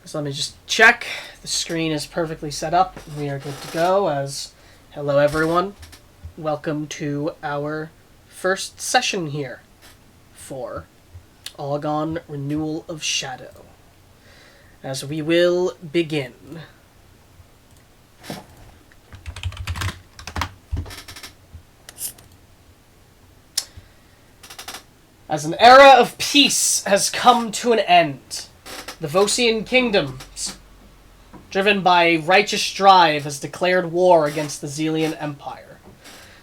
So let me just check. The screen is perfectly set up. We are good to go as... Hello everyone. Welcome to our first session here for Augon Renewal of Shadow. As we will begin. As an era of peace has come to an end, the Vocian kingdoms, driven by righteous strife, has declared war against the Zilian Empire.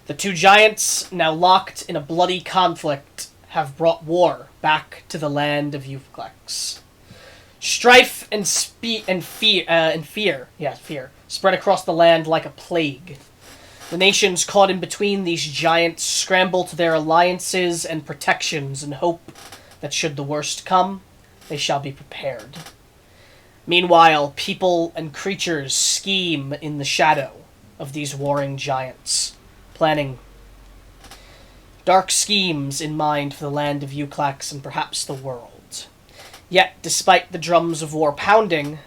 The two giants, now locked in a bloody conflict, have brought war back to the land of Euclax. Strife and fear spread across the land like a plague. The nations caught in between these giants scramble to their alliances and protections in hope that should the worst come, they shall be prepared. Meanwhile, people and creatures scheme in the shadow of these warring giants, planning dark schemes in mind for the land of Euclax and perhaps the world. Yet, despite the drums of war pounding,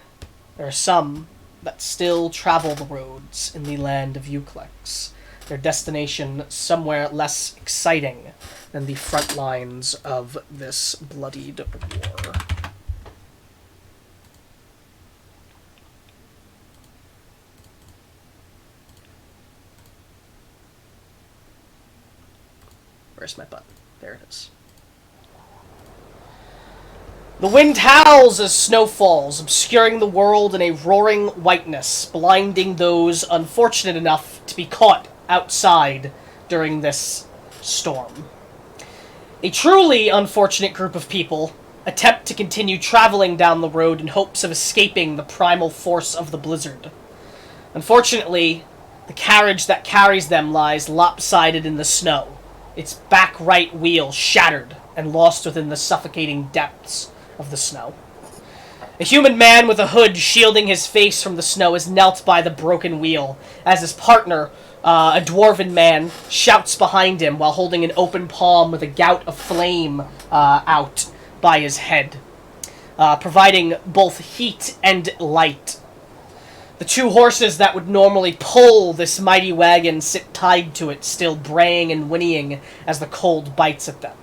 there are some that still travel the roads in the land of Euclax, their destination somewhere less exciting than the front lines of this bloodied war. Where's my button? There it is. The wind howls as snow falls, obscuring the world in a roaring whiteness, blinding those unfortunate enough to be caught outside during this storm. A truly unfortunate group of people attempt to continue traveling down the road in hopes of escaping the primal force of the blizzard. Unfortunately, the carriage that carries them lies lopsided in the snow, its back right wheel shattered and lost within the suffocating depths of the snow. A human man with a hood shielding his face from the snow is knelt by the broken wheel, as his partner, a dwarven man, shouts behind him while holding an open palm with a gout of flame out by his head, providing both heat and light. The two horses that would normally pull this mighty wagon sit tied to it, still braying and whinnying as the cold bites at them.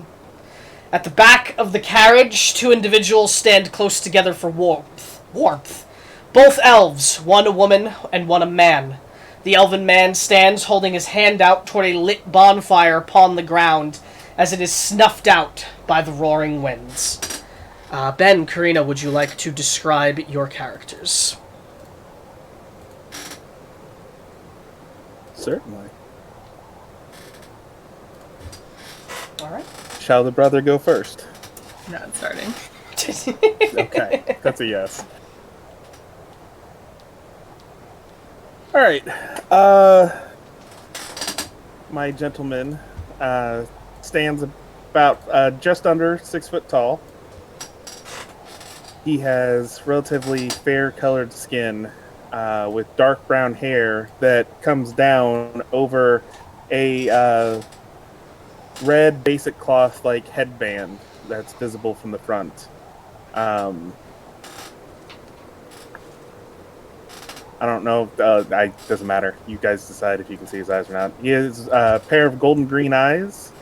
At the back of the carriage, two individuals stand close together for warmth. Both elves, one a woman and one a man. The elven man stands holding his hand out toward a lit bonfire upon the ground as it is snuffed out by the roaring winds. Ben, Karina, would you like to describe your characters? Certainly. All right. Shall the brother go first? Not starting. Okay, that's a yes. Alright. My gentleman stands about just under 6 foot tall. He has relatively fair-colored skin with dark brown hair that comes down over a red basic cloth-like headband that's visible from the front. I don't know. Doesn't matter. You guys decide if you can see his eyes or not. He has a pair of golden green eyes,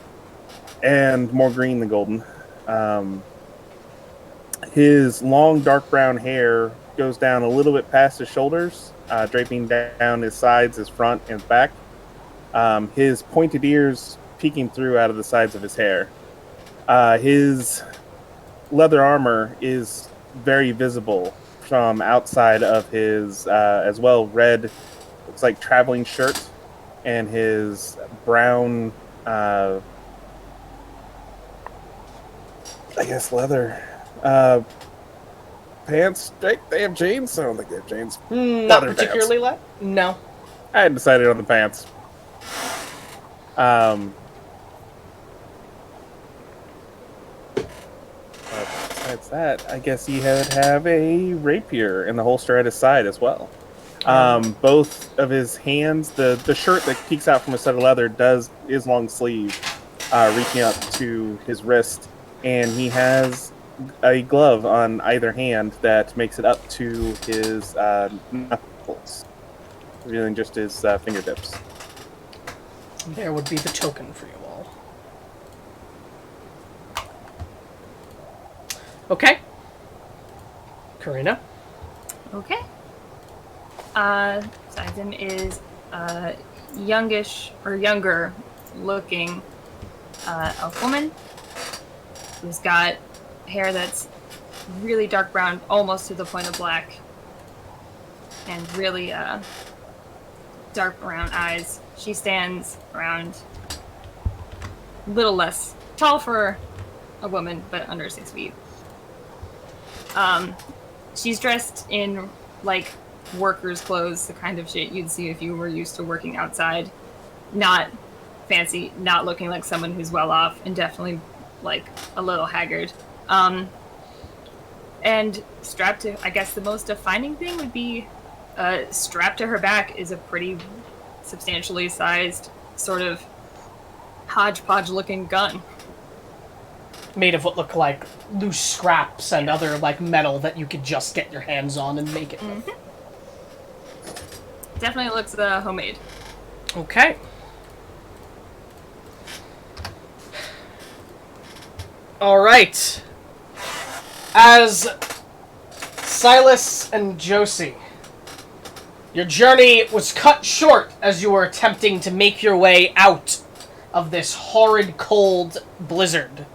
and more green than golden. His long dark brown hair goes down a little bit past his shoulders, draping down his sides, his front, and his back. His pointed ears peeking through out of the sides of his hair. His leather armor is very visible from outside of his, as well, red, looks like traveling shirt, and his brown, I guess, leather pants. They have jeans? I don't think they have jeans. Not particularly light? No. I hadn't decided on the pants. Besides that, I guess he would have a rapier in the holster at his side as well. Both of his hands, the shirt that peeks out from a set of leather is long sleeve, reaching up to his wrist, and he has a glove on either hand that makes it up to his knuckles, revealing just his fingertips. There would be the token for you all. Okay. Karina? Okay. Sizen is youngish or younger looking elf woman who's got hair that's really dark brown, almost to the point of black, and really dark brown eyes. She stands around a little less tall for a woman, but under 6 feet. She's dressed in like workers' clothes, the kind of shit you'd see if you were used to working outside. Not fancy, not looking like someone who's well off, and definitely like a little haggard. And strapped to, I guess the most defining thing would be strapped to her back is a pretty substantially sized sort of hodgepodge looking gun. Made of what look like loose scraps and other like metal that you could just get your hands on and make it. Mm-hmm. Definitely looks homemade. Okay. Alright. As Silas and Josie, your journey was cut short as you were attempting to make your way out of this horrid cold blizzard,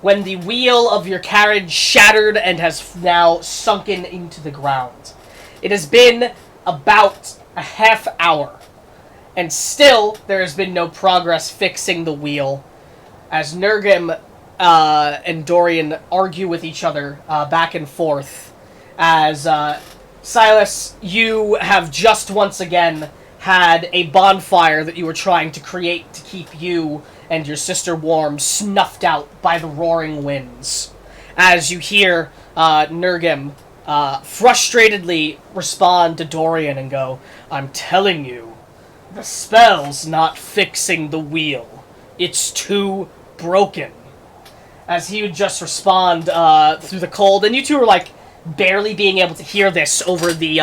when the wheel of your carriage shattered and has now sunken into the ground. It has been about a half hour, and still there has been no progress fixing the wheel, as Nurgim and Dorian argue with each other back and forth, as Silas, you have just once again had a bonfire that you were trying to create to keep you and your sister warm snuffed out by the roaring winds. As you hear Nurgim frustratedly respond to Dorian and go, "I'm telling you, the spell's not fixing the wheel. It's too broken." As he would just respond through the cold, and you two are like barely being able to hear this over the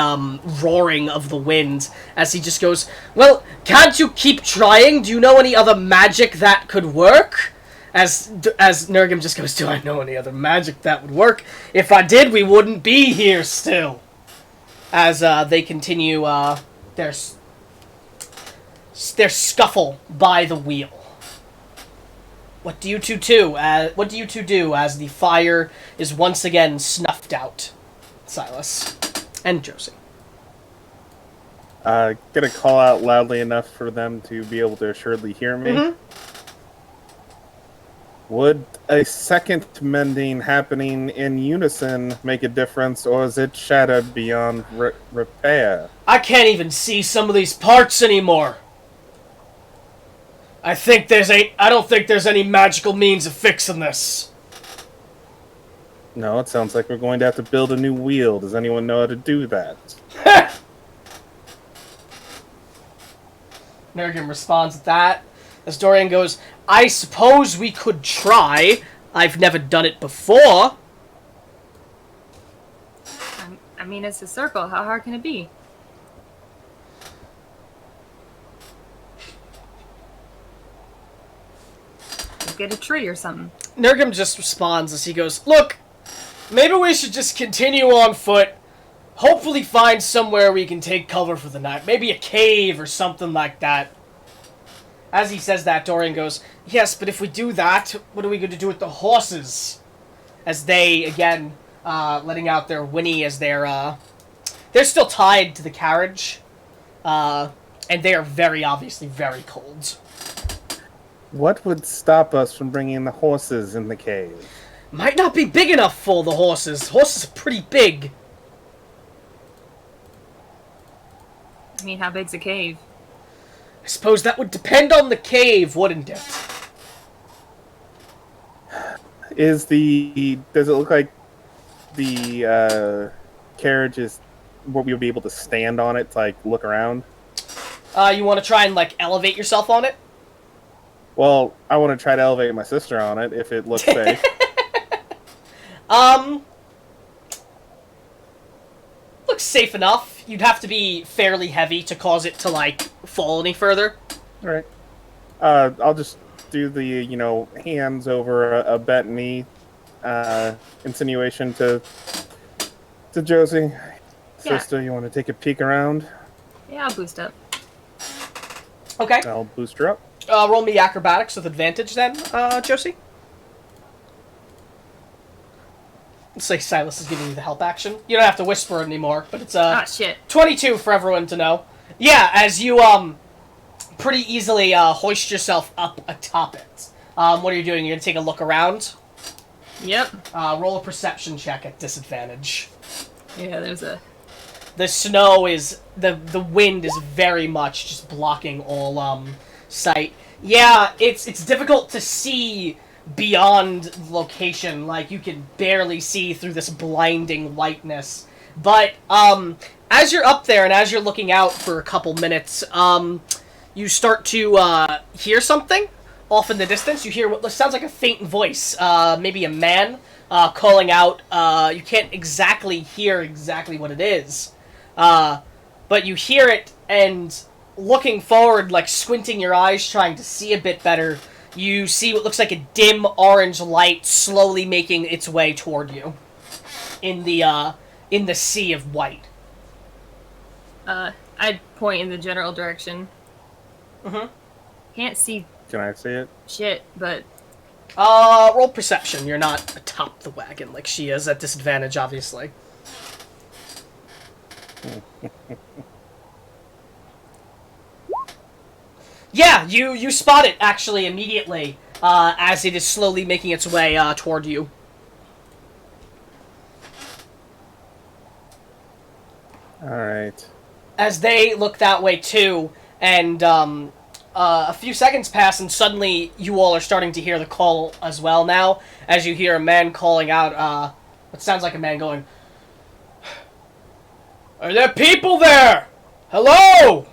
roaring of the wind, as he just goes, "Well, can't you keep trying? Do you know any other magic that could work?" As Nurgim just goes, "Do I know any other magic that would work? If I did, we wouldn't be here still." As they continue their scuffle by the wheel. What do you two do? What do you two do as the fire is once again snuffed out? Silas and Josie. Gonna call out loudly enough for them to be able to assuredly hear me. Mm-hmm. Would a second mending happening in unison make a difference, or is it shattered beyond repair? I can't even see some of these parts anymore. I don't think there's any magical means of fixing this. No, it sounds like we're going to have to build a new wheel. Does anyone know how to do that? Nurgim responds to that, as Dorian goes, "I suppose we could try. I've never done it before." I mean, it's a circle. How hard can it be? Get a tree or something. Nurgim just responds as he goes, "Look, maybe we should just continue on foot. Hopefully find somewhere we can take cover for the night. Maybe a cave or something like that." As he says that, Dorian goes, "Yes, but if we do that, what are we going to do with the horses?" As they, again, letting out their whinny as they're still tied to the carriage. And they are very obviously very cold. What would stop us from bringing the horses in the cave? Might not be big enough for the horses. Horses are pretty big. I mean, how big's a cave? I suppose that would depend on the cave, wouldn't it? Does it look like the carriage is what we would be able to stand on it to like look around? You want to try and like elevate yourself on it? Well, I want to try to elevate my sister on it if it looks safe. Looks safe enough. You'd have to be fairly heavy to cause it to, like, fall any further. All right. I'll just do the, hands over a bent knee insinuation to Josie. Yeah. Sister, you want to take a peek around? Yeah, I'll boost up. Okay. I'll boost her up. Roll me acrobatics with advantage then, Josie. Let's say Silas is giving you the help action. You don't have to whisper anymore, but it's Shit. 22 for everyone to know. Yeah, as you pretty easily hoist yourself up atop it. What are you doing? You're gonna take a look around. Yep. Roll a perception check at disadvantage. Yeah, there's a... The snow is the wind is very much just blocking all sight. Yeah, it's difficult to see beyond location. Like, you can barely see through this blinding whiteness. But as you're up there and as you're looking out for a couple minutes, you start to hear something off in the distance. You hear what sounds like a faint voice, maybe a man calling out. You can't exactly hear exactly what it is, but you hear it, and looking forward, like squinting your eyes, trying to see a bit better, you see what looks like a dim orange light slowly making its way toward you in the sea of white. I'd point in the general direction. Mm-hmm. Can't see Can I see it? shit, but... Roll perception. You're not atop the wagon like she is, at disadvantage, obviously. Yeah, you spot it, actually, immediately, as it is slowly making its way toward you. Alright. As they look that way, too, and a few seconds pass, and suddenly you all are starting to hear the call as well now, as you hear a man calling out, what sounds like a man going, "Are there people there? Hello?"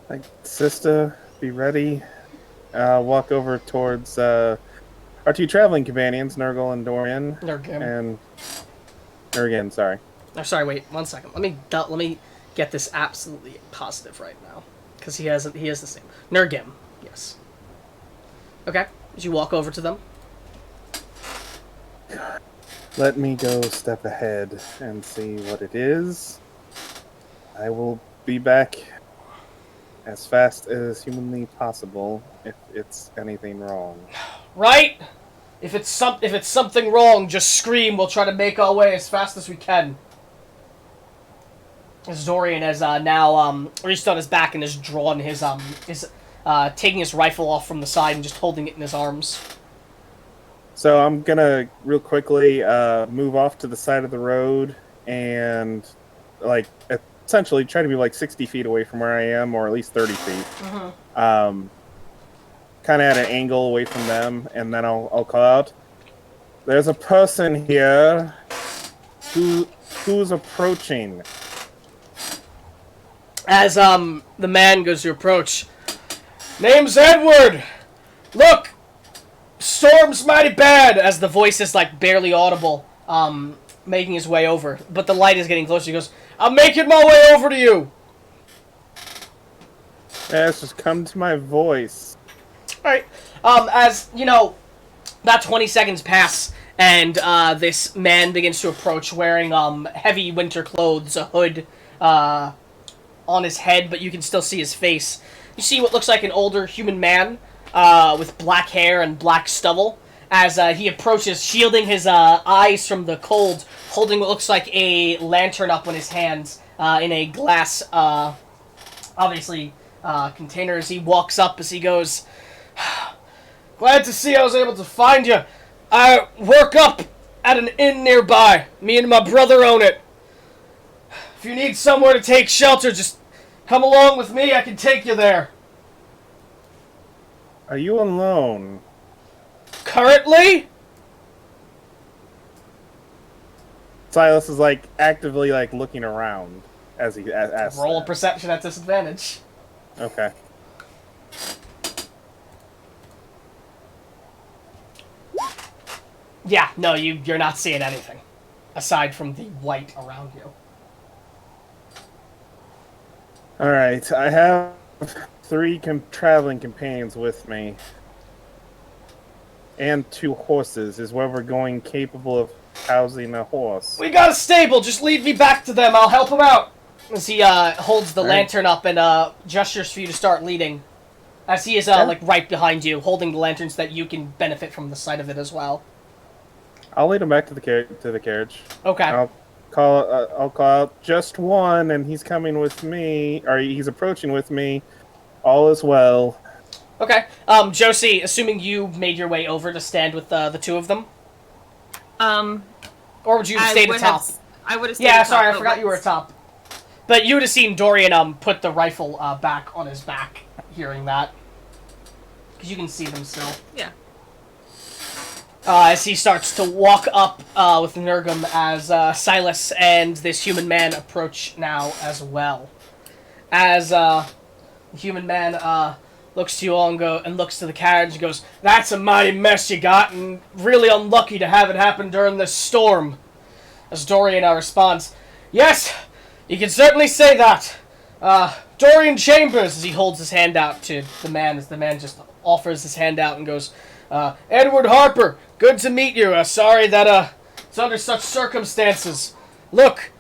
Like, sister, be ready. Walk over towards our two traveling companions, Nurgle and Dorian. Nurgim. And Nurgen, sorry. Oh, sorry, wait, 1 second. Let me get this absolutely positive right now, because he is the same. Nurgim, yes. Okay, as you walk over to them. Let me go step ahead and see what it is. I will be back as fast as humanly possible if it's anything wrong. Right? If it's something wrong, just scream. We'll try to make our way as fast as we can. As Dorian has now reached on his back and has drawn his taking his rifle off from the side and just holding it in his arms. So I'm gonna real quickly move off to the side of the road and essentially try to be 60 feet away from where I am, or at least 30 feet. Mm-hmm. Kind of at an angle away from them, and then I'll call out, "There's a person here who's approaching." As the man goes to approach, "Name's Edward. Look, storm's mighty bad." As the voice is barely audible, making his way over, but the light is getting closer. He goes, "I'm making my way over to you." Yes, just come to my voice. All right. As about 20 seconds pass, and this man begins to approach, wearing heavy winter clothes, a hood on his head, but you can still see his face. You see what looks like an older human man with black hair and black stubble. As he approaches, shielding his eyes from the cold, holding what looks like a lantern up in his hands in a glass, obviously, container. As he walks up, as he goes, "Glad to see I was able to find you. I work up at an inn nearby. Me and my brother own it. If you need somewhere to take shelter, just come along with me. I can take you there." Are you alone? "Currently?" Silas is actively looking around as he asks. Roll a that. perception at disadvantage. Okay. Yeah, no, you're not seeing anything. Aside from the white around you. Alright, I have 3 traveling companions with me. And 2 horses. Is where we're going capable of housing a horse? We got a stable, just lead me back to them, I'll help them out! As he holds the lantern up and gestures for you to start leading. As he is like right behind you, holding the lantern so that you can benefit from the sight of it as well. I'll lead him back to the carriage. Okay. I'll call out just one, and he's coming with me, or he's approaching with me. All is well. Okay. Josie, assuming you made your way over to stand with the 2 of them? Or would you stay at the top? I would have stayed Yeah, at the top. sorry, I forgot you were at top. But you would have seen Dorian put the rifle back on his back, hearing that. Because you can see them still. Yeah. As he starts to walk up with Nurgum as Silas and this human man approach now as well. As the human man looks to you all and looks to the carriage and goes, "That's a mighty mess you got, and really unlucky to have it happen during this storm." As Dorian responds, "Yes, you can certainly say that. Dorian Chambers," as he holds his hand out to the man, as the man just offers his hand out and goes, "Edward Harper, good to meet you. Sorry that it's under such circumstances. Look,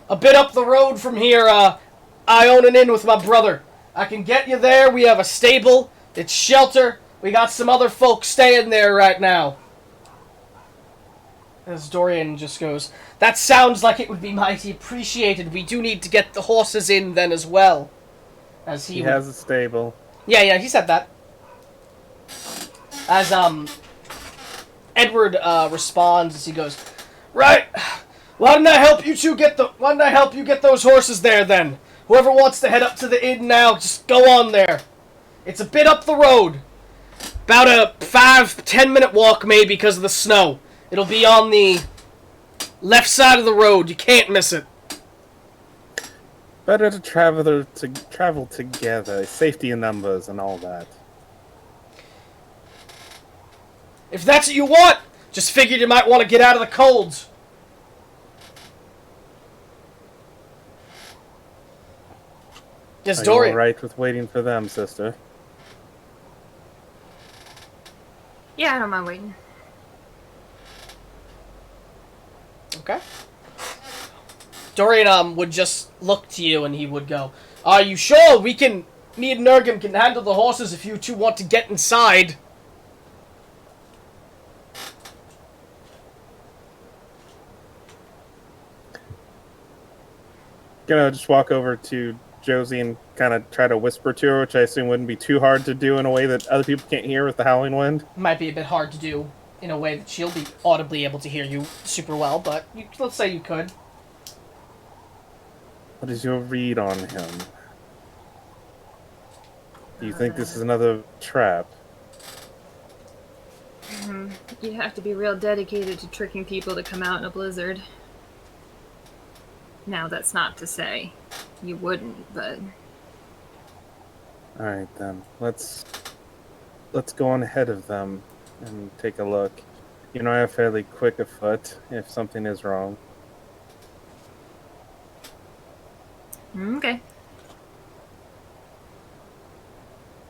a bit up the road from here, I own an inn with my brother. I can get you there. We have a stable. It's shelter. We got some other folks staying there right now." As Dorian just goes, "That sounds like it would be mighty appreciated. We do need to get the horses in then as well." As he has a stable. Yeah, he said that. As Edward responds as he goes, "Right. Why didn't I help you get those horses there then? Whoever wants to head up to the inn now, just go on there. It's a bit up the road. About a 5-10 minute walk maybe because of the snow. It'll be on the left side of the road. You can't miss it." Better to travel together. Safety in numbers and all that. "If that's what you want, just figured you might want to get out of the cold." Yes, Are Dorian. you all right with waiting for them, sister? Yeah, I don't mind waiting. Okay. Dorian would just look to you and he would go, "Are you sure me and Nurgum can handle the horses if you 2 want to get inside?" Gonna just walk over to Josie and kind of try to whisper to her, which I assume wouldn't be too hard to do in a way that other people can't hear with the howling wind. Might be a bit hard to do in a way that she'll be audibly able to hear you super well, but let's say you could. What is your read on him? Do you think this is another trap? You'd have to be real dedicated to tricking people to come out in a blizzard. Now, that's not to say you wouldn't, but... Alright then, let's go on ahead of them and take a look. You know, I have fairly quick afoot if something is wrong. Okay.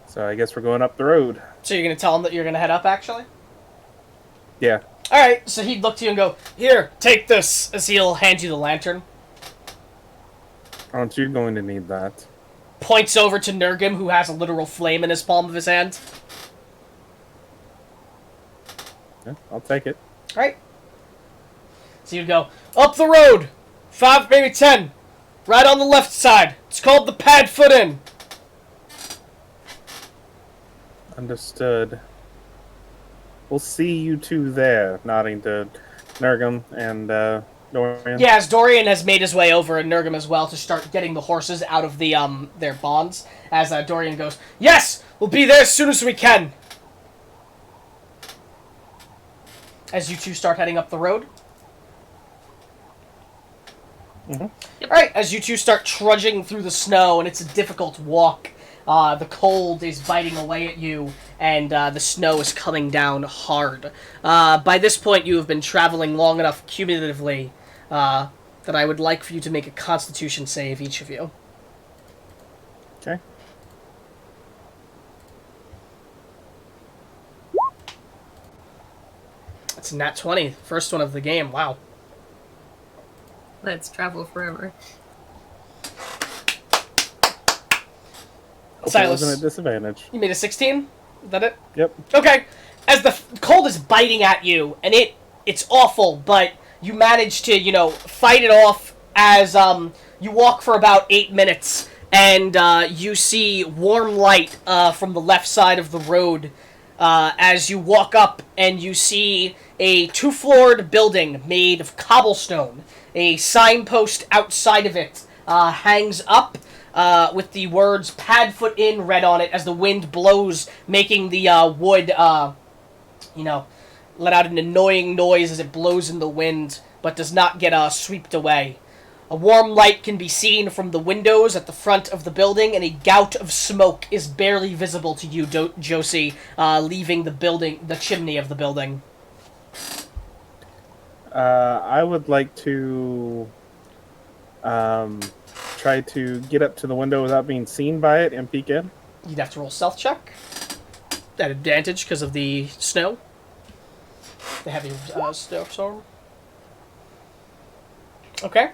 So I guess we're going up the road. So you're going to tell him that you're going to head up, actually? Yeah. Alright, so he'd look to you and go, "Here, take this," as he'll hand you the lantern. Aren't you going to need that? Points over to Nurgum, who has a literal flame in his palm of his hand. Yeah, I'll take it. Alright. So you'd go, "Up the road! 5, maybe 10. Right on the left side. It's called the Padfoot Inn." Understood. We'll see you 2 there, nodding to Nurgum and Dorian. Yeah, as Dorian has made his way over, and Nurgum as well, to start getting the horses out of the their bonds. As Dorian goes, "Yes! We'll be there as soon as we can!" As you 2 start heading up the road. Mm-hmm. Yep. Alright, as you 2 start trudging through the snow, and it's a difficult walk. The cold is biting away at you, and the snow is coming down hard. By this point, you have been traveling long enough cumulatively that I would like for you to make a Constitution save, each of you. Okay. It's a nat 20, first one of the game. Wow. Let's travel forever. Silas, wasn't at disadvantage. you made a 16? Is that it? Yep. Okay. As the cold is biting at you, and it's awful, but you manage to, fight it off as you walk for about 8 minutes, and you see warm light from the left side of the road as you walk up, and you see a 2-floored building made of cobblestone. A signpost outside of it hangs up with the words Padfoot Inn read on it as the wind blows, making the wood, let out an annoying noise as it blows in the wind, but does not get swept away. A warm light can be seen from the windows at the front of the building, and a gout of smoke is barely visible to you, Josie, leaving the chimney of the building. I would like to try to get up to the window without being seen by it and peek in. You'd have to roll stealth check. At advantage because of the snow. The heavy snowstorm. Okay.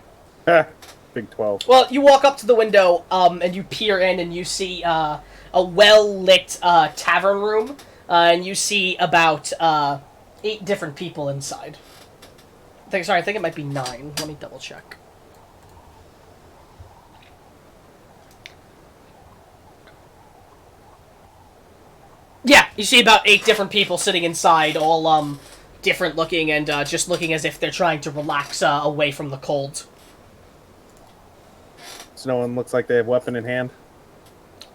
Big 12. Well, you walk up to the window, and you peer in, and you see a well-lit tavern room, and you see about 8 different people inside. I think it might be 9. Let me double check. Yeah, you see about 8 different people sitting inside, all different looking and just looking as if they're trying to relax away from the cold. So no one looks like they have weapon in hand?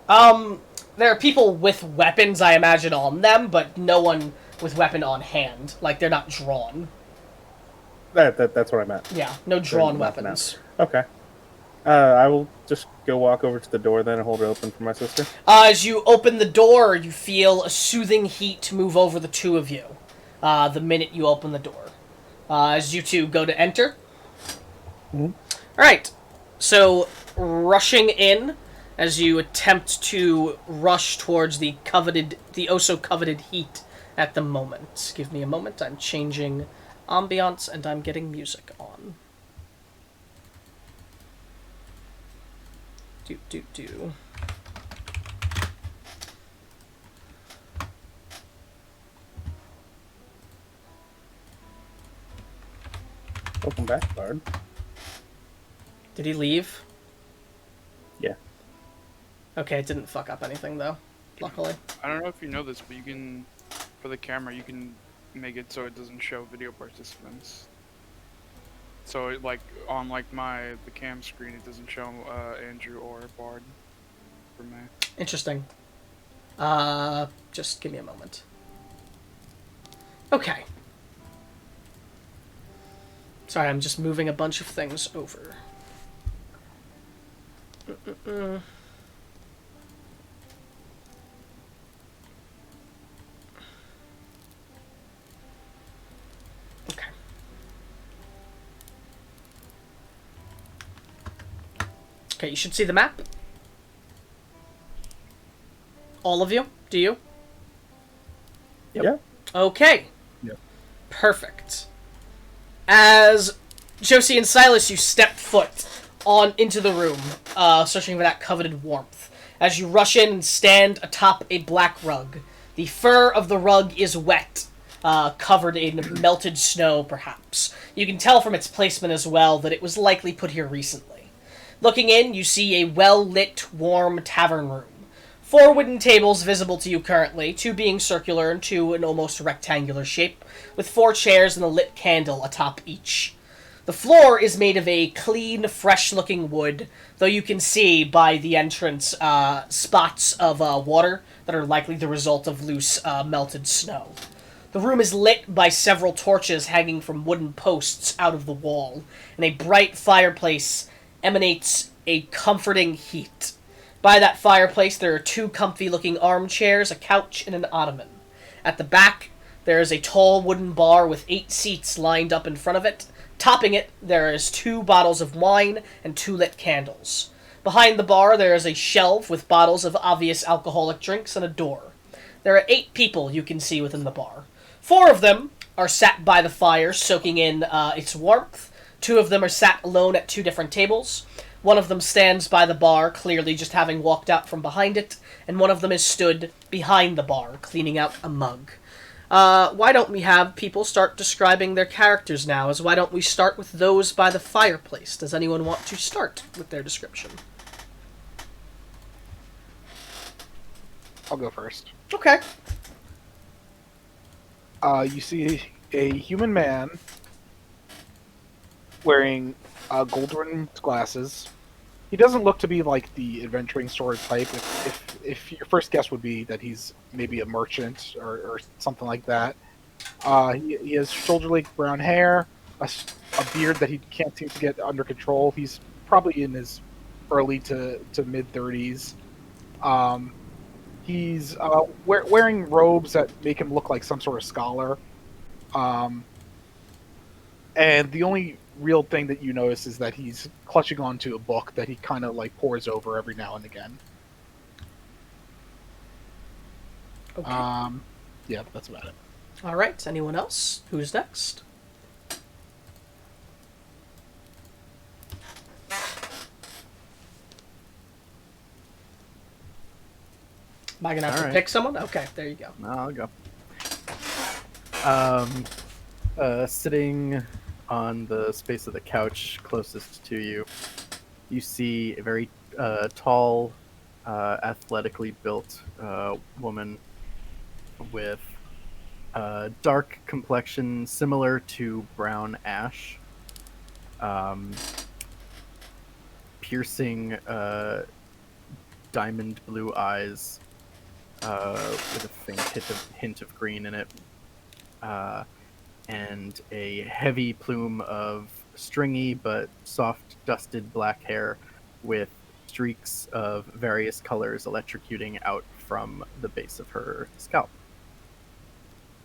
There are people with weapons, I imagine, on them, but no one with weapon on hand. Like, they're not drawn. That's what I meant. Yeah, no drawn weapons. Okay. I will just go walk over to the door then and hold it open for my sister. As you open the door, you feel a soothing heat move over the two of you. The minute you open the door. As you two go to enter. Mm-hmm. Alright. So, rushing in, as you attempt to rush towards the oh-so-coveted heat at the moment. Give me a moment, I'm changing ambiance and I'm getting music on. Do. Welcome back, Bard. Did he leave? Yeah. Okay, it didn't fuck up anything, though. Luckily. I don't know if you know this, but you can, for the camera, you can make it so it doesn't show video participants. So, on the cam screen, it doesn't show Andrew or Bard for me. Interesting. Just give me a moment. Okay. Sorry, I'm just moving a bunch of things over. Okay. Okay, you should see the map. All of you? Do you? Yep. Yeah. Okay. Yep. Perfect. As Josie and Silas, you step foot into the room, searching for that coveted warmth. As you rush in and stand atop a black rug. The fur of the rug is wet, covered in melted snow, perhaps. You can tell from its placement as well that it was likely put here recently. Looking in, you see a well-lit, warm tavern room. 4 wooden tables visible to you currently, 2 being circular and 2 in almost rectangular shape, with 4 chairs and a lit candle atop each. The floor is made of a clean, fresh-looking wood, though you can see by the entrance spots of water that are likely the result of loose, melted snow. The room is lit by several torches hanging from wooden posts out of the wall, and a bright fireplace emanates a comforting heat. By that fireplace, there are 2 comfy-looking armchairs, a couch, and an ottoman. At the back, there is a tall wooden bar with 8 seats lined up in front of it. Topping it, there is 2 bottles of wine and 2 lit candles. Behind the bar, there is a shelf with bottles of obvious alcoholic drinks and a door. There are 8 people you can see within the bar. 4 of them are sat by the fire, soaking in its warmth. 2 of them are sat alone at 2 different tables. One of them stands by the bar, clearly just having walked out from behind it, and one of them is stood behind the bar, cleaning out a mug. Why don't we have people start describing their characters now? Why don't we start with those by the fireplace? Does anyone want to start with their description? I'll go first. Okay. You see a human man wearing gold-rimmed glasses. He doesn't look to be like the adventuring store type. If your first guess would be that he's maybe a merchant or something like that. He has shoulder-length brown hair, a beard that he can't seem to get under control. He's probably in his early to mid-30s. He's wearing robes that make him look like some sort of scholar. And the only real thing that you notice is that he's clutching onto a book that he kind of like pores over every now and again. Okay. Yeah, that's about it. All right. Anyone else? Who's next? Am I gonna have to pick someone? Okay, there you go. No, I'll go. Sitting on the space of the couch closest to you, you see a very tall, athletically built woman with dark complexion similar to brown ash, piercing diamond blue eyes with a faint hint of green in it, and a heavy plume of stringy but soft dusted black hair with streaks of various colors electrocuting out from the base of her scalp.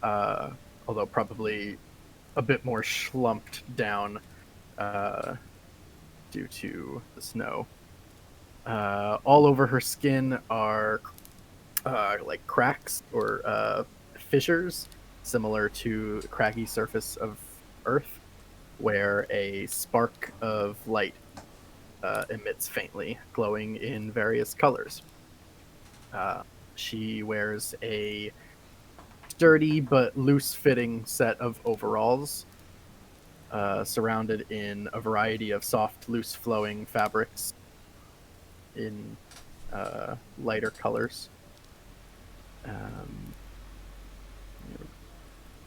Although probably a bit more schlumped down due to the snow. All over her skin are like cracks or fissures, similar to the craggy surface of Earth, where a spark of light emits faintly, glowing in various colors. She wears a sturdy but loose-fitting set of overalls, surrounded in a variety of soft, loose-flowing fabrics in lighter colors.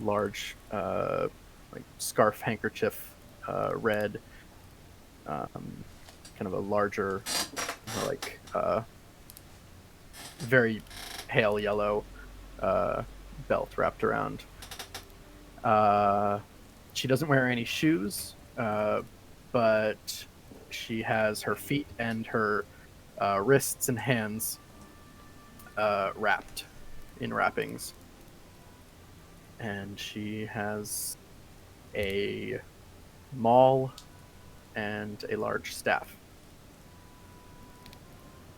Large like scarf handkerchief, red, kind of a larger, like very pale yellow belt wrapped around. She doesn't wear any shoes, but she has her feet and her wrists and hands wrapped in wrappings. And she has a maul and a large staff.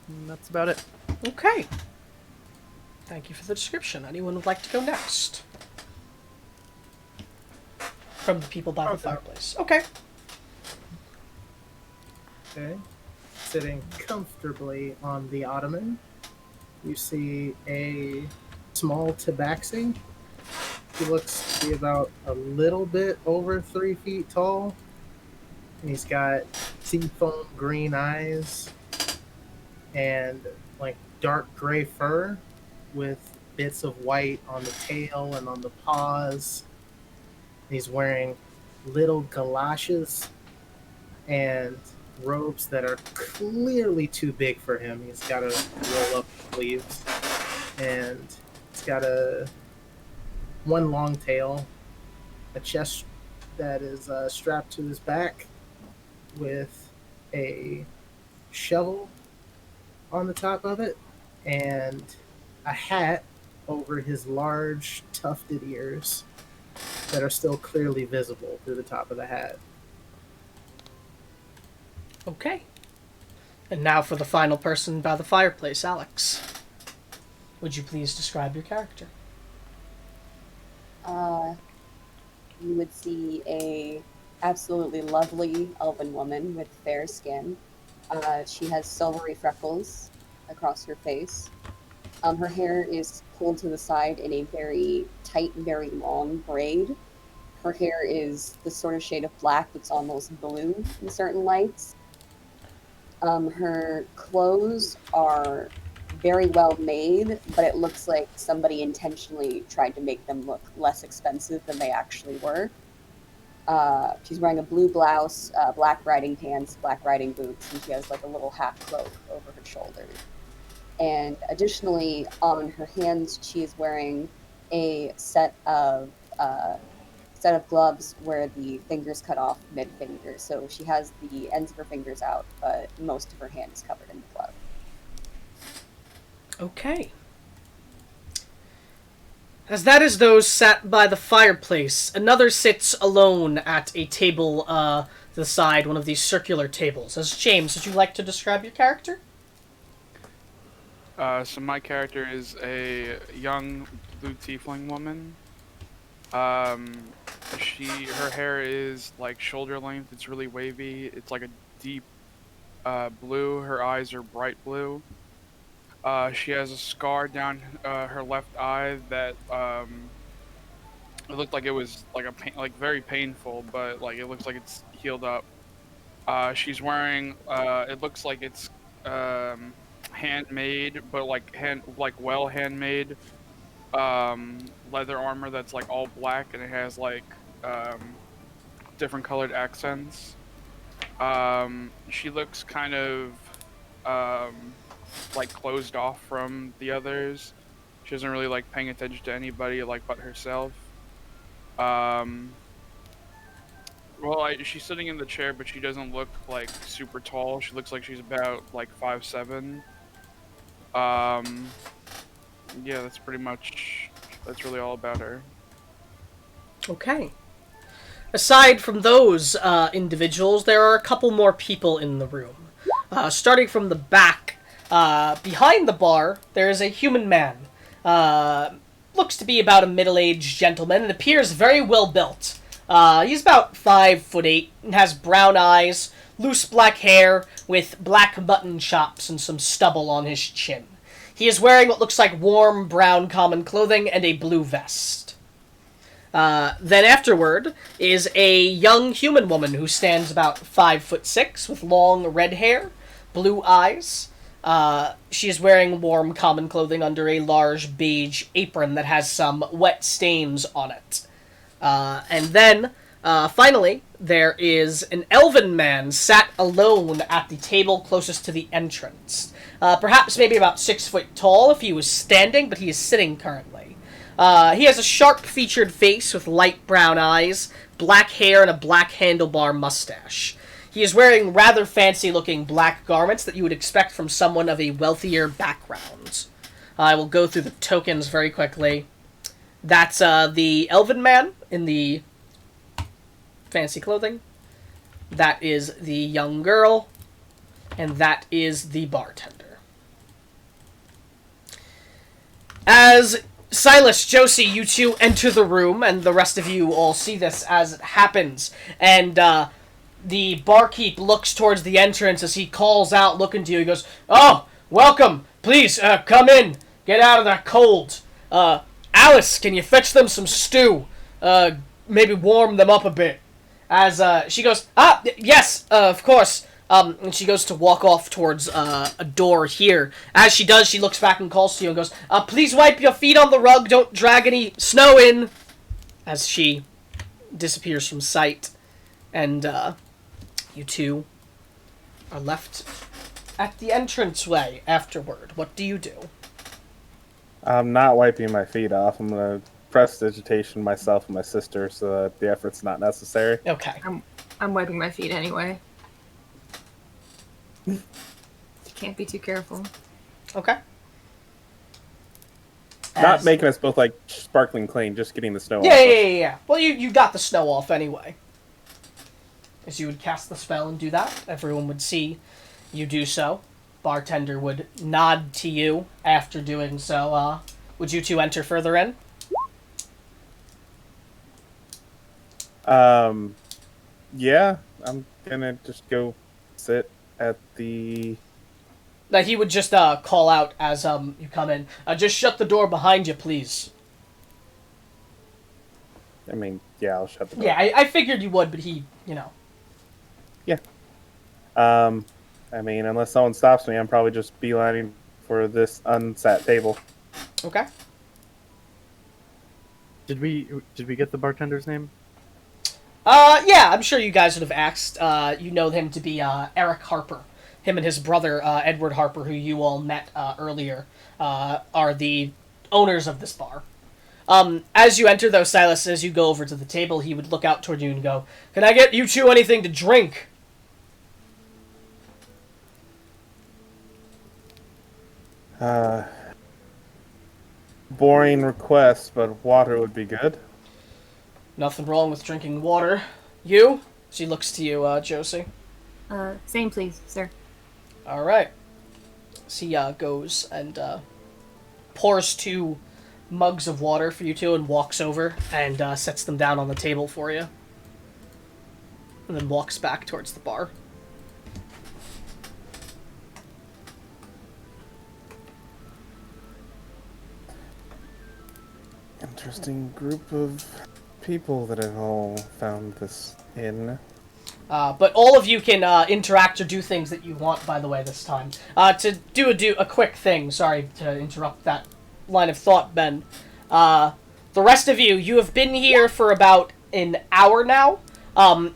And that's about it. Okay. Thank you for the description. Anyone would like to go next? From the people by the fireplace. Okay. Okay. Sitting comfortably on the ottoman, you see a small tabaxi. He looks to be about a little bit over 3 feet tall. And he's got seafoam green eyes and like dark gray fur with bits of white on the tail and on the paws. He's wearing little galoshes and robes that are clearly too big for him. He's got to roll up sleeves, and he's got one long tail, a chest that is strapped to his back with a shovel on the top of it, and a hat over his large, tufted ears that are still clearly visible through the top of the hat. Okay. And now for the final person by the fireplace, Alex. Would you please describe your character? You would see a absolutely lovely elven woman with fair skin. She has silvery freckles across her face. Her hair is pulled to the side in a very tight, very long braid. Her hair is the sort of shade of black that's almost blue in certain lights. Her clothes are very well made, but it looks like somebody intentionally tried to make them look less expensive than they actually were. She's wearing a blue blouse, black riding pants, black riding boots, and she has like a little half cloak over her shoulders. And additionally, on her hands, she is wearing a set of gloves where the fingers cut off mid-finger. So she has the ends of her fingers out, but most of her hand is covered in the glove. Okay. As that is those sat by the fireplace, another sits alone at a table to the side, one of these circular tables. As James, would you like to describe your character? So my character is a young blue tiefling woman. Her hair is like shoulder length. It's really wavy. It's like a deep blue. Her eyes are bright blue. She has a scar down her left eye that it looked like it was like very painful, but like it looks like it's healed up. She's wearing it looks like it's handmade, but well handmade leather armor that's like all black, and it has like different colored accents. She looks kind of like closed off from the others. She doesn't really like paying attention to anybody like but herself. She's sitting in the chair, but she doesn't look like super tall. She looks like she's about like 5'7". Yeah, that's really all about her. Okay. Aside from those individuals, there are a couple more people in the room. Starting from the back, behind the bar, there is a human man. Looks to be about a middle-aged gentleman and appears very well built. He's about 5'8" and has brown eyes, loose black hair, with black mutton chops and some stubble on his chin. He is wearing what looks like warm brown common clothing and a blue vest. Then afterward is a young human woman who stands about 5'6" with long red hair, blue eyes. She is wearing warm common clothing under a large beige apron that has some wet stains on it. And then, finally, there is an elven man sat alone at the table closest to the entrance. Perhaps maybe about 6 foot tall if he was standing, but he is sitting currently. He has a sharp-featured face with light brown eyes, black hair, and a black handlebar mustache. He is wearing rather fancy-looking black garments that you would expect from someone of a wealthier background. I will go through the tokens very quickly. That's the elven man in the fancy clothing. That is the young girl. And that is the bartender. As Silas, Josie, you two enter the room, and the rest of you all see this as it happens. And the barkeep looks towards the entrance as he calls out, looking to you. He goes, "Oh, welcome. Please, come in. Get out of that cold. Alice, can you fetch them some stew? Maybe warm them up a bit." As she goes, yes, of course. And she goes to walk off towards a door here. As she does, she looks back and calls to you and goes, "Please wipe your feet on the rug. Don't drag any snow in." As she disappears from sight. And you two are left at the entranceway afterward. What do you do? I'm not wiping my feet off. I'm going to prestidigitation myself and my sister so that the effort's not necessary. Okay. I'm wiping my feet anyway. You can't be too careful. Okay. Not As- making us both like sparkling clean, just getting the snow Yeah, off. yeah, yeah, yeah. Well, you got the snow off anyway. As you would cast the spell and do that, everyone would see you do so. Bartender would nod to you after doing so. Would you two enter further in? Yeah, I'm gonna just go sit at the. That he would just call out as you come in. Just shut the door behind you, please. I mean, yeah, I'll shut the door. Yeah, I figured you would, but he, you know. I mean, unless someone stops me, I'm probably just beelining for this unsat table. Okay. Did we get the bartender's name? Yeah, I'm sure you guys would have asked. You know him to be Eric Harper. Him and his brother, Edward Harper, who you all met earlier, are the owners of this bar. As you enter, though, Silas, as you go over to the table, he would look out toward you and go, "Can I get you two anything to drink?" Boring request, but water would be good. Nothing wrong with drinking water. You? She looks to you, Josie. Same, please, sir. All right. So he goes and pours 2 mugs of water for you two and walks over and sets them down on the table for you. And then walks back towards the bar. Interesting group of people that have all found this in. But all of you can interact or do things that you want, by the way, this time. To do a quick thing, sorry to interrupt that line of thought, Ben. The rest of you have been here for about an hour now.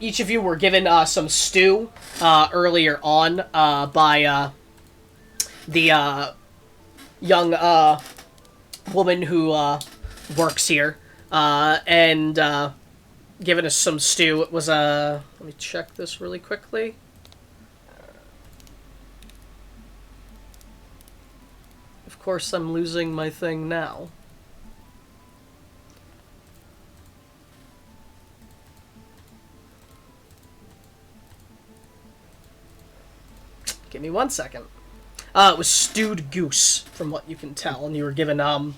Each of you were given some stew earlier on by the young woman who works here, and given us some stew. It was let me check this really quickly. Of course, I'm losing my thing now. Give me 1 second. It was stewed goose, from what you can tell, and you were given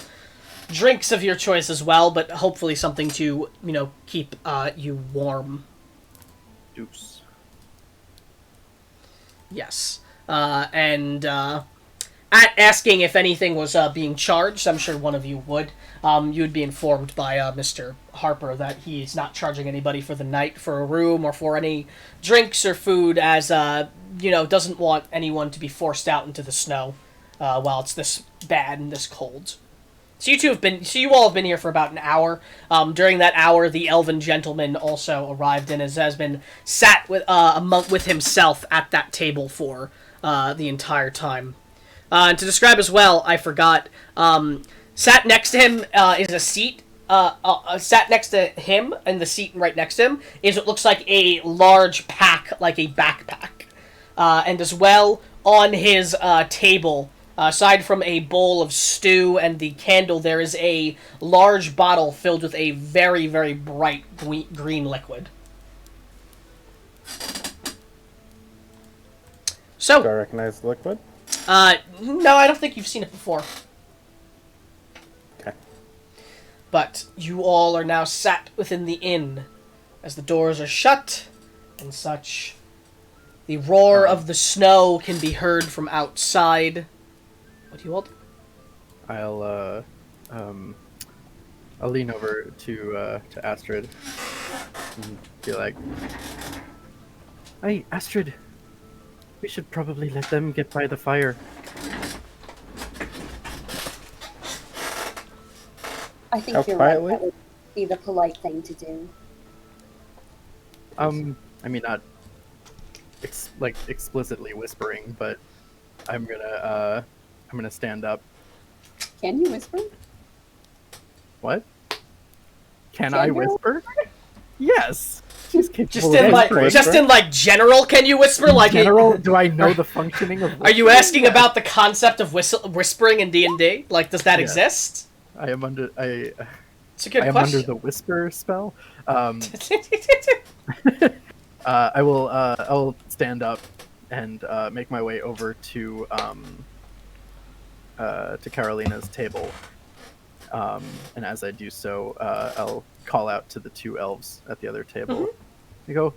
drinks of your choice as well, but hopefully something to, keep you warm. Deuce. Yes. And at asking if anything was being charged, I'm sure one of you would. You would be informed by Mr. Harper that he's not charging anybody for the night for a room or for any drinks or food, as doesn't want anyone to be forced out into the snow while it's this bad and this cold. So you all have been here for about an hour. During that hour, the elven gentleman also arrived and has been sat with himself at that table for the entire time. And to describe as well, I forgot. Sat next to him is a seat. Sat next to him, and the seat right next to him is what looks like a large pack, like a backpack. And as well, on his table, aside from a bowl of stew and the candle, there is a large bottle filled with a very, very bright green liquid. So, Do I recognize the liquid? no, I don't think you've seen it before. Okay. But you all are now sat within the inn, as the doors are shut and such. The roar of the snow can be heard from outside. What do you all do? I'll lean over to Astrid and be like, "Hey, Astrid, we should probably let them get by the fire." I think How you're quietly? right. That would be the polite thing to do. I mean, not explicitly whispering, but I'm gonna stand up. Can you whisper? What? Can Can I you whisper? Yes. She's capable of whispering. Just in like general, can you whisper? In Like general, do I know the functioning of? Are you asking about the concept of whispering in D&D? Like, does that exist? I am under. It's a good I am question. under the whisper spell. I will stand up and make my way over to Carolina's table. And as I do so, I'll call out to the two elves at the other table. I go,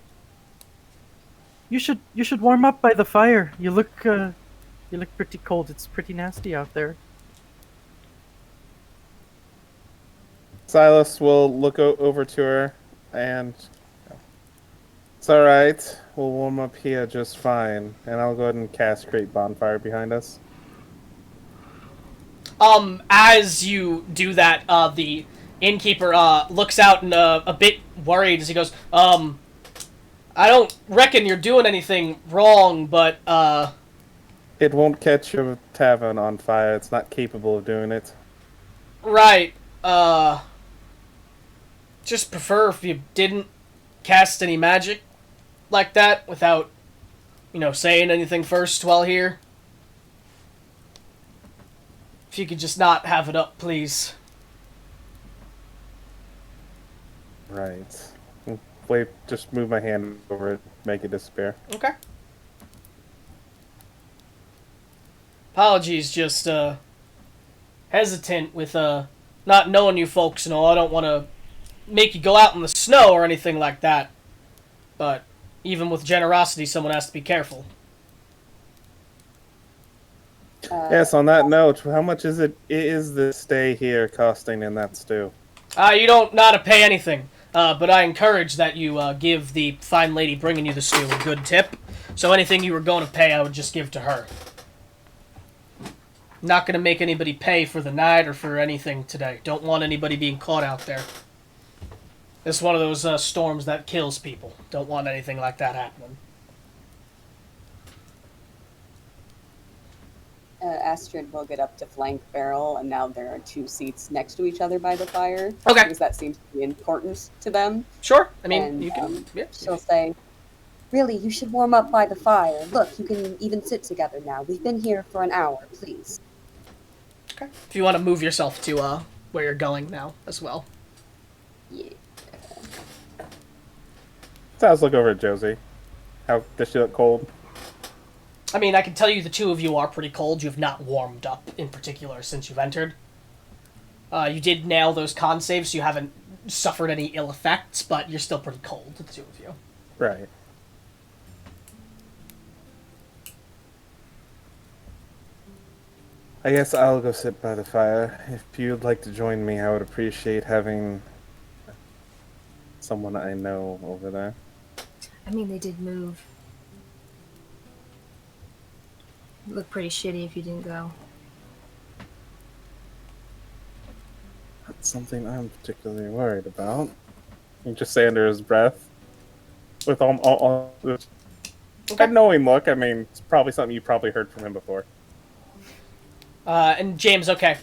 You should warm up by the fire. You look pretty cold. It's pretty nasty out there. Silas will look over to her and it's all right. We'll warm up here just fine, and I'll go ahead and cast Create Bonfire behind us. As you do that, the innkeeper looks out and a bit worried as he goes, I don't reckon you're doing anything wrong, but It won't catch your tavern on fire. It's not capable of doing it. right, just prefer if you didn't cast any magic like that without, saying anything first while here. If you could just not have it up, please. Right. Wait, just move my hand over it, make it disappear. Okay. Apologies, just hesitant with not knowing you folks and all. I don't want to make you go out in the snow or anything like that. But even with generosity, someone has to be careful. Yes, on that note, how much is the stay here costing in that stew? You don't not to pay anything, but I encourage that you give the fine lady bringing you the stew a good tip. So anything you were going to pay, I would just give to her. Not going to make anybody pay for the night or for anything today. Don't want anybody being caught out there. It's one of those storms that kills people. Don't want anything like that happening. Astrid will get up to flank Beryl, and now there are two seats next to each other by the fire. Okay. Because that seems to be important to them. Sure. I mean, And, you can... yeah. She'll say, really, you should warm up by the fire. Look, you can even sit together now. We've been here for an hour, please. Okay. If you want to move yourself to where you're going now as well. Yeah. Let's look over at Josie. How does she look cold? I mean, I can tell you the two of you are pretty cold. You have not warmed up, in particular, since you've entered. You did nail those con saves, so you haven't suffered any ill effects, but you're still pretty cold, the two of you. Right. I guess I'll go sit by the fire. If you'd like to join me, I would appreciate having someone I know over there. I mean, they did move. It'd look pretty shitty if you didn't go. That's something I'm particularly worried about. You just say under his breath. With all this knowing look, I mean, it's probably something you probably heard from him before. And James, okay.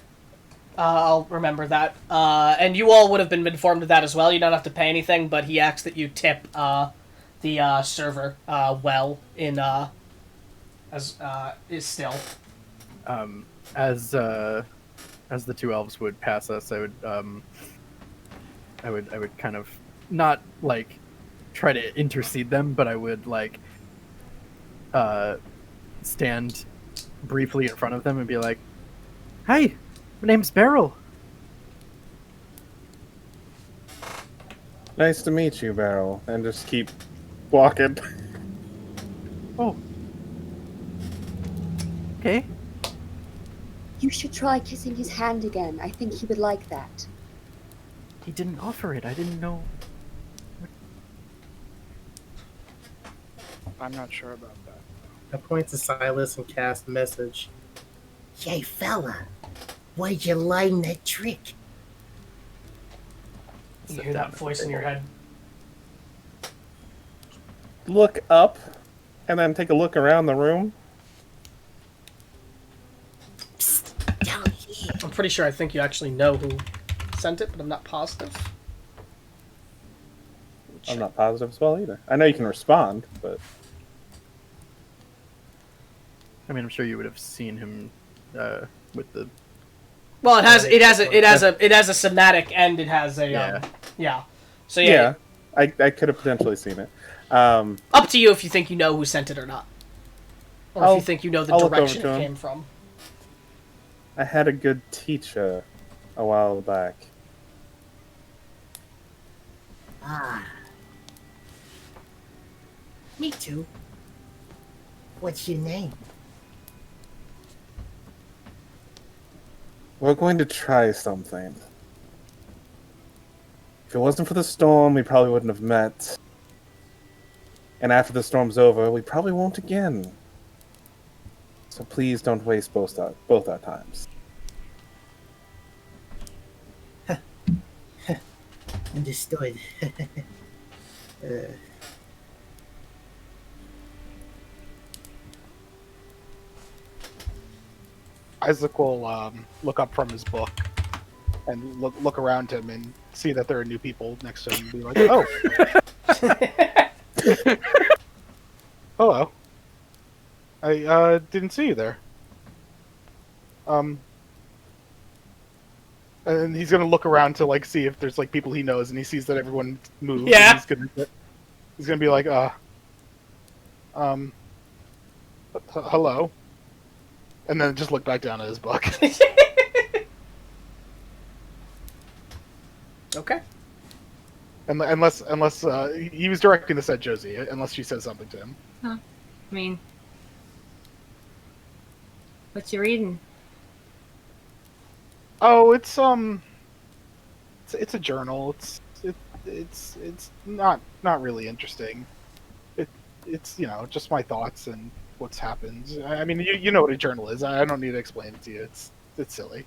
I'll remember that. And you all would have been informed of that as well. You don't have to pay anything, but he asks that you tip the server well in as is still. As the two elves would pass us, I would kind of not like try to intercede them, but I would like stand briefly in front of them and be like, "Hi, my name's Beryl." Nice to meet you, Beryl. And just keep walking. Oh. Okay. You should try kissing his hand again. I think he would like that. He didn't offer it. I didn't know. I'm not sure about that. I point to Silas and cast message. Hey fella, why'd you learn that trick? You hear that voice in your head. Look up, and then take a look around the room. Psst, down here. I'm pretty sure I think you actually know who sent it, but I'm not positive. I'm not positive as well either. I know you can respond, but I mean, I'm sure you would have seen him with the. Well, it has a somatic and it has a yeah. So yeah, I could have potentially seen it. Up to you if you think you know who sent it or not, or if you think you know the I'll look direction over it to him. came from. I had a good teacher a while back. Ah. Me too. What's your name? We're going to try something. If it wasn't for the storm, we probably wouldn't have met. And after the storm's over, we probably won't again. So please don't waste both our times. Understood. Isaac will look up from his book and look around him and see that there are new people next to him and be like, "Oh, hello. I didn't see you there." And he's gonna look around to like see if there's like people he knows, and he sees that everyone moved. Yeah. And he's gonna be like, hello, and then just look back down at his book. Okay. Unless he was directing this at Josie, unless she says something to him. Huh. I mean, what you reading? Oh, it's a journal. It's not really interesting. It's just my thoughts and what's happened. I mean, you know what a journal is. I don't need to explain it to you. It's silly.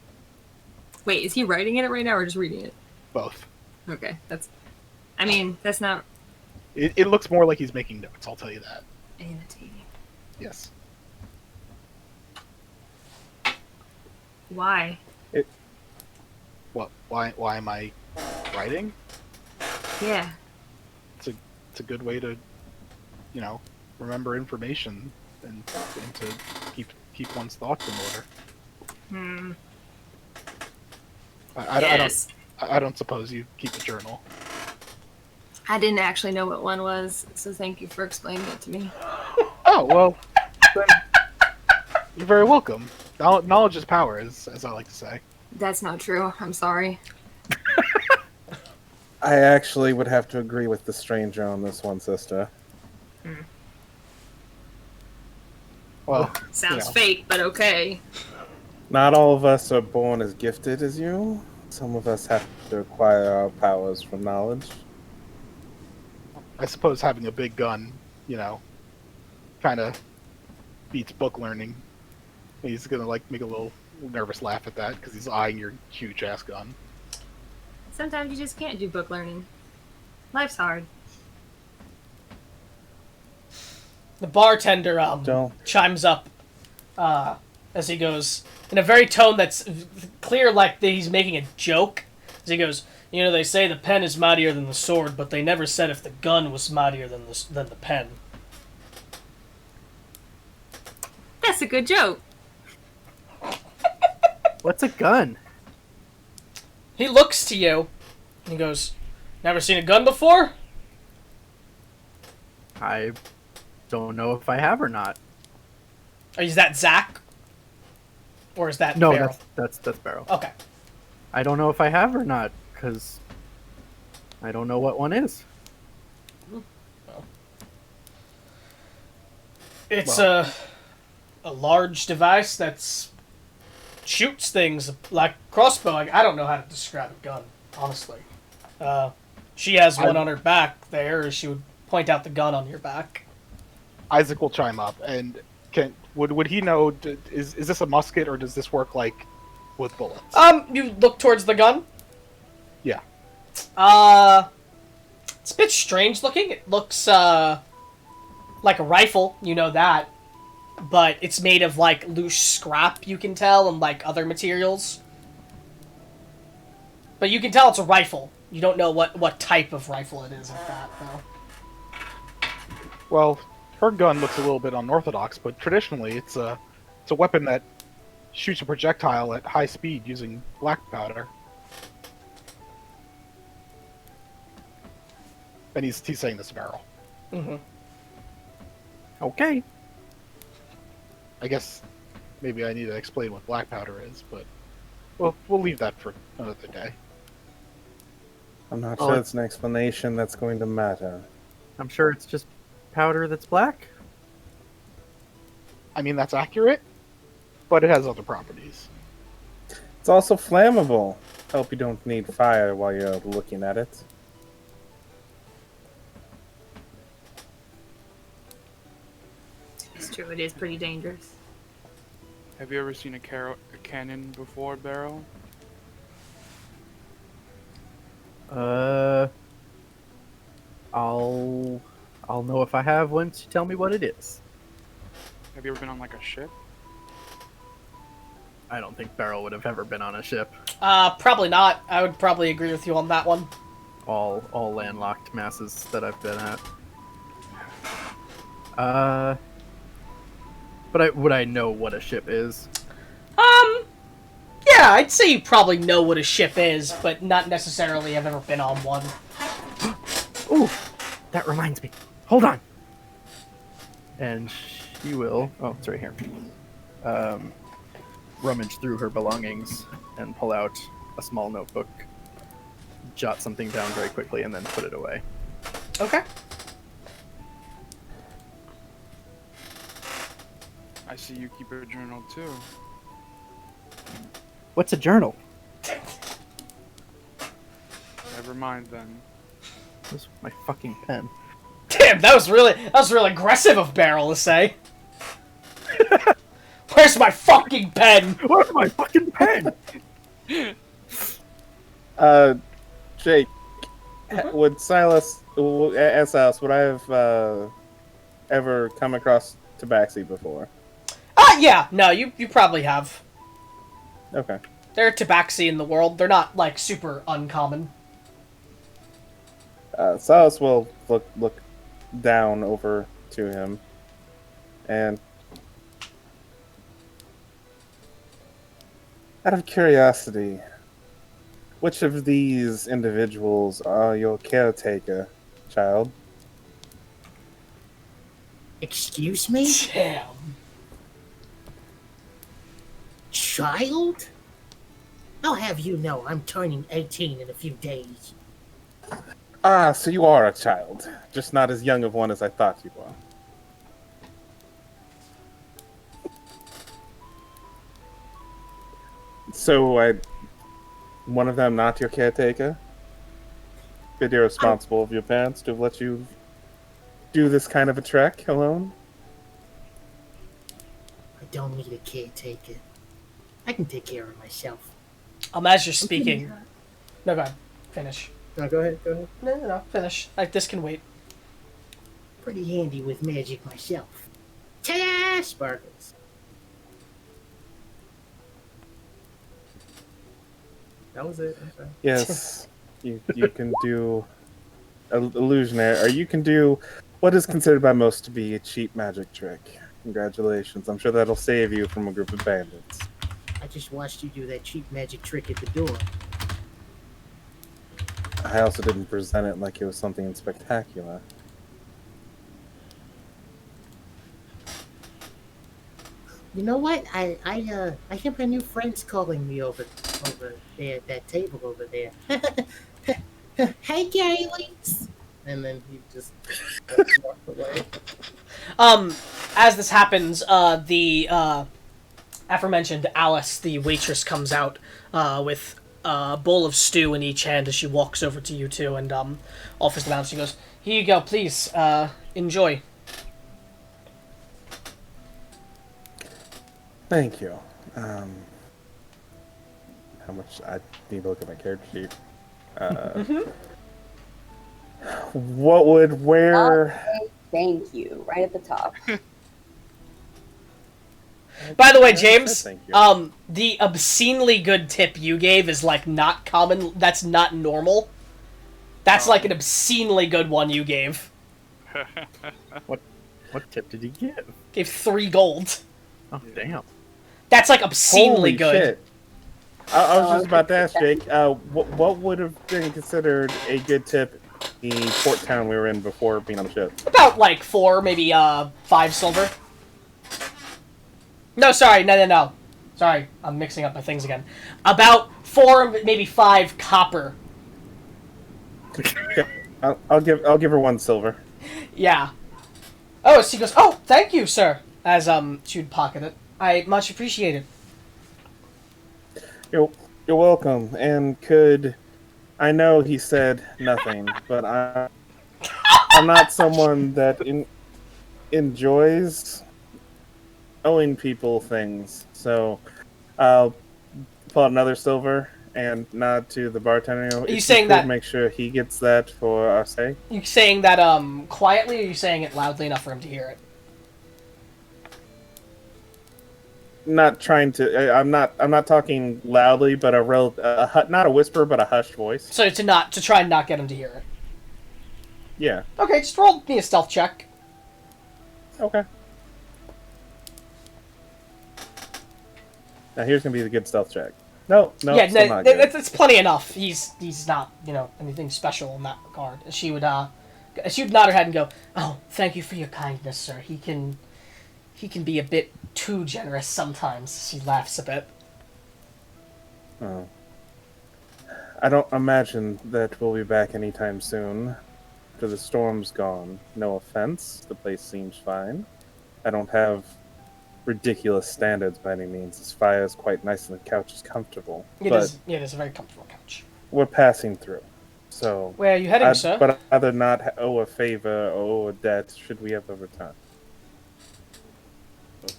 Wait, is he writing it right now or just reading it? Both. Okay, that's not It looks more like he's making notes. I'll tell you that. annotating. Yes. Why? What? Why am I writing? Yeah. It's a good way to, remember information and to keep one's thoughts in order. Yes. I don't suppose you keep a journal. I didn't actually know what one was, so thank you for explaining it to me. Oh well, then you're very welcome. Knowledge is power, as I like to say. That's not true. I'm sorry. I actually would have to agree with the stranger on this one, sister. Well, Sounds fake, but okay. Not all of us are born as gifted as you. Some of us have to acquire our powers from knowledge. I suppose having a big gun, kind of beats book learning. He's gonna make a little nervous laugh at that because he's eyeing your huge ass gun. Sometimes you just can't do book learning. Life's hard. The bartender chimes up as he goes in a very tone that's clear, like that he's making a joke. As he goes, they say the pen is mightier than the sword, but they never said if the gun was mightier than the pen. That's a good joke. What's a gun? He looks to you and he goes, "Never seen a gun before?" I don't know if I have or not. Is that Zach? Or is that No, Beryl? that's Barrel. Okay. I don't know if I have or not because I don't know what one is. It's a large device that's shoots things like crossbow. I don't know how to describe a gun, honestly. She has one on her back there. She would point out the gun on your back. Isaac will chime up, and would he know? Is this a musket or does this work like with bullets? You look towards the gun. Yeah. It's a bit strange looking. It looks like a rifle, you know that, but it's made of like loose scrap, you can tell, and like other materials. But you can tell it's a rifle. You don't know what type of rifle it is at that, though. Well, her gun looks a little bit unorthodox, but traditionally it's a weapon that shoots a projectile at high speed using black powder. And he's saying this barrel. Mm-hmm. Okay. I guess maybe I need to explain what black powder is, but we'll leave that for another day. I'm not sure it's an explanation that's going to matter. I'm sure it's just powder that's black. I mean, that's accurate, but it has other properties. It's also flammable. Hope you don't need fire while you're looking at it. It's true, it is pretty dangerous. Have you ever seen a cannon before, Barrel? I'll know if I have once you tell me what it is. Have you ever been on like a ship? I don't think Beryl would have ever been on a ship. Probably not. I would probably agree with you on that one. All landlocked masses that I've been at. But would I know what a ship is? Yeah, I'd say you probably know what a ship is, but not necessarily have ever been on one. Ooh, that reminds me. Hold on. And she will. Oh, it's right here. Rummage through her belongings and pull out a small notebook, jot something down very quickly, and then put it away. Okay. I see you keep a journal too. What's a journal? Never mind then. Where's my fucking pen? Damn, that was really aggressive of Beryl to say. Where's my fucking pen? Where's my fucking pen? Jake, would Silas, would I have ever come across Tabaxi before? Yeah, no, you probably have. Okay. There are Tabaxi in the world. They're not, like, super uncommon. Silas will look down over to him, and out of curiosity, which of these individuals are your caretaker, child? Excuse me? Damn. Child? I'll have you know I'm turning 18 in a few days. Ah, so you are a child, just not as young of one as I thought you were. So, one of them not your caretaker? Bit irresponsible of your parents to have let you do this kind of a trek alone? I don't need a caretaker. I can take care of myself. As you're speaking... No, go ahead. Finish. No, go ahead. No, finish. This can wait. Pretty handy with magic myself. Ta-da! Sparkles. That was it. I'm sorry. Yes, you can do illusionary, or you can do what is considered by most to be a cheap magic trick. Congratulations. I'm sure that'll save you from a group of bandits. I just watched you do that cheap magic trick at the door. I also didn't present it like it was something spectacular. You know what? I have my new friends calling me over there at that table over there. Hey, Gaylings! And then he just walked away. As this happens, the aforementioned Alice, the waitress, comes out with a bowl of stew in each hand as she walks over to you two and offers them out. She goes, "Here you go, please. Enjoy." Thank you. How much? I need to look at my character sheet. What would where? Thank you. Right at the top. By the way, James, Thank you. the obscenely good tip you gave is, like, not common. That's not normal. That's like an obscenely good one you gave. What tip did he give? Gave 3 gold. Oh, damn. That's like obscenely Holy good. shit. I was Oh, just about to okay. ask Jake, what would have been considered a good tip in the port town we were in before being on the ship? About like 4, maybe 5 silver. No, sorry, no. Sorry, I'm mixing up my things again. About 4, maybe 5 copper. Okay, I'll give her 1 silver. Yeah. Oh, she goes, oh, thank you, sir. As she would pocket it. I much appreciate it. You're welcome. And I know he said nothing, but I'm not someone that enjoys owing people things. So I'll pull out another silver and nod to the bartender. Are you saying that? Make sure he gets that for our sake. You saying that quietly, or are you saying it loudly enough for him to hear it? Not trying to. I'm not talking loudly, but not a whisper, but a hushed voice. So to try and not get him to hear it. Yeah. Okay, just roll me a stealth check. Okay. Now here's gonna be the good stealth check. No, Yeah, still not good. it's plenty enough. He's not anything special in that regard. She would nod her head and go, "Oh, thank you for your kindness, sir. He can be a bit too generous sometimes." She laughs a bit. Oh. I don't imagine that we'll be back anytime soon. After the storm's gone. No offense, the place seems fine. I don't have ridiculous standards by any means. This fire is quite nice and the couch is comfortable. It is a very comfortable couch. We're passing through. So Where are you heading, sir? But I'd rather not owe a favor or owe a debt should we ever return.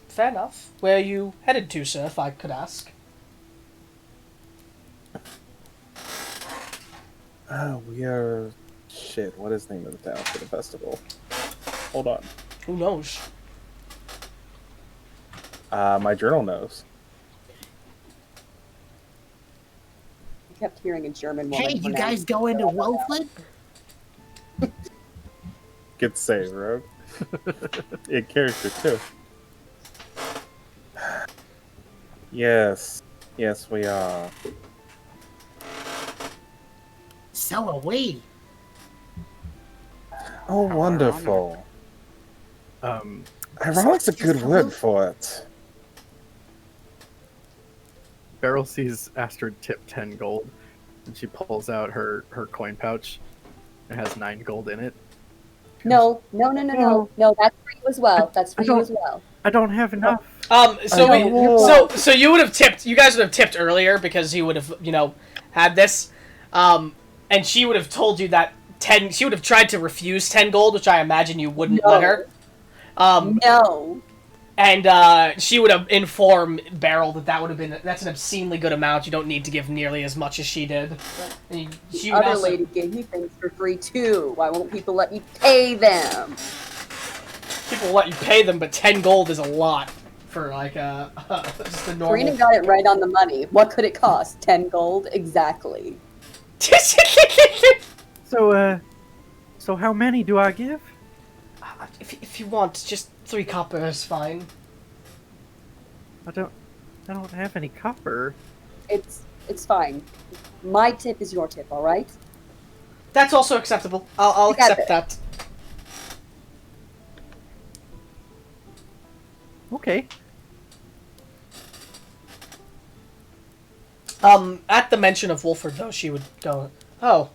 Fair enough. Where are you headed to, sir, if I could ask? We are... Shit, what is the name of the town for the festival? Hold on. Who knows? My journal knows. I kept hearing a German woman. Hey, you pronounce guys going to Wolfwood? Good save, Rogue. Yeah, character, too. Yes, we are. So are we. Oh, wonderful. Ironic's a good word for it. Beryl sees Astrid tip 10 gold, and she pulls out her coin pouch. It has 9 gold in it. No, that's for you as well. That's for you as well. I don't have enough. So you would have tipped. You guys would have tipped earlier because he would have, had this, and she would have told you that 10. She would have tried to refuse 10 gold, which I imagine you wouldn't let her. No. And she would have informed Beryl that's an obscenely good amount. You don't need to give nearly as much as she did. And The other lady gave me things for free too. Why won't people let me pay them? People let you pay them, but 10 gold is a lot for like just a normal. Karina got it right on the money. What could it cost? 10 gold? Exactly. So how many do I give? If you want, just 3 copper is fine. I don't have any copper. It's fine. My tip is your tip, all right? That's also acceptable. I'll accept that. Okay. At the mention of Wolford, though, she would go, "Oh."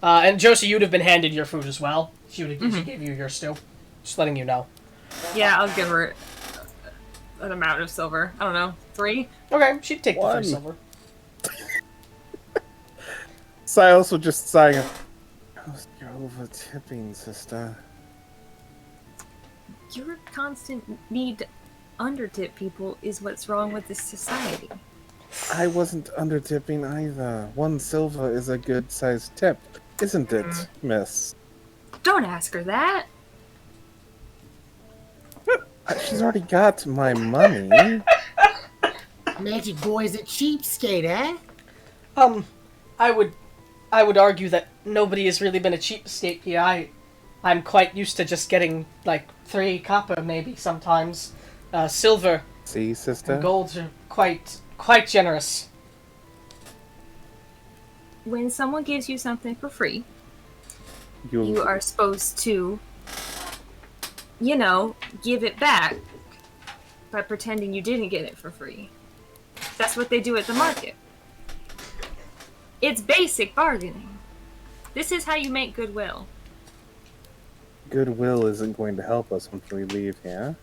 And Josie, you'd have been handed your food as well. She gave you your stew. Just letting you know. Yeah, I'll give her an amount of silver. I don't know, 3? Okay, she'd take the 1. 3 silver. Silas would just sigh. You're over tipping, sister. Your constant need to undertip people is what's wrong with this society. I wasn't under tipping either. 1 silver is a good sized tip, isn't it, miss? Don't ask her that. She's already got my money. Magic boy's a cheapskate, eh? I would argue that nobody has really been a cheapskate here. I'm quite used to just getting, like, 3 copper, maybe, sometimes. Silver See, sister? and gold are quite generous. When someone gives you something for free, You you are supposed to, you know, give it back by pretending you didn't get it for free. That's what they do at the market. It's basic bargaining. This is how you make goodwill. Goodwill isn't going to help us once we leave here.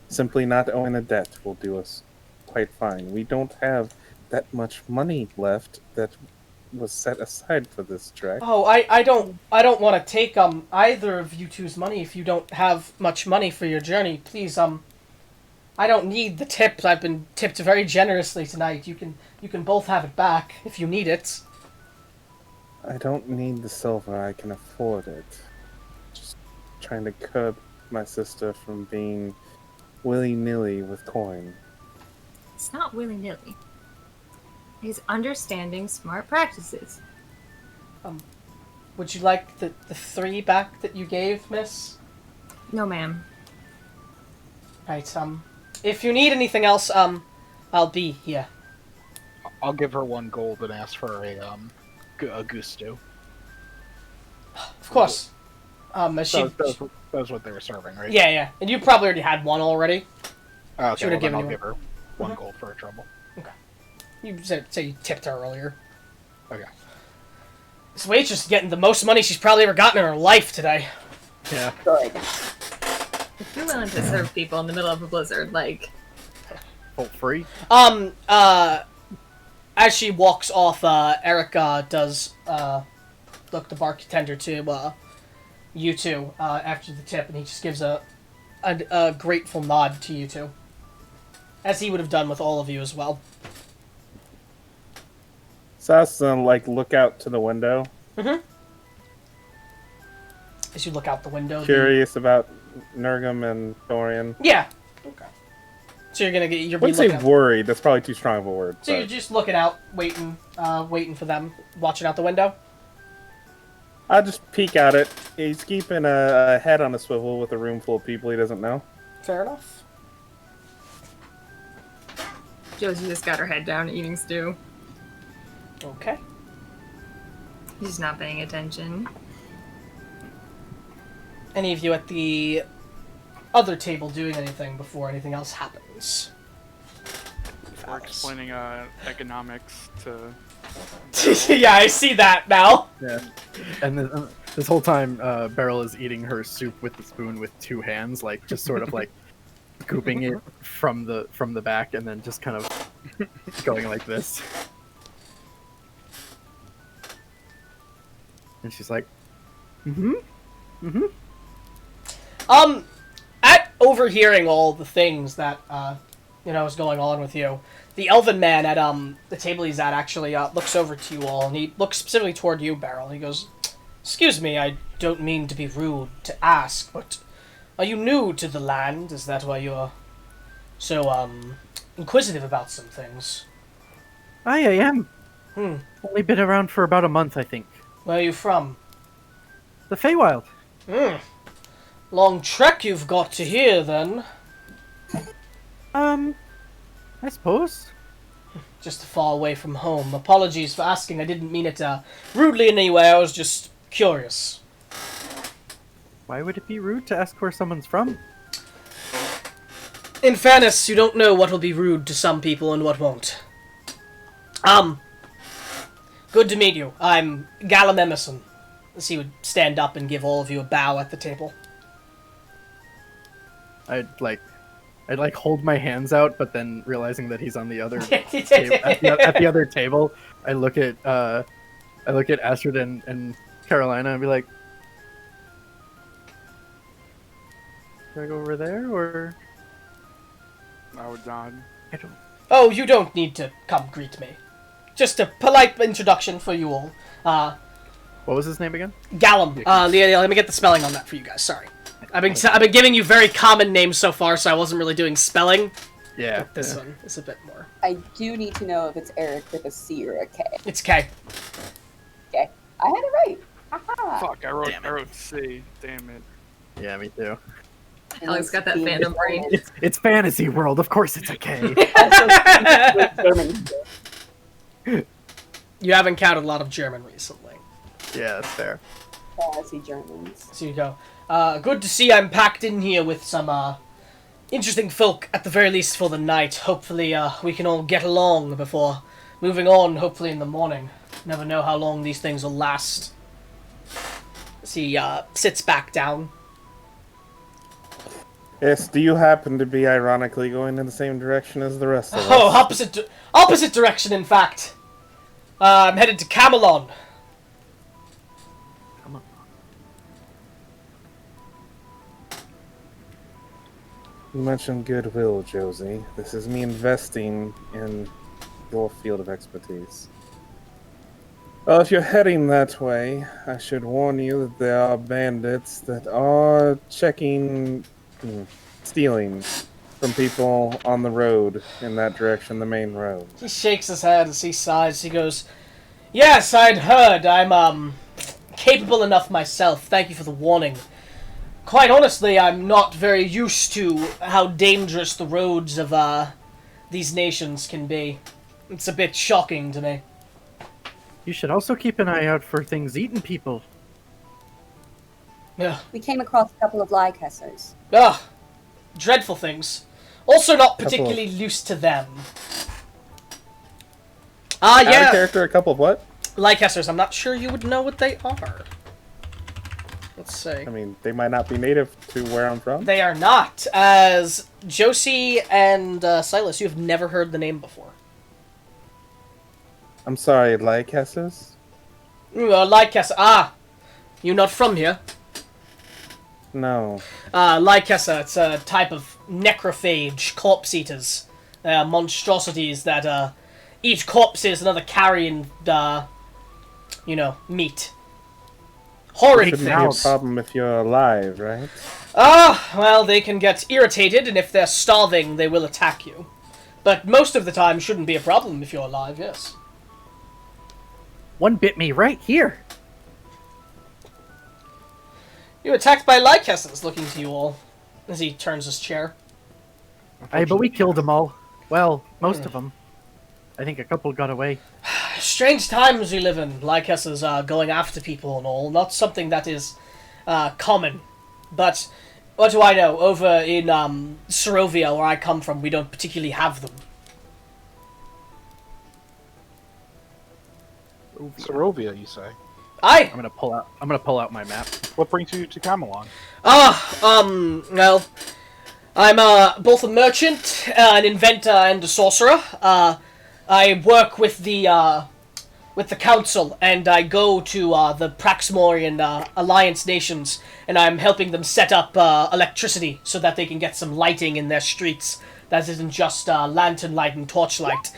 Simply not owing a debt will do us quite fine. We don't have that much money left that was set aside for this trek. Oh, I don't want to take either of you two's money if you don't have much money for your journey. Please, I don't need the tip. I've been tipped very generously tonight. You can both have it back if you need it. I don't need the silver. I can afford it. Just trying to curb my sister from being willy-nilly with coin. It's not willy-nilly. It's understanding smart practices. Would you like the 3 back that you gave, miss? No, ma'am. Right, if you need anything else, I'll be here. I'll give her 1 gold and ask for a goose stew. Of course. As she... That was what they were serving, right? Yeah. And you probably already had 1 already. Okay, She would've well, then given I'll you give her 1 gold for her trouble. You said you tipped her earlier. Okay. This waitress is getting the most money she's probably ever gotten in her life today. Yeah. Good. If you're willing to serve people in the middle of a blizzard, like... Bolt free. As she walks off, Erica does look the bartender to you two after the tip, and he just gives a grateful nod to you two, as he would have done with all of you as well. Sas look out to the window. Mm-hmm. As you look out the window. Curious about Nurgum and Dorian. Yeah. Okay. So you're gonna get. You're Wouldn't say worried. That's probably too strong of a word. So you're just looking out, waiting for them, watching out the window. I'll just peek at it. He's keeping a head on a swivel with a room full of people he doesn't know. Fair enough. Josie just got her head down eating stew. Okay. She's not paying attention. Any of you at the other table doing anything before anything else happens? We're explaining economics to... Yeah, I see that now. Yeah. And this whole time, Beryl is eating her soup with the spoon with 2 hands, like just sort of like scooping it from the back, and then just kind of going like this. And she's like, At overhearing all the things that is going on with you, the elven man at the table he's at actually looks over to you all, and he looks specifically toward you, Beryl. He goes, "Excuse me, I don't mean to be rude to ask, but are you new to the land? Is that why you're so inquisitive about some things?" I am. Only been around for about a month, I think. Where are you from? The Feywild. Long trek you've got to here, then. I suppose. Just far away from home. Apologies for asking. I didn't mean it rudely in any way. I was just curious. Why would it be rude to ask where someone's from? In fairness, you don't know what will be rude to some people and what won't. Good to meet you. I'm Gallum Emerson. As he would stand up and give all of you a bow at the table. I'd hold my hands out, but then realizing that he's on the other at the other table, I look at Astrid and Carolina and be like, "Should I go over there or?" I would nod. I don't. Oh, you don't need to come greet me. Just a polite introduction for you all. What was his name again? Gallum. Let me get the spelling on that for you guys. Sorry. I've been giving you very common names so far, so I wasn't really doing spelling. Yeah. But this one is a bit more. I do need to know if it's Eric with a C or a K. It's K. Okay. I had it right. Fuck, I Damn it. wrote C. Damn it. Yeah, me too. Alex got that fandom brain. It's fantasy world. Of course, it's a K. You haven't encountered a lot of German recently. Yeah, that's fair. Fantasy Germans. So you go. Good to see I'm packed in here with some interesting folk, at the very least for the night. Hopefully we can all get along before moving on, hopefully in the morning. Never know how long these things will last. As he sits back down. Yes, do you happen to be ironically going in the same direction as the rest of us? Oh, opposite direction, in fact. I'm headed to Camelon. Come on. You mentioned goodwill, Josie. This is me investing in your field of expertise. Well, if you're heading that way, I should warn you that there are bandits that are stealing from people on the road in that direction, the main road. He shakes his head as he sighs. He goes, "Yes, I'd heard. I'm capable enough myself. Thank you for the warning. Quite honestly, I'm not very used to how dangerous the roads of these nations can be. It's a bit shocking to me." You should also keep an eye out for things eating people. Ugh. We came across a couple of Lycessers. Ugh. Dreadful things. Also not Couple particularly used to them. Out of Yeah. character, a couple of what? Lycessers, I'm not sure you would know what they are. Let's see. I mean, they might not be native to where I'm from. They are not. As Josie and Silas, you have never heard the name before. I'm sorry, Lycessers? Lycessa. Ah! You not from here? No. Lycessa, it's a type of necrophage, corpse eaters. Monstrosities that eat corpses and other carrion, meat. Horrid Shouldn't be a things. problem if you're alive, right? Well, they can get irritated, and if they're starving, they will attack you. But most of the time, shouldn't be a problem if you're alive, yes. One bit me right here. You're attacked by Lycessers, looking to you all, as he turns his chair. Aye, but we killed them all. Well, most of them. I think a couple got away. Strange times we live in. Lycessers are going after people and all. Not something that is common. But what do I know? Over in Sorovia, where I come from, we don't particularly have them. Sorovia, you say? Aye! I'm gonna pull out my map. What brings you to Camelon? Well, I'm both a merchant, an inventor, and a sorcerer. I work with the council, and I go to the Praxmorian Alliance nations, and I'm helping them set up electricity so that they can get some lighting in their streets. That isn't just lantern light and torchlight.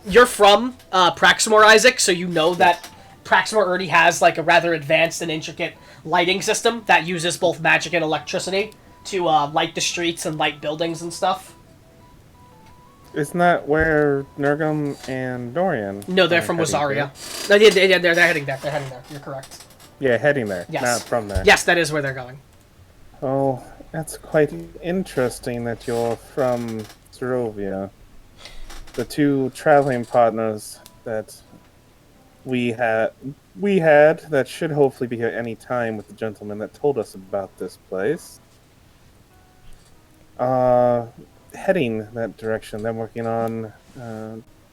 You're from Praxmore, Isaac, so you know that Praxmore already has like a rather advanced and intricate lighting system that uses both magic and electricity to light the streets and light buildings and stuff. Isn't that where Nurgum and Dorian? No, they're are from heading Wazaria. No, yeah, they're heading there. They're heading there. You're correct. to? Yeah, heading there. Yes. Not from there. Yes, that is where they're going. Oh, that's quite interesting that you're from Sorovia. The two traveling partners that we had that should hopefully be here any time with the gentleman that told us about this place. Heading that direction. They're working on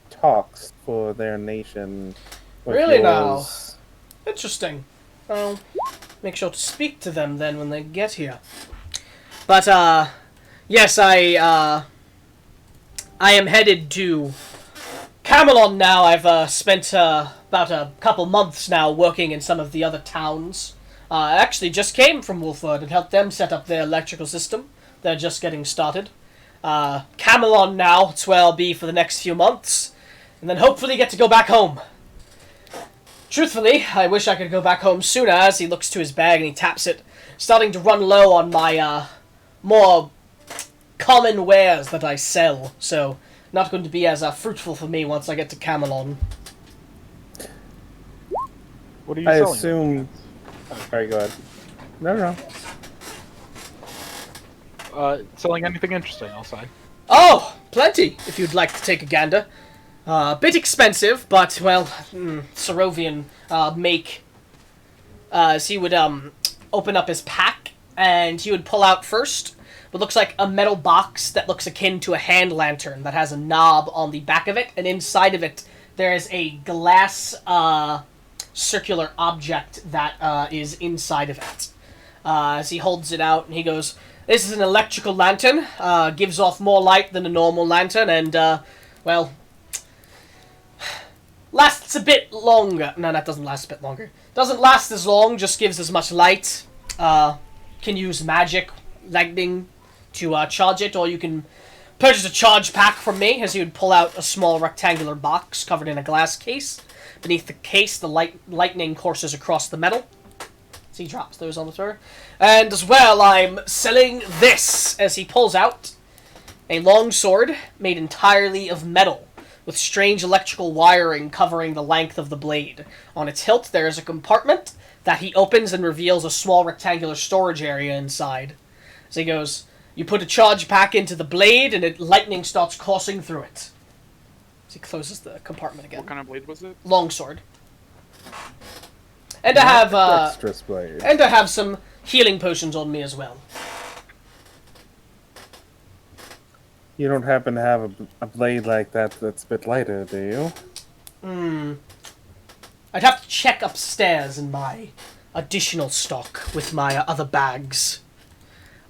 talks for their nation. with Really now? yours. Interesting. Well, make sure to speak to them then when they get here. But, yes, I am headed to Camelon now. I've spent about a couple months now working in some of the other towns. I actually just came from Wolford and helped them set up their electrical system. They're just getting started. Camelon now, it's where I'll be for the next few months. And then hopefully get to go back home. Truthfully, I wish I could go back home sooner, as he looks to his bag and he taps it, starting to run low on my more common wares that I sell. So, not going to be as fruitful for me once I get to Camelon. What are you I selling? assume Sorry, go ahead. No. Selling anything interesting, I'll say. Oh, plenty, if you'd like to take a gander. A bit expensive, but, well, Serovian make... so he would open up his pack, and he would pull out first what looks like a metal box that looks akin to a hand lantern that has a knob on the back of it, and inside of it there is a glass circular object that is inside of it. As he holds it out, and he goes, "This is an electrical lantern, gives off more light than a normal lantern, and, well, lasts a bit longer." No, that doesn't last a bit longer. Doesn't last as long, just gives as much light. Can use magic, lightning, to charge it, or you can purchase a charge pack from me, as he would pull out a small rectangular box covered in a glass case. Beneath the case, the lightning courses across the metal. So he drops those on the floor. And as well, I'm selling this, as he pulls out a long sword made entirely of metal, with strange electrical wiring covering the length of the blade. On its hilt, there is a compartment that he opens and reveals a small rectangular storage area inside. So he goes, "You put a charge pack into the blade, and lightning starts coursing through it." So he closes the compartment again. What kind of blade was it? Longsword. And I have Dexterous blade. and I have some healing potions on me as well. You don't happen to have a blade like that that's a bit lighter, do you? I'd have to check upstairs in my additional stock with my other bags.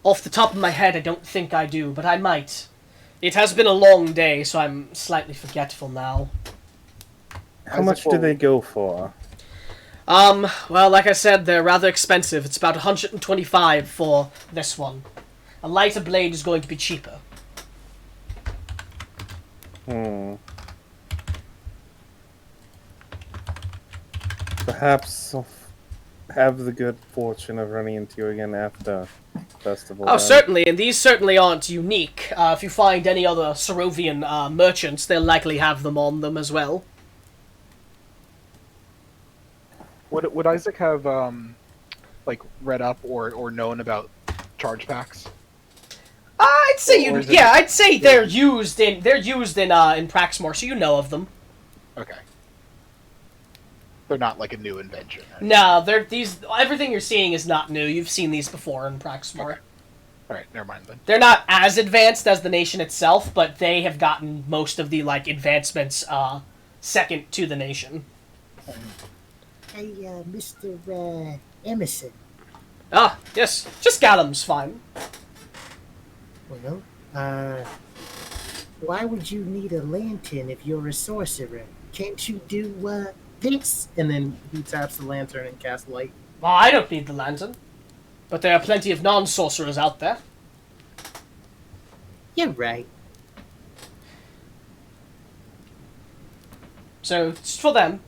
Off the top of my head, I don't think I do, but I might. It has been a long day, so I'm slightly forgetful now. How much do they go for? Well, like I said, they're rather expensive. It's about 125 for this one. A lighter blade is going to be cheaper. Perhaps I'll have the good fortune of running into you again after festival. Oh, then. certainly, and these certainly aren't unique. If you find any other Serovian merchants, they'll likely have them on them as well. Would Isaac have like read up or known about charge packs? I'd say Or you. is it- Yeah, I'd say they're used in Praxmore, so you know of them. Okay. They're not like a new invention. Right? No, they're these. Everything you're seeing is not new. You've seen these before in Praxmore. Okay. All right, never mind then. They're not as advanced as the nation itself, but they have gotten most of the advancements second to the nation. Hey, Mr. Emerson. Ah, yes, just Gallum's fine. Well, why would you need a lantern if you're a sorcerer? Can't you do, this? And then he taps the lantern and casts light. Well, I don't need the lantern, but there are plenty of non-sorcerers out there. You're right. So it's for them.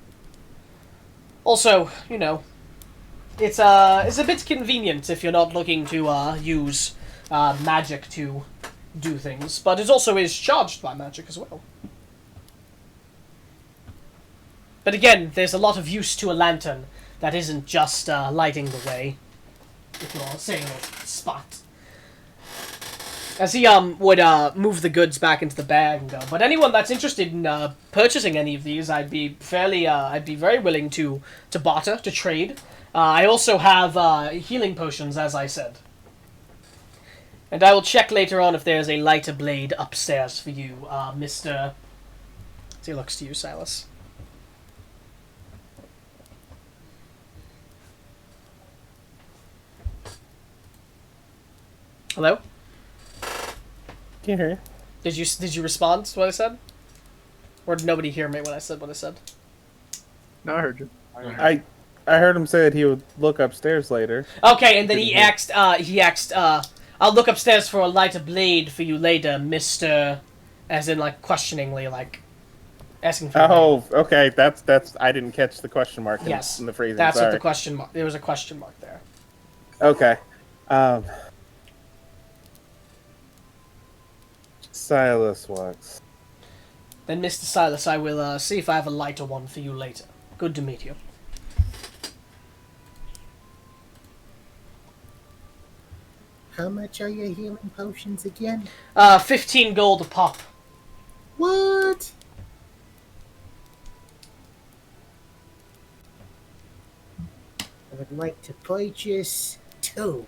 Also, it's a bit convenient if you're not looking to use magic to do things, but it also is charged by magic as well. But again, there's a lot of use to a lantern that isn't just lighting the way, if you're saying a spot. As he would move the goods back into the bag and go, but anyone that's interested in purchasing any of these, I'd be very willing to barter, to trade. I also have healing potions, as I said. And I will check later on if there's a lighter blade upstairs for you, Mr. So he looks to you, Silas. Hello? Can't hear you. Did you respond to what I said? Or did nobody hear me when I said what I said? No, I heard you. I heard him say that he would look upstairs later. Okay, and then he Didn't asked, I'll look upstairs for a lighter blade for you later, Mr. As in, questioningly, asking for Oh, okay. That's. I didn't catch the question mark Yes, in the phrasing. that's Sorry. what the question mark, there was a question mark there. Okay. Silas works. Then, Mr. Silas, I will see if I have a lighter one for you later. Good to meet you. How much are your healing potions again? 15 gold a pop. What? I would like to purchase 2.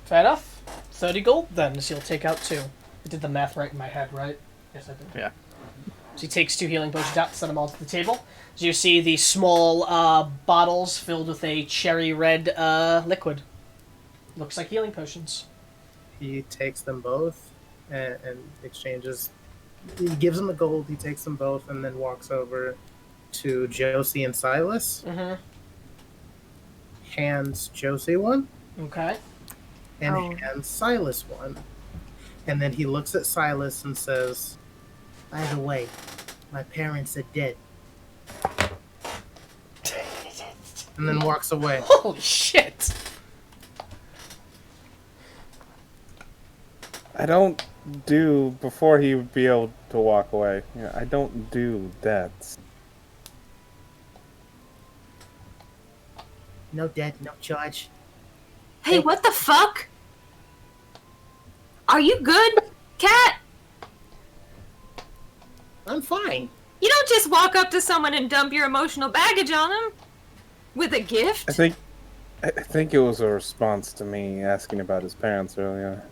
Fair enough. 30 gold then, so you'll take out 2. I did the math right in my head, right? Yes, I did. Yeah. So he takes 2 healing potions out, set them all to the table. So you see the small bottles filled with a cherry red liquid. Looks like healing potions. He takes them both and exchanges. He gives them the gold. He takes them both and then walks over to Josie and Silas. Mm-hmm. Hands Josie one Okay. and hands Silas one. And then he looks at Silas and says, By the way, my parents are dead. and then walks away. Holy shit! I don't do, before he would be able to walk away, I don't do debts. No debt, no charge. Hey, what the fuck? Are you good, cat? I'm fine. You don't just walk up to someone and dump your emotional baggage on them with a gift. I think it was a response to me asking about his parents earlier.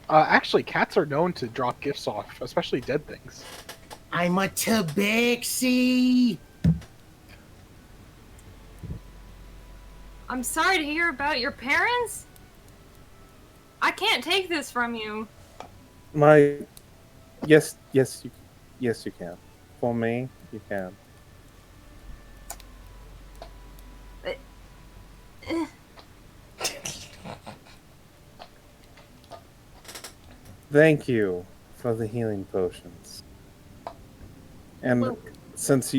Actually, cats are known to drop gifts off, especially dead things. I'm a tabaxi. I'm sorry to hear about your parents. I can't take this from you. Yes, you can. For me, you can. Thank you for the healing potions. And since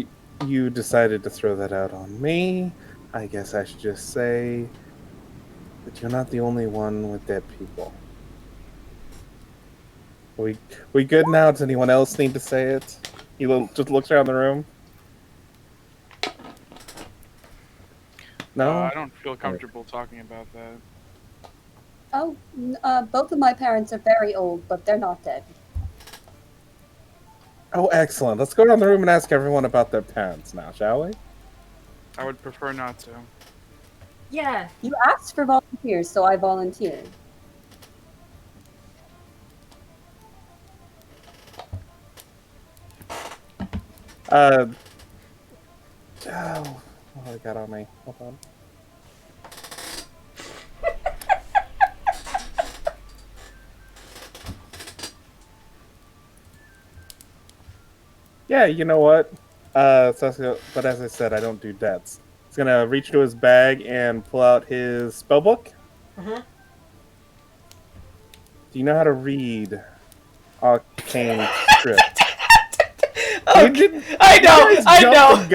you decided to throw that out on me, I guess I should just say that you're not the only one with dead people. We good now? Does anyone else need to say it? He just looks around the room. No? I don't feel comfortable talking about that. Oh, both of my parents are very old, but they're not dead. Oh, excellent. Let's go around the room and ask everyone about their parents now, shall we? I would prefer not to. Yeah. You asked for volunteers, so I volunteered. What do I got on me? Hold on. Yeah, you know what? But as I said, I don't do debts. He's gonna reach into his bag and pull out his spellbook. Mm-hmm. Do you know how to read arcane script? Okay. I know.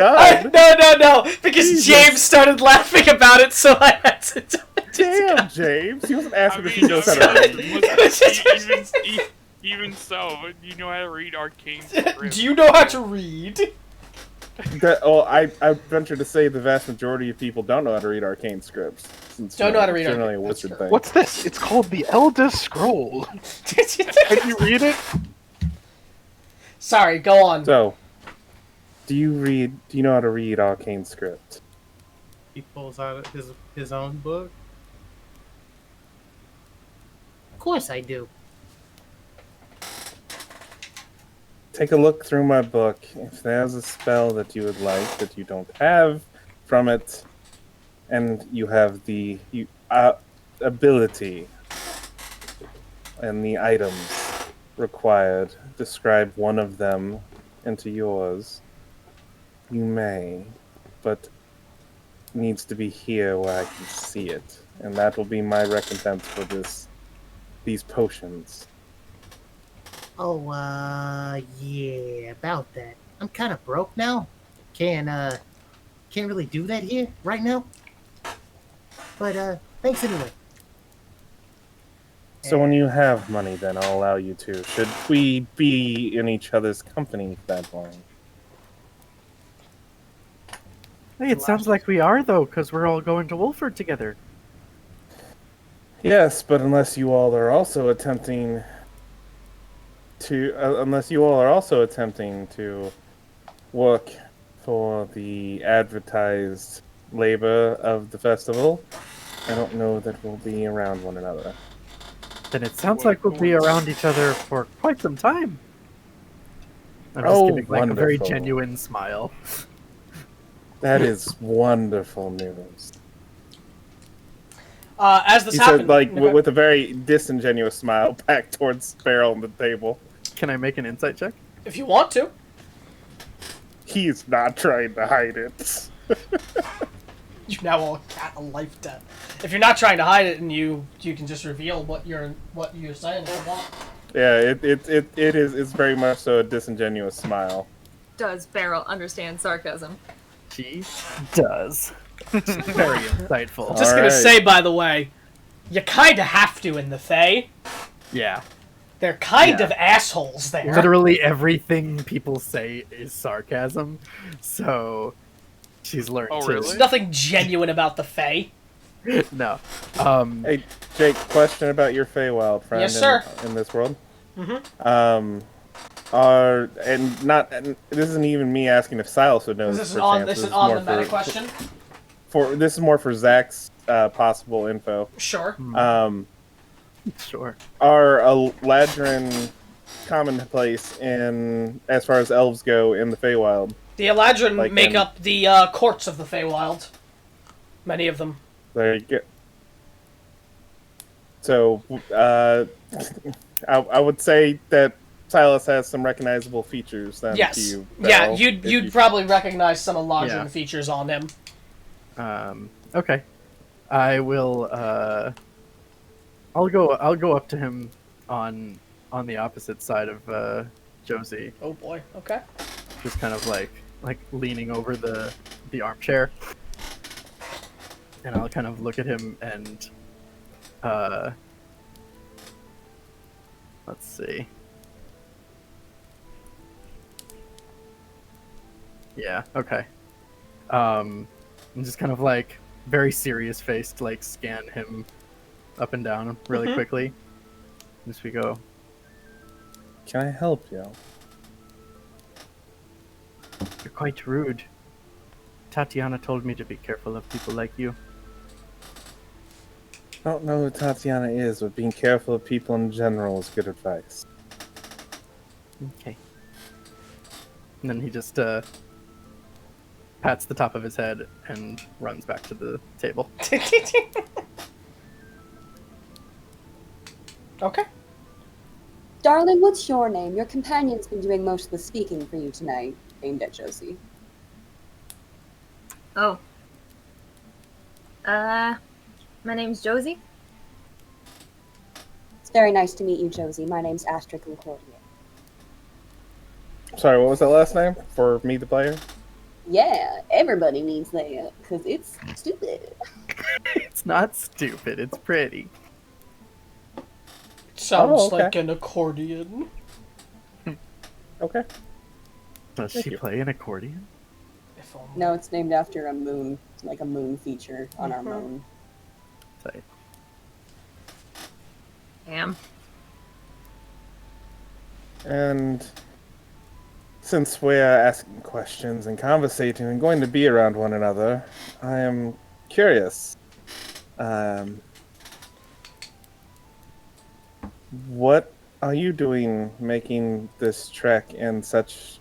No. Because Jesus. James started laughing about it, so I had to do it. Damn, James! He wasn't asking if he knows how to read. Even so, you know how to read arcane script. Do you know how to read? I venture to say the vast majority of people don't know how to read arcane scripts. Since, Don't know how to read generally arcane. a wizard thing. What's this? It's called the Elder Scroll. Can you read it? Sorry, go on. So, do you know how to read arcane script? He pulls out his own book. Of course I do. Take a look through my book. If there's a spell that you would like that you don't have from it, and you have the ability and the items required, describe one of them into yours, you may, but needs to be here where I can see it. And that will be my recompense for these potions. Oh, yeah, about that. I'm kind of broke now. Can't really do that here right now. But, thanks anyway. So when you have money, then I'll allow you to. Should we be in each other's company that long? Hey, it sounds like we are, though, because we're all going to Wolford together. Yes, but unless you all are also attempting to work for the advertised labor of the festival, I don't know that we'll be around one another. Then it sounds What a like we'll be around each other for quite some time. I'm just Oh, giving like a very wonderful. genuine smile. That is wonderful news. As this He happened, said, like, okay. with a very disingenuous smile, back towards Sparrow on the table. Can I make an insight check? If you want to, He's not trying to hide it. you now owe a cat a life debt. If you're not trying to hide it, and you can just reveal what you're saying if you want. Yeah, it's very much so a disingenuous smile. Does Beryl understand sarcasm? She does. Very insightful. Just gonna Alright. say, by the way, you kind of have to in the Fae. Yeah. They're kind Yeah. of assholes there. Literally everything people say is sarcasm, so she's learned Oh, to. really? There's nothing genuine about the Fae. No. Hey, Jake, question about your Feywild friend Yes, sir. in this world. Mm-hmm. And this isn't even me asking if Silas would know This this. is per on chance. this This is on more the meta for- question. This is more for Zach's possible info. Sure. Sure. Are Eladrin commonplace in as far as elves go in the Feywild? The Eladrin Like make in- up the courts of the Feywild. Many of them. There you go. So, I would say that Silas has some recognizable features then to Yes. you. Yeah, Beryl, you'd if you'd you- probably recognize some Eladrin Yeah. features on him. Okay. I will. I'll go up to him on the opposite side of Josie, Oh boy. Okay. just kind of like leaning over the armchair, and I'll kind of look at him and let's see. Yeah. Okay. And just kind of like very serious faced, like scan him up and down really Mhm. quickly. As we go. Can I help you? You're quite rude. Tatiana told me to be careful of people like you. I don't know who Tatiana is, but being careful of people in general is good advice. Okay. And then he just pats the top of his head and runs back to the table. Okay. Darling, what's your name? Your companion's been doing most of the speaking for you tonight, aimed at Josie. Oh. My name's Josie. It's very nice to meet you, Josie. My name's Astrid Concordia. Sorry, what was that last name for me, the player? Yeah, everybody needs that, because it's stupid. It's not stupid, it's pretty. Sounds Oh, okay. like an accordion. Okay. Does Thank she you. play an accordion? If only. No, it's named after a moon, like a moon feature on our Mhm. moon. Tight. Damn. And since we're asking questions and conversating and going to be around one another, I am curious. What are you doing making this trek in such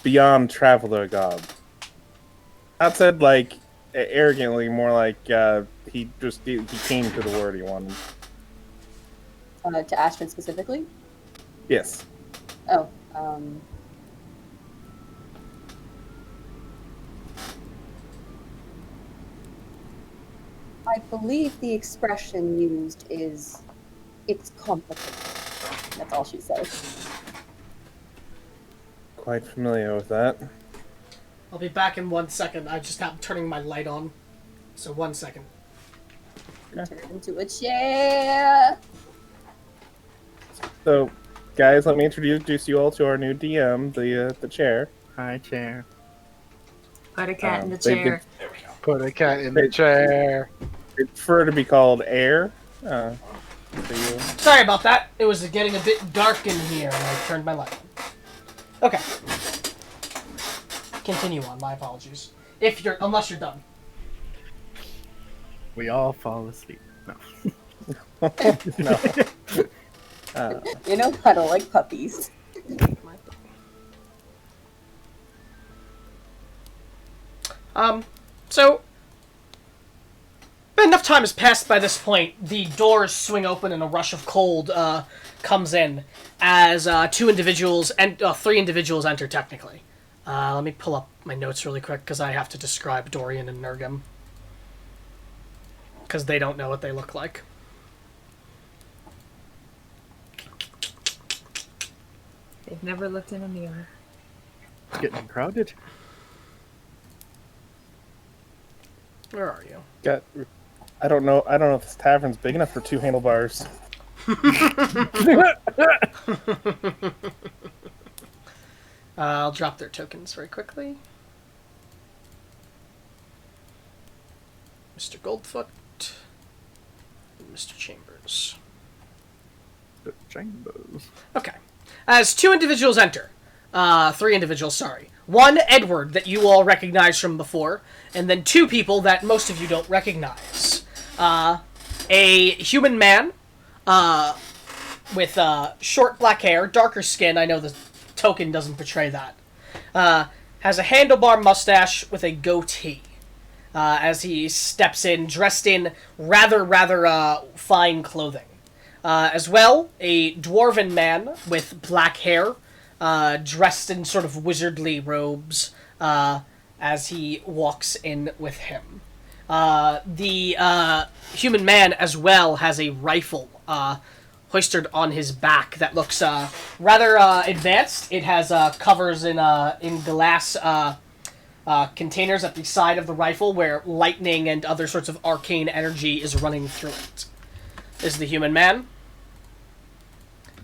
beyond traveler garb? Not said like arrogantly, more like he came to the word he wanted. To Astrid specifically? Yes. Oh, I believe the expression used is, it's complicated. That's all she says. Quite familiar with that. I'll be back in 1 second. I just have turning my light on. So 1 second. Turn into a chair. So, guys, let me introduce you all to our new DM, the chair. Hi, chair. Put a cat in the they've chair. been- Put a cat in the chair. They prefer to be called air. For you. Sorry about that. It was getting a bit dark in here, and I turned my light on. Okay. Continue on. My apologies. Unless you're done. We all fall asleep. No. No. You know, cuddle like puppies. So enough time has passed by this point. The doors swing open and a rush of cold comes in as 3 individuals enter technically. Let me pull up my notes really quick because I have to describe Dorian and Nurgim because they don't know what they look like. They've never looked in a mirror. It's getting crowded. Where are you? I don't know if this tavern's big enough for 2 handlebars. I'll drop their tokens very quickly. Mr. Goldfoot and Mr. Chambers. The chambers. Okay. As 2 individuals enter. 3 individuals, sorry. 1, Edward, that you all recognize from before, and then 2 people that most of you don't recognize. A human man, with short black hair, darker skin, I know the token doesn't portray that, has a handlebar mustache with a goatee, as he steps in, dressed in rather fine clothing. As well, a dwarven man with black hair, dressed in sort of wizardly robes, as he walks in with him. The human man as well has a rifle hoisted on his back that looks rather advanced. It has covers in glass containers at the side of the rifle where lightning and other sorts of arcane energy is running through it. This is the human man.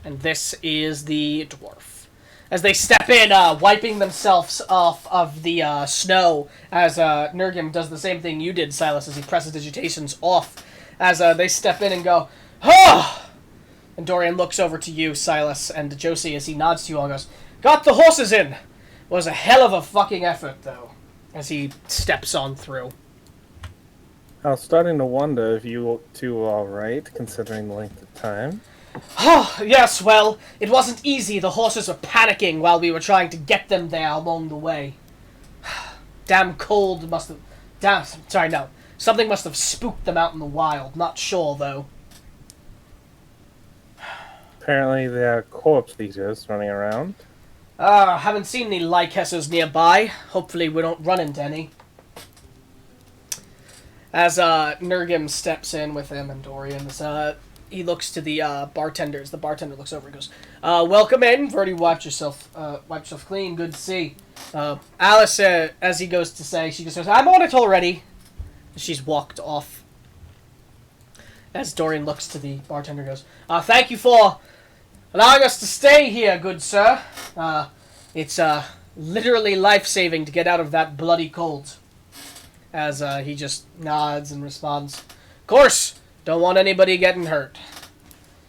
And this is the dwarf. As they step in, wiping themselves off of the snow, as Nurgim does the same thing you did, Silas, as he presses digitations off, as they step in and go, "Oh!" And Dorian looks over to you, Silas, and Josie, as he nods to you all, goes, "Got the horses in!" Was a hell of a fucking effort, though, as he steps on through. I was starting to wonder if you 2 were alright, considering the length of time. Oh, yes, well, it wasn't easy. The horses were panicking while we were trying to get them there along the way. Damn cold must have... Something must have spooked them out in the wild. Not sure, though. Apparently there are corpse eaters running around. Haven't seen any Lycessers nearby. Hopefully we don't run into any. As Nurgim steps in with him and Dorian, he looks to the bartenders. The bartender looks over and goes, "Welcome in. You've already wiped yourself clean. Good to see." Alice, as he goes to say, she just goes, "I'm on it already." She's walked off. As Dorian looks to the bartender and goes, "Thank you for allowing us to stay here, good sir. It's literally life-saving to get out of that bloody cold." As he just nods and responds, "Of course, don't want anybody getting hurt."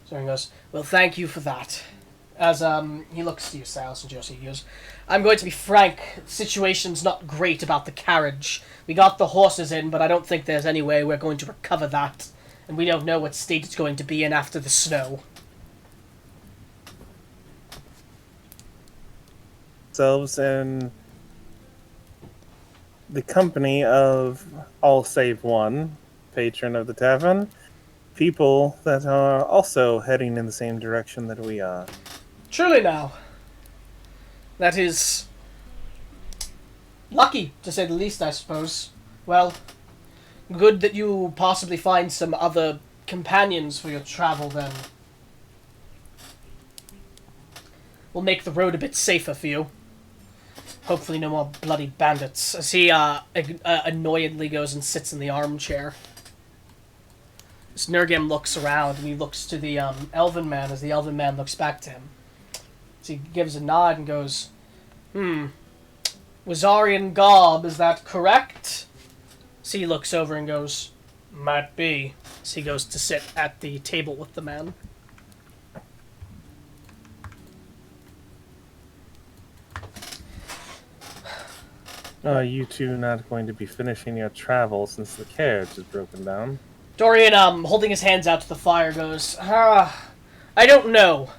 So he goes, "Well, thank you for that." As he looks to you, Silas and Josie, he goes, "I'm going to be frank, the situation's not great about the carriage. We got the horses in, but I don't think there's any way we're going to recover that. And we don't know what state it's going to be in after the snow." Selves in the company of all save one patron of the tavern, people that are also heading in the same direction that we are. Truly now. That is lucky, to say the least, I suppose. Well, good that you possibly find some other companions for your travel, then. We'll make the road a bit safer for you. Hopefully no more bloody bandits. As he annoyedly goes and sits in the armchair. As Nurgim looks around, and he looks to the elven man, as the elven man looks back to him. As he gives a nod and goes, Wazarian garb, is that correct? So he looks over and goes, "Might be." So he goes to sit at the table with the man. Are you two not going to be finishing your travel since the carriage is broken down? Dorian, holding his hands out to the fire, goes, I don't know.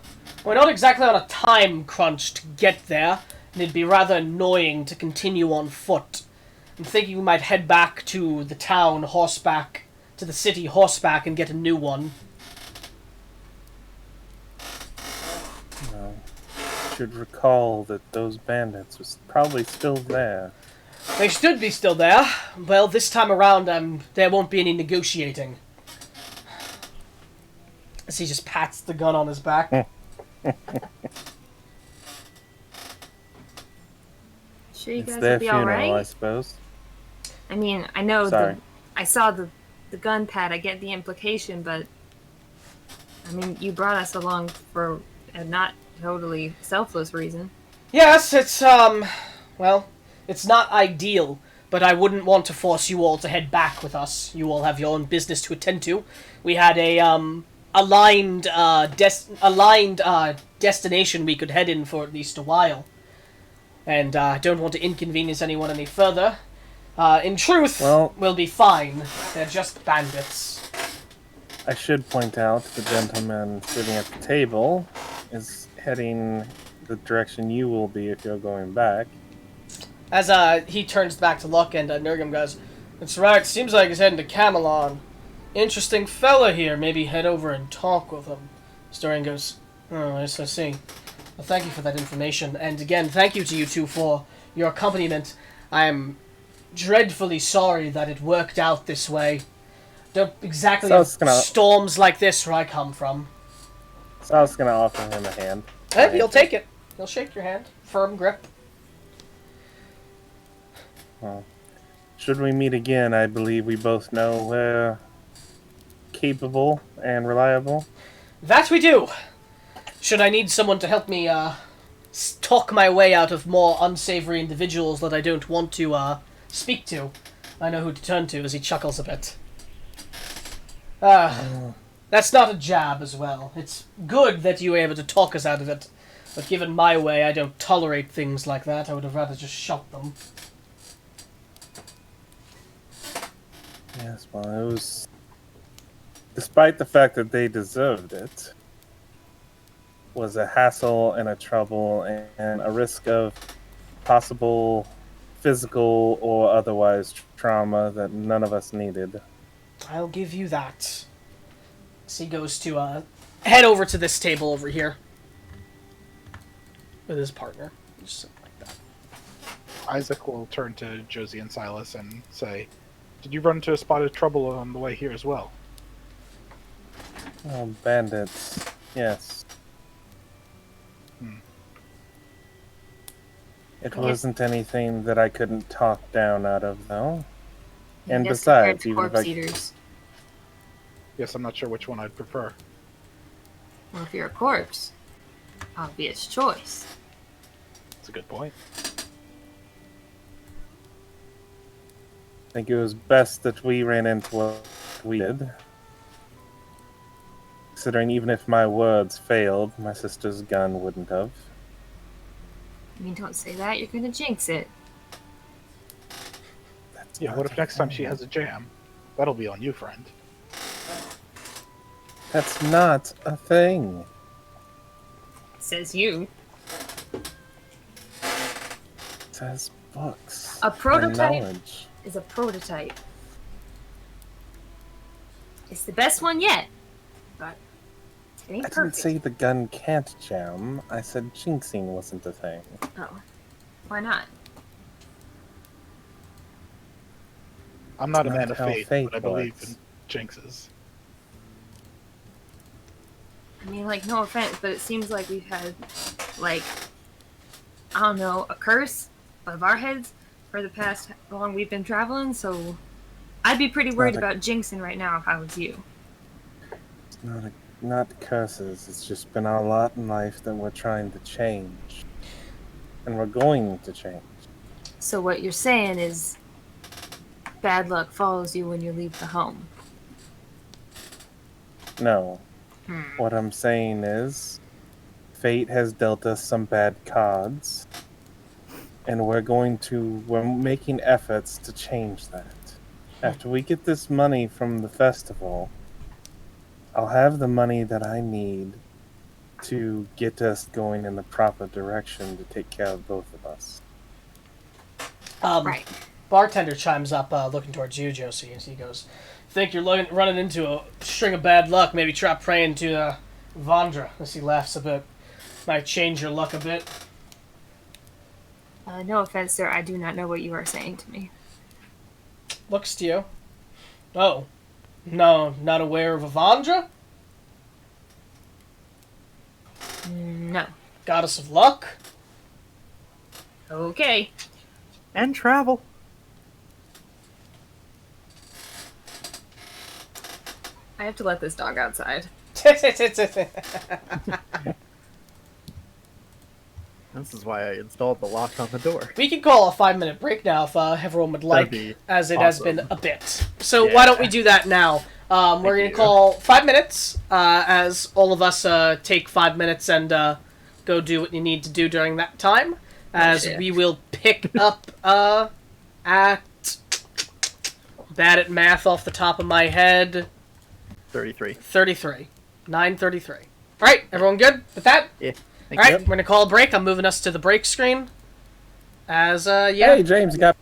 We're not exactly on a time crunch to get there, and it'd be rather annoying to continue on foot. I'm thinking we might head back to the town horseback, to the city horseback, and get a new one. No. You should recall that those bandits was probably still there. They should be still there. Well, this time around, there won't be any negotiating. As he just pats the gun on his back. Sure, you It's guys their will be all funeral, I right. suppose. I mean, I know Sorry. I saw the gun pad. I get the implication, but I mean, you brought us along for a not totally selfless reason. Yes, it's, well, it's not ideal, but I wouldn't want to force you all to head back with us. You all have your own business to attend to. We had a, aligned destination we could head in for at least a while. And I don't want to inconvenience anyone any further. In truth, Well- we'll be fine. They're just bandits. I should point out the gentleman sitting at the table is heading the direction you will be if you're going back. As he turns back to look, and Nurgum goes, "That's right, seems like he's heading to Camelon. Interesting fella here, maybe head over and talk with him." Storian goes, "Oh, yes, I see. Well, thank you for that information, and again, thank you to you two for your accompaniment. I am dreadfully sorry that it worked out this way. Don't exactly So have it's gonna- storms like this where I come from." So I was going to offer him a hand. Hey, he'll take it. He'll shake your hand. Firm grip. Well, should we meet again, I believe we both know we're capable and reliable. That we do. Should I need someone to help me talk my way out of more unsavory individuals that I don't want to speak to, I know who to turn to. As he chuckles a bit. That's not a jab as well. It's good that you were able to talk us out of it, but given my way, I don't tolerate things like that. I would have rather just shot them. Yes, well, it was... Despite the fact that they deserved it, was a hassle and a trouble and a risk of possible physical or otherwise trauma that none of us needed. I'll give you that. So he goes to head over to this table over here with his partner. Just something like that. Isaac will turn to Josie and Silas and say, "Did you run into a spot of trouble on the way here as well?" Oh, bandits. Yes. It wasn't anything that I couldn't talk down out of, though. And Yes, compared besides, to even if corpse I... eaters. Yes, I'm not sure which one I'd prefer. Well, if you're a corpse, obvious choice. That's a good point. I think it was best that we ran into what we did. Considering even if my words failed, my sister's gun wouldn't have. I mean, don't say that. You're gonna jinx it. That's Yeah, not what if a next time she thing. has a jam? That'll be on you, friend. That's not a thing. Says you. It says books. A and prototype knowledge. is a prototype. It's the best one yet, but it ain't I didn't perfect. say the gun can't jam. I said jinxing wasn't a thing. Oh, why not? I'm not a It's man not of how faith, fate but I believe works. in jinxes. I mean, like, no offense, but it seems like we've had, like, I don't know, a curse above our heads for the past how long we've been traveling, so I'd be pretty worried not a- about jinxing right now if I was you. It's not curses. It's just been our lot in life that we're trying to change. And we're going to change. So what you're saying is bad luck follows you when you leave the home. No. What I'm saying is, fate has dealt us some bad cards, and we're making efforts to change that. After we get this money from the festival, I'll have the money that I need to get us going in the proper direction to take care of both of us. Right. Bartender chimes up, looking towards you, Josie, as he goes, "Think you're running into a string of bad luck? Maybe try praying to Vandra." As he laughs a bit, might change your luck a bit. No offense, sir. I do not know what you are saying to me. Looks to you. Oh, no, not aware of Avandra? No. Goddess of luck? Okay. And travel. I have to let this dog outside. This is why I installed the lock on the door. We can call a 5-minute break now if everyone would like, be as it has awesome. been a bit. So Yeah. why don't we do that now? We're going to you. call 5 minutes, as all of us take 5 minutes and go do what you need to do during that time, as shit. we will pick up at... Bad at math off the top of my head. 33. 33. 9:33. Alright, everyone good with that? Yeah. Thank Alright, you. we're gonna call a break. I'm moving us to the break screen. As, yeah. Hey, James, you got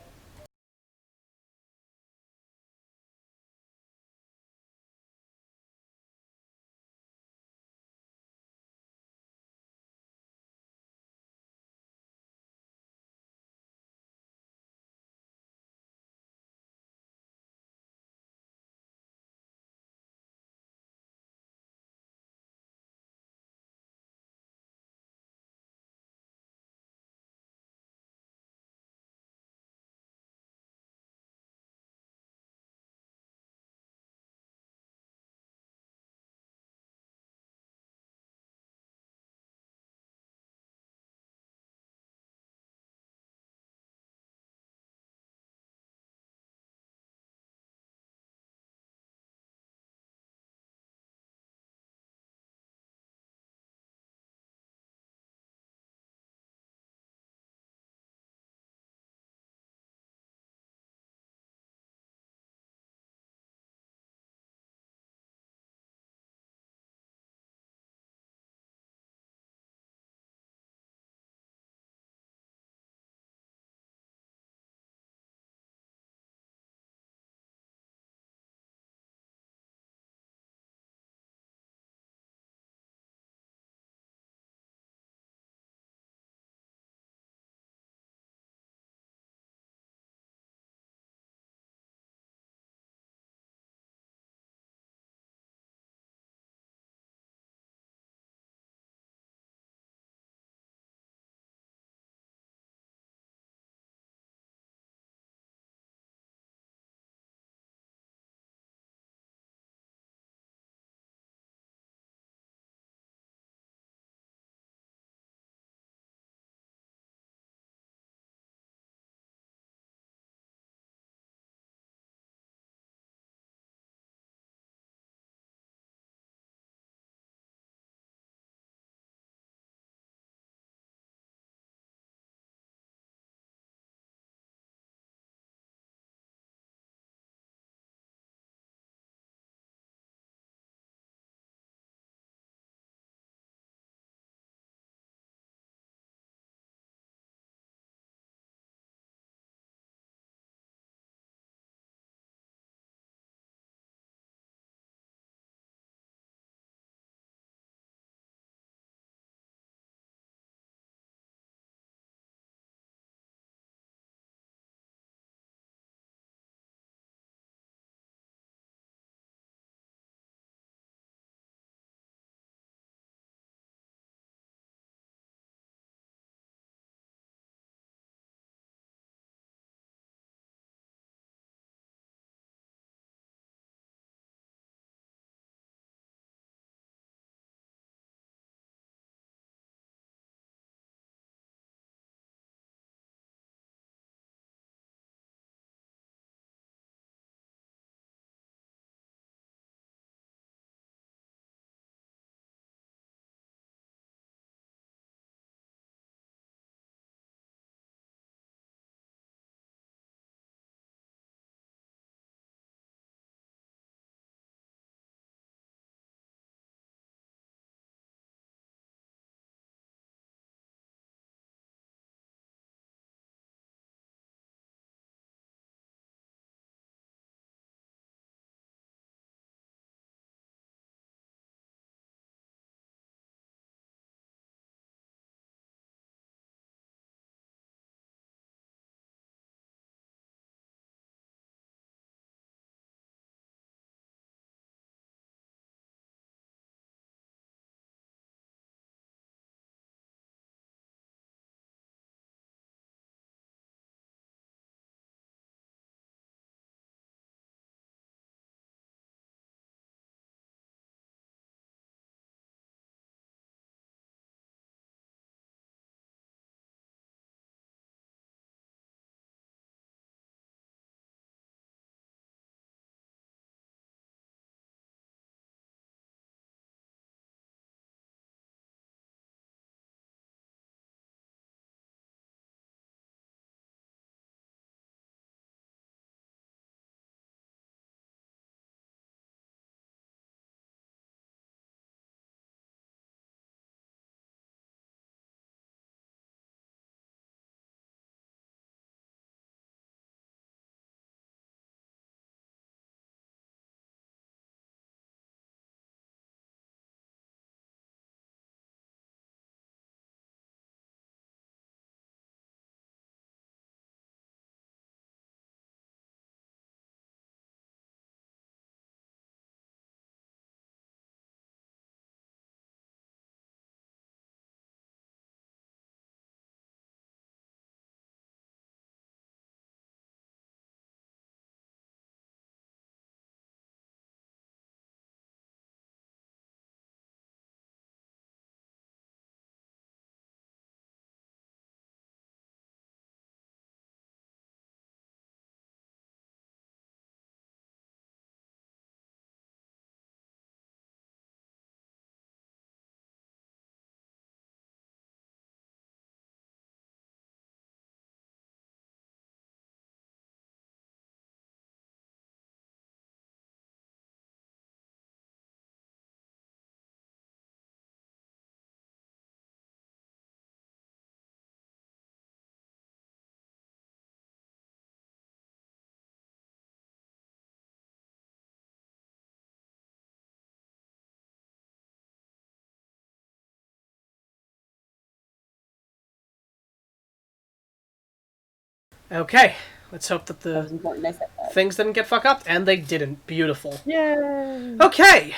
Okay, let's hope that That was the important. I said that. things didn't get fucked up, and they didn't. Beautiful. Yay! Okay,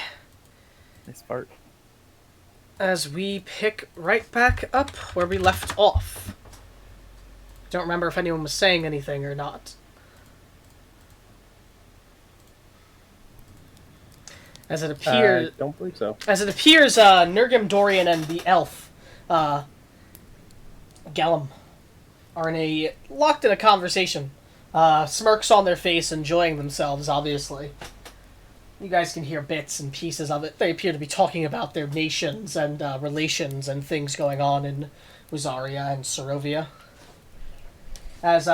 Nice fart. as we pick right back up where we left off. Don't remember if anyone was saying anything or not. As it appears, I don't believe so. Nurgim, Dorian, and the elf, Gallum, are locked in a conversation. Smirks on their face, enjoying themselves, obviously. You guys can hear bits and pieces of it. They appear to be talking about their nations and Relations and things going on in Uzaria and Sorovia. As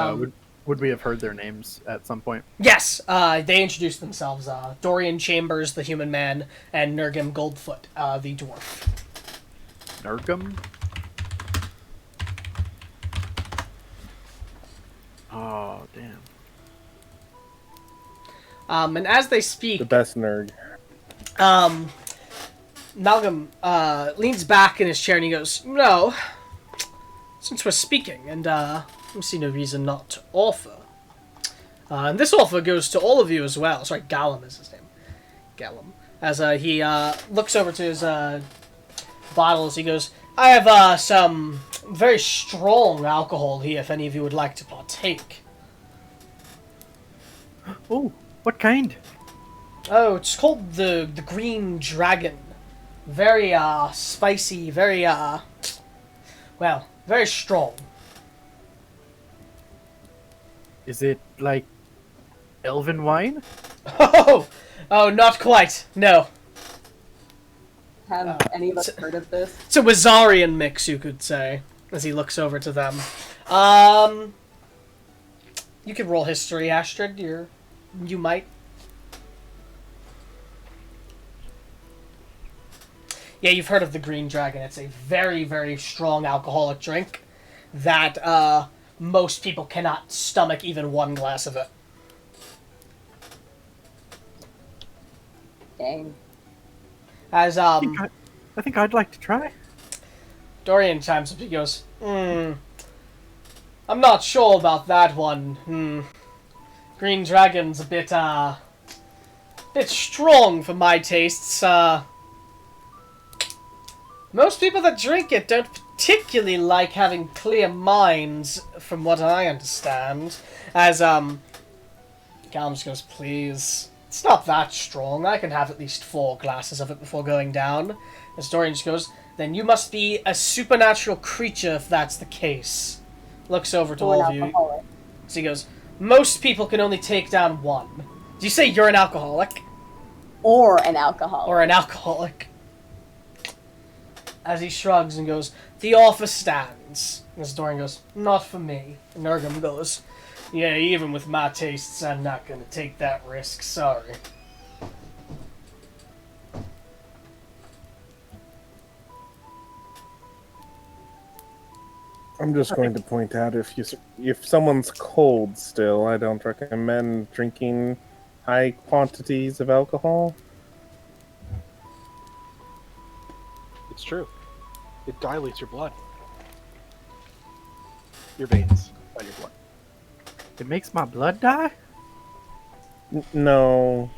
would we have heard their names at some point? Yes, they introduced themselves. Dorian Chambers, the human man, and Nurgim Goldfoot, the dwarf. Nurgim? Oh, damn. And as they speak, The best nerd. Malcolm leans back in his chair and he goes, "No, since we're speaking, and I see no reason not to offer. And this offer goes to all of you as well." Sorry, Gallum is his name. Gallum. As he looks over to his bottles, he goes, "I have some very strong alcohol here if any of you would like to partake." Oh, what kind? Oh, it's called the Green Dragon. Very spicy, very very strong. Is it like elven wine? Oh, not quite. No, Have any of us heard of this? it's a Wizarian mix, you could say. As he looks over to them, you could roll history, Astrid. You might. Yeah, you've heard of the Green Dragon. It's a very, very strong alcoholic drink that most people cannot stomach even one glass of it. Dang. As I think I'd like to try. Dorian chimes up, he goes, I'm not sure about that one. Green Dragon's a bit strong for my tastes. Most people that drink it don't particularly like having clear minds, from what I understand. As, Callum just goes, "Please, it's not that strong. I can have at least 4 glasses of it before going down." As Dorian just goes, "Then you must be a supernatural creature if that's the case." Looks over to all of you. Alcoholic. So he goes, "Most people can only take down 1. Do you say you're an alcoholic? Or an alcoholic. Or an alcoholic?" As he shrugs and goes, "The offer stands." As Dorian goes, "Not for me." And Nurgim goes, "Yeah, even with my tastes, I'm not gonna take that risk, sorry." I'm just going to point out if someone's cold still, I don't recommend drinking high quantities of alcohol. It's true. It dilates your blood. Your veins, not your blood. It makes my blood die? No.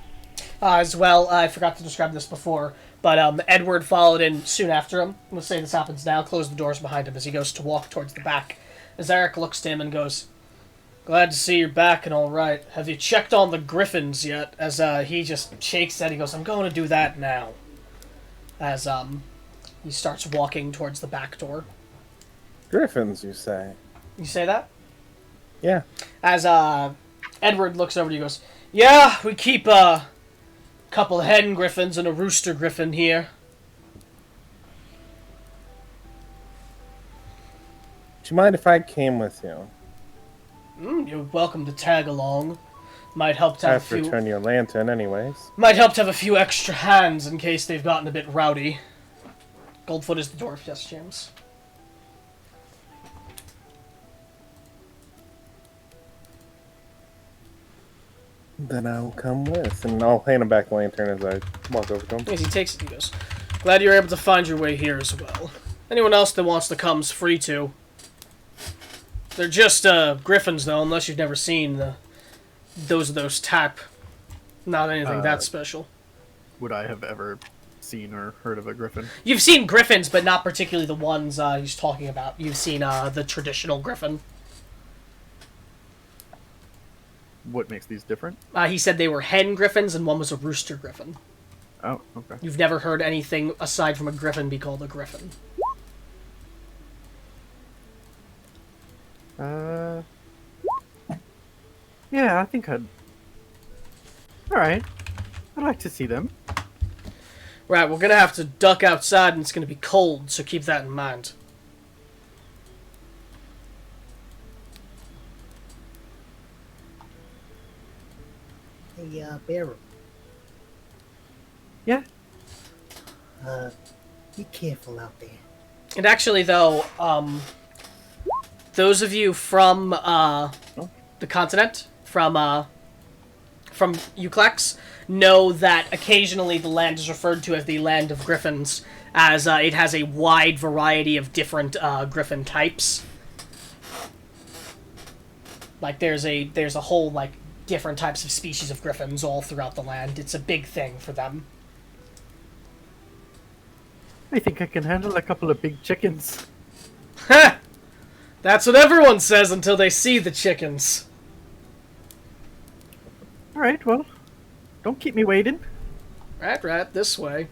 As well, I forgot to describe this before, but Edward followed in soon after him. Let's say this happens now. Close the doors behind him as he goes to walk towards the back. As Eric looks to him and goes, "Glad to see you're back and all right. Have you checked on the griffins yet?" As he just shakes that, he goes, "I'm going to do that now." As he starts walking towards the back door. Griffins, you say? You say that? Yeah. As Edward looks over to you and goes, "Yeah, we keep a couple hen griffins and a rooster griffin here." Do you mind if I came with you? You're welcome to tag along. Might help to I have have to a few. return your lantern anyways. Might help to have a few extra hands in case they've gotten a bit rowdy. Goldfoot is the dwarf, yes, James. Then I'll come with, and I'll hand him back the lantern as I walk over to him. As he takes it, he goes, "Glad you're able to find your way here as well. Anyone else that wants to come's free to." They're just griffins, though, unless you've never seen those type. Not anything that special. Would I have ever seen or heard of a griffin? You've seen griffins, but not particularly the ones he's talking about. You've seen the traditional griffin. What makes these different? He said they were hen griffins, and one was a rooster griffin. Oh, okay. You've never heard anything aside from a griffin be called a griffin. Yeah, I think I'd... Alright. I'd like to see them. Right, we're gonna have to duck outside, and it's gonna be cold, so keep that in mind. Hey, Barrel. Yeah? Be careful out there. And actually, though, those of you from the continent, from Euclax, know that occasionally the land is referred to as the Land of Griffins, as it has a wide variety of different griffin types. Like there's a whole like different types of species of griffins all throughout the land. It's a big thing for them. I think I can handle a couple of big chickens. Ha! That's what everyone says until they see the chickens. Alright, well, don't keep me waiting. Right, this way.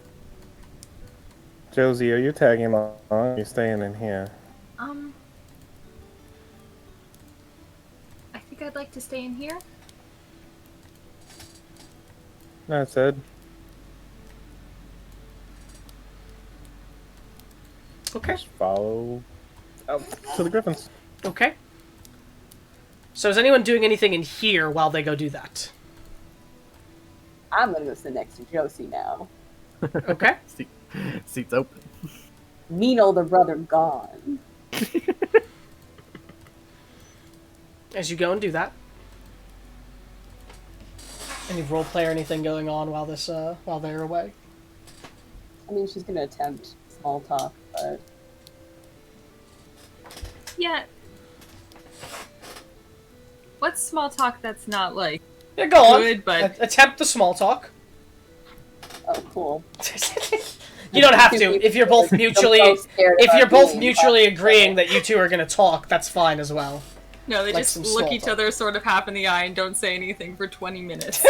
Josie, are you tagging along? Or are you staying in here? I think I'd like to stay in here. That's it. Okay. Just follow out to the griffins. Okay. So is anyone doing anything in here while they go do that? I'm gonna go sit next to Josie now. Okay. Seat's open. Mean older brother gone. As you go and do that. Any roleplay or anything going on while while they're away? I mean, she's gonna attempt small talk, but Yeah. What's small talk that's not like Yeah, go on. good, but Attempt the small talk. oh, cool. You don't have to. If you're both mutually, agreeing that you two are going to talk, that's fine as well. no, they Like just some look small each talk. other sort of half in the eye and don't say anything for 20 minutes.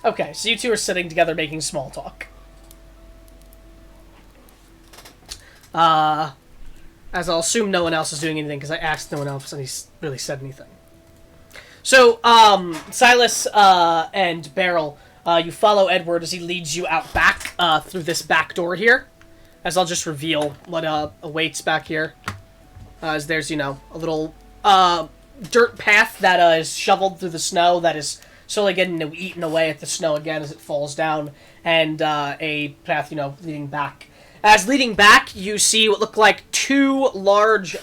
Okay, so you two are sitting together making small talk. As I'll assume no one else is doing anything because I asked no one else and he's really said anything. So, Silas and Beryl, you follow Edward as he leads you out back through this back door here. As I'll just reveal what awaits back here. As there's, a little dirt path that is shoveled through the snow that is slowly getting eaten away at the snow again as it falls down. And a path, leading back. As leading back, you see what look like two large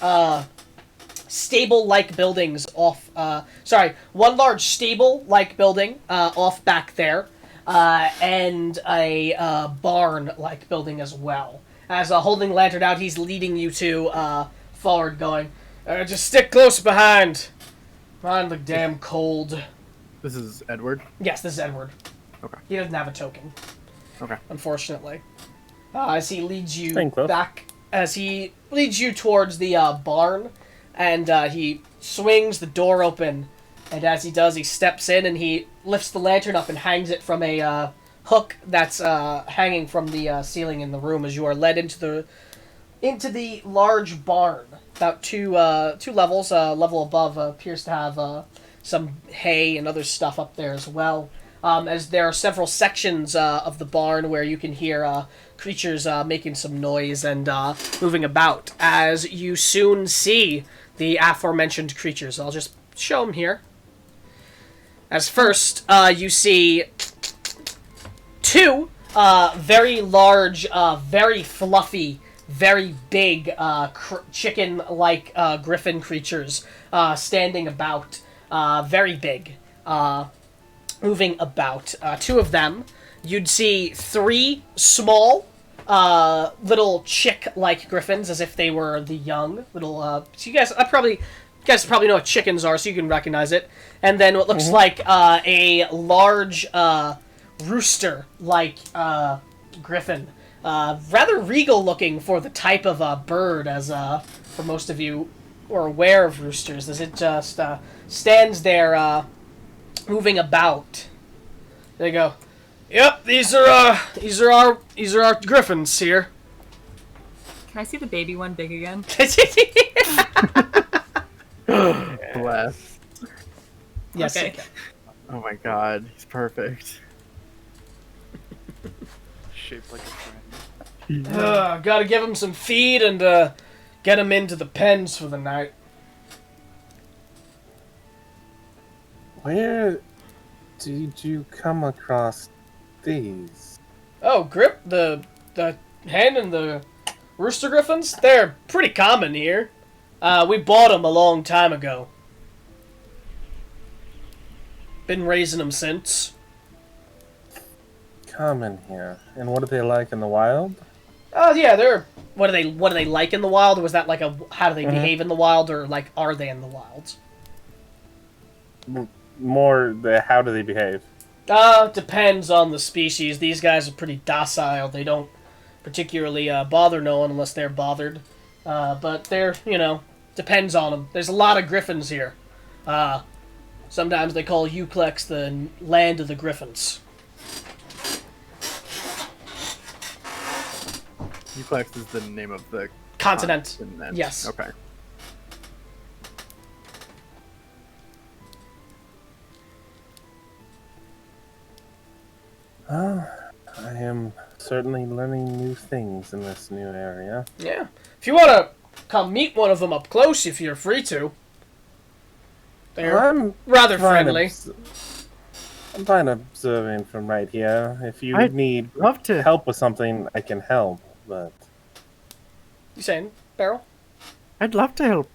stable-like buildings off... one large stable-like building off back there. And a barn-like building as well. As holding lantern out, he's leading you to forward, going, just stick close behind. Mind the damn cold. This is Edward? Yes, this is Edward. Okay. He doesn't have a token. Okay. Unfortunately. As he leads you Staying close. back, as he leads you towards the barn, and he swings the door open, and as he does, he steps in and he lifts the lantern up and hangs it from a hook that's hanging from the ceiling in the room as you are led into the large barn. About two levels. Level above appears to have some hay and other stuff up there as well. As there are several sections of the barn where you can hear creatures making some noise and moving about. As you soon see the aforementioned creatures. I'll just show them here. As first, you see two very large, very fluffy, very big chicken-like griffin creatures standing about. Very big. Moving about. Two of them. You'd see three small, little chick-like griffins, as if they were the young little. So you guys probably know what chickens are, so you can recognize it. And then what looks like a large rooster-like griffin, rather regal-looking for the type of bird, as for most of you who are aware of roosters, as it just stands there moving about. There you go. Yep, these are our griffins here. Can I see the baby one big again? Bless. Yes. Okay. you can. Oh my god, he's perfect. Shaped like a friend. Gotta give him some feed and get him into the pens for the night. Where did you come across these? Oh, Grip, the hen and the rooster griffins, they're pretty common here. We bought them a long time ago. Been raising them since. Common here. And what are they like in the wild? Oh yeah, they're what are they like in the wild? Or was that like a how do they behave in the wild, or like are they in the wild? More the how do they behave? Depends on the species. These guys are pretty docile. They don't particularly bother no one unless they're bothered. But they're, depends on them. There's a lot of griffins here. Sometimes they call Euclax the land of the griffins. Euclax is the name of the Continent. Yes. Okay. I am certainly learning new things in this new area. Yeah. If you want to come meet one of them up close, if you're free to. They're I'm rather fine friendly. I'm fine observing from right here. If you I'd need love to help with something, I can help, but... You saying, Beryl? I'd love to help.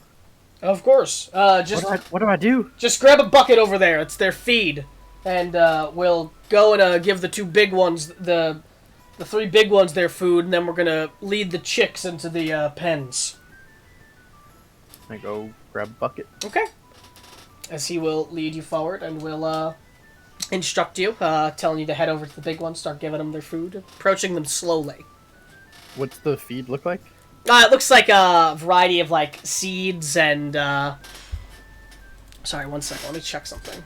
Of course. What do I do? Just grab a bucket over there. It's their feed. And we'll go and give the two big ones, the three big ones their food, and then we're going to lead the chicks into the pens. I go grab a bucket. Okay. As he will lead you forward and will instruct you, telling you to head over to the big ones, start giving them their food, approaching them slowly. What's the feed look like? It looks like a variety of, like, seeds and, Sorry, one second. Let me check something.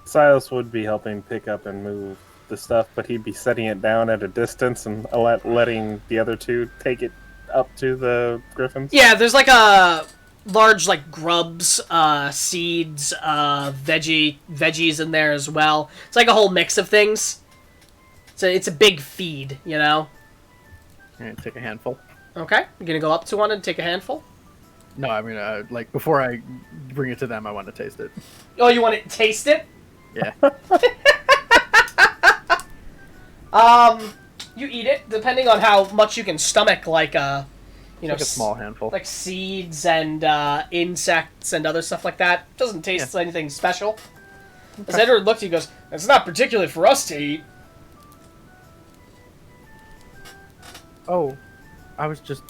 Silas would be helping pick up and move the stuff, but he'd be setting it down at a distance and letting the other two take it up to the griffins. Yeah, there's like a large like grubs, seeds, veggies in there as well. It's like a whole mix of things. So it's a big feed, Alright, take a handful. Okay, you're gonna go up to one and take a handful. No, I mean, like, before I bring it to them, I want to taste it. Oh, you want to taste it? Yeah. You eat it, depending on how much you can stomach, like, like a small handful. like seeds and insects and other stuff like that. Doesn't taste anything special. As Edward looked, he goes, "It's not particularly for us to eat." Oh, I was just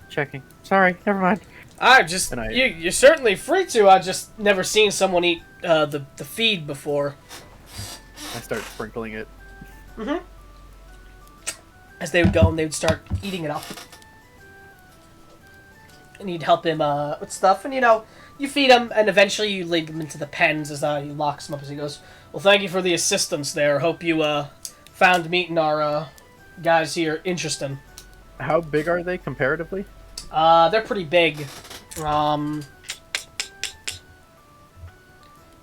checking. Sorry, never mind. You're certainly free to. I've just never seen someone eat the feed before. I start sprinkling it. Mm-hmm. As they would go and they would start eating it up. And you'd help him with stuff, and you feed him, and eventually you lead him into the pens as he locks them up as he goes, "Well, thank you for the assistance there. Hope you found meeting our guys here interesting." How big are they comparatively? They're pretty big.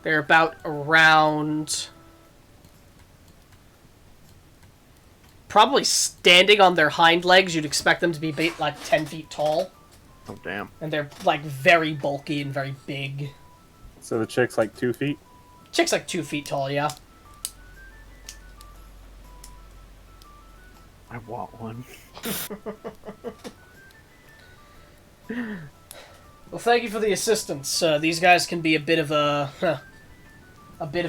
They're about around... Probably standing on their hind legs, you'd expect them to be like 10 feet tall. Oh, damn. And they're like very bulky and very big. So the chick's like 2 feet? Chick's like 2 feet tall, yeah. I want one. Well, thank you for the assistance. These guys can be a bit of a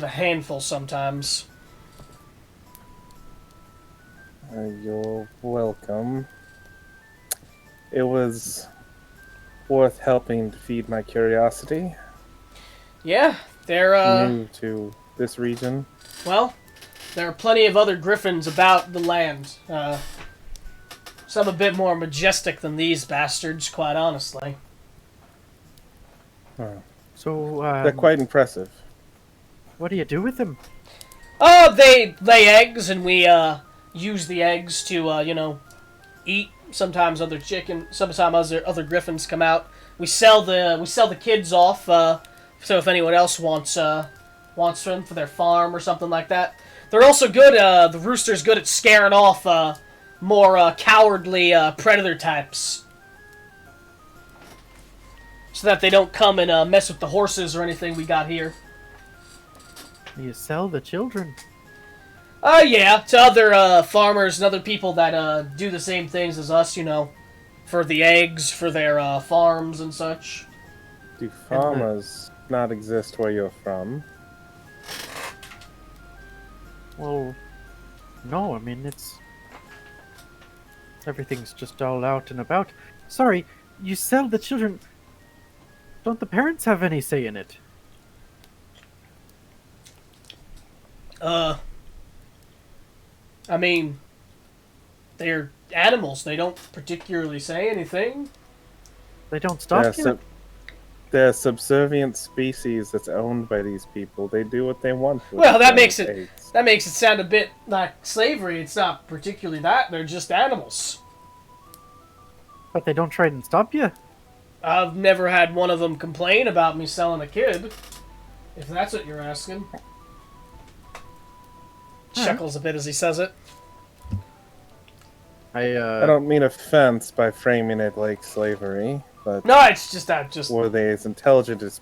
handful sometimes. You're welcome. It was worth helping to feed my curiosity. Yeah, they're, New to this region. well, there are plenty of other griffins about the land. Some a bit more majestic than these bastards, quite honestly. Oh, So, they're quite impressive. what do you do with them? Oh, they lay eggs, and we, use the eggs to, eat. Sometimes other griffins come out. We sell the kids off, so if anyone else wants them for their farm or something like that. They're also good, the rooster's good at scaring off, more, cowardly, predator types. So that they don't come and, mess with the horses or anything we got here. You sell the children. Yeah, to other, farmers and other people that, do the same things as us, for the eggs, for their, farms and such. Do farmers not exist where you're from? Well, no, I mean, everything's just all out and about. Sorry, you sell the children. Don't the parents have any say in it? I mean, they're animals. They don't particularly say anything. They don't stop you? They're a subservient species that's owned by these people. They do what they want with Well, that their makes it eggs. that makes it sound a bit like slavery. It's not particularly that. They're just animals. But they don't try and stop you? I've never had one of them complain about me selling a kid. If that's what you're asking. Chuckles a bit as he says it. I don't mean offense by framing it like slavery, but No, it's just that. were they as intelligent as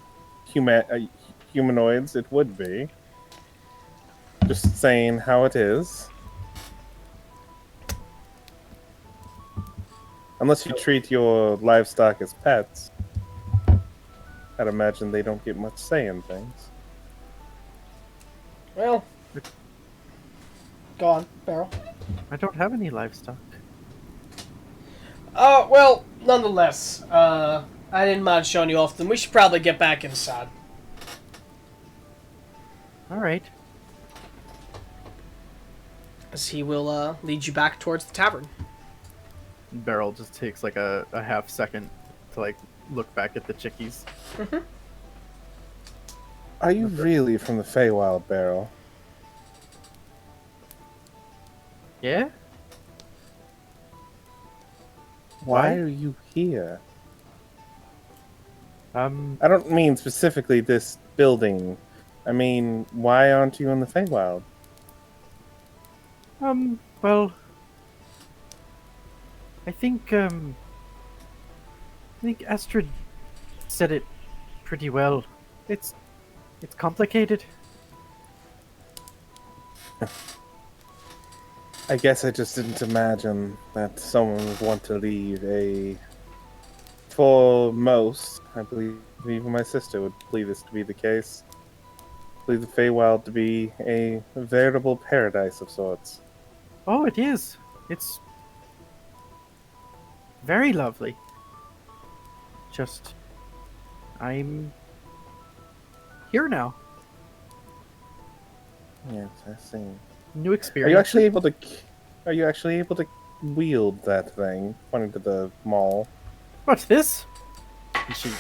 humanoids? It would be. Just saying how it is. Unless you treat your livestock as pets, I'd imagine they don't get much say in things. Well, go on, Barrel. I don't have any livestock. Well, nonetheless, I didn't mind showing you off. Then we should probably get back inside. All right. As he will lead you back towards the tavern. Beryl just takes like a half second to like look back at the chickies. Are you really from the Feywild, Beryl? Yeah? Why Why? are you here? I I don't mean specifically this building. I mean, why aren't you in the Feywild? well, I think Astrid said it pretty well. It's complicated. I guess I just didn't imagine that someone would want to leave for most, I believe even my sister would believe this to be the case. Believe the Feywild to be a veritable paradise of sorts. Oh, it is. It's very lovely. Just, I'm here now. Yes, I see. New Are experience. you actually able to? Are you actually able to wield that thing? Pointing to the mall. What's this? And she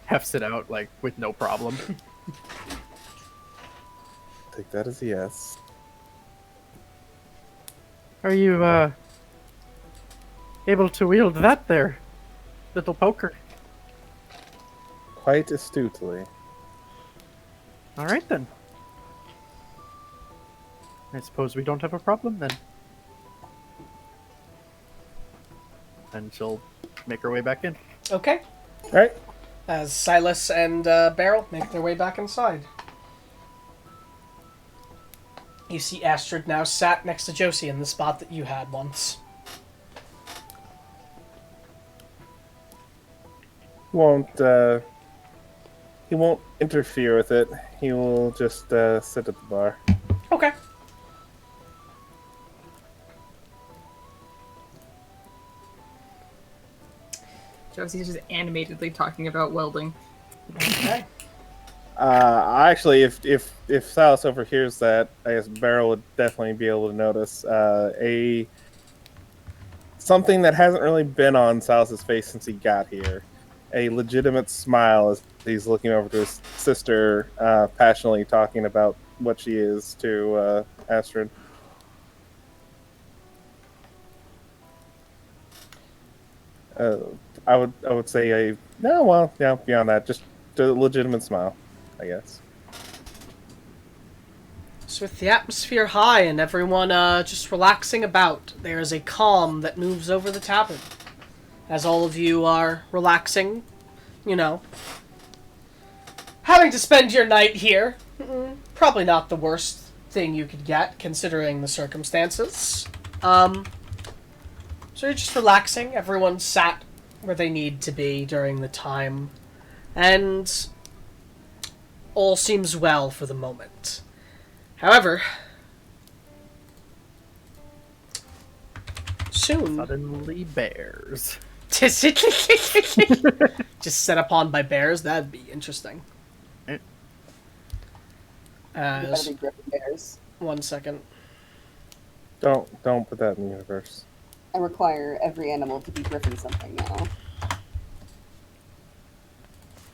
hefts it out like with no problem. Take that as a yes. Are you able to wield that there, little poker? Quite astutely. All right then. I suppose we don't have a problem then. And she'll make her way back in. Okay. All right. As Silas and Beryl make their way back inside. You see Astrid now sat next to Josie in the spot that you had once. He won't interfere with it. He will just sit at the bar. Okay. Josie's just animatedly talking about welding. Okay. Actually, if Silas overhears that, I guess Beryl would definitely be able to notice something that hasn't really been on Silas's face since he got here. A legitimate smile as he's looking over to his sister, passionately talking about what she is to Astrid. I would say beyond that, just a legitimate smile, I guess. So with the atmosphere high and everyone just relaxing about, there is a calm that moves over the tavern. As all of you are relaxing, having to spend your night here. Probably not the worst thing you could get, considering the circumstances. So you're just relaxing. Everyone sat where they need to be during the time. And all seems well for the moment. However, soon... Suddenly bears. Just set upon by bears? That'd be interesting. You better be gripping bears. 1 second. Don't put that in the universe. I require every animal to be gripping something now.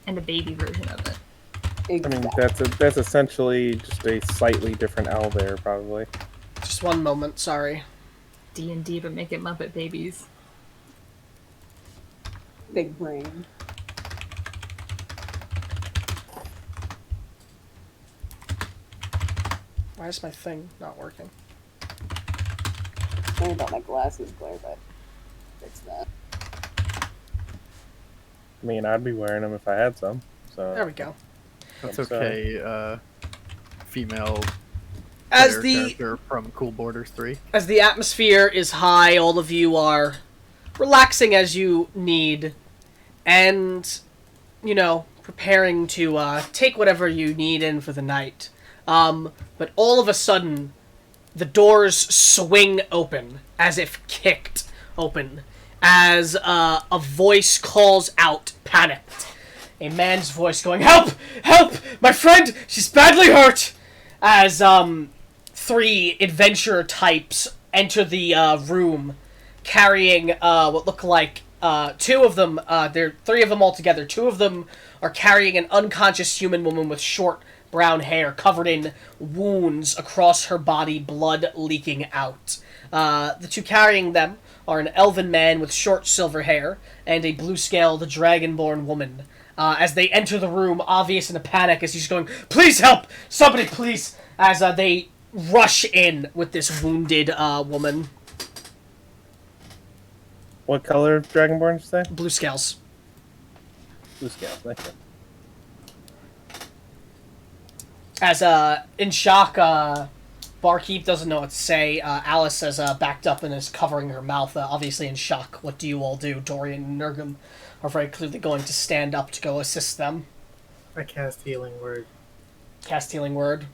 And a baby version of it. Exactly. I mean, that's essentially just a slightly different owlbear, probably. Just 1 moment, sorry. D&D, but make it Muppet babies. Big brain. Why is my thing not working? Sorry about my glasses, Blair, but fix that. I mean, I'd be wearing them if I had some. So There we go. That's I'm sorry. okay. Female As player the character from Cool Borders 3. as the atmosphere is high, all of you are relaxing as you need, and preparing to take whatever you need in for the night. But all of a sudden, the doors swing open, as if kicked open, as a voice calls out, panicked. A man's voice going, "Help! Help! My friend! She's badly hurt!" As 3 adventurer types enter the room, carrying what look like 2 of them. There are 3 of them altogether. 2 of them are carrying an unconscious human woman with short brown hair, covered in wounds across her body, blood leaking out. The 2 carrying them are an elven man with short silver hair and a blue-scaled dragonborn woman. As they enter the room, obvious in a panic, as he's going, "Please help! Somebody, please!" As they rush in with this wounded woman. What color Dragonborn did you say? Blue scales. Blue scale, thank you. As in shock, Barkeep doesn't know what to say. Alice has backed up and is covering her mouth, obviously in shock. What do you all do? Dorian and Nurgum are very clearly going to stand up to go assist them. I cast Healing Word Cast Healing Word.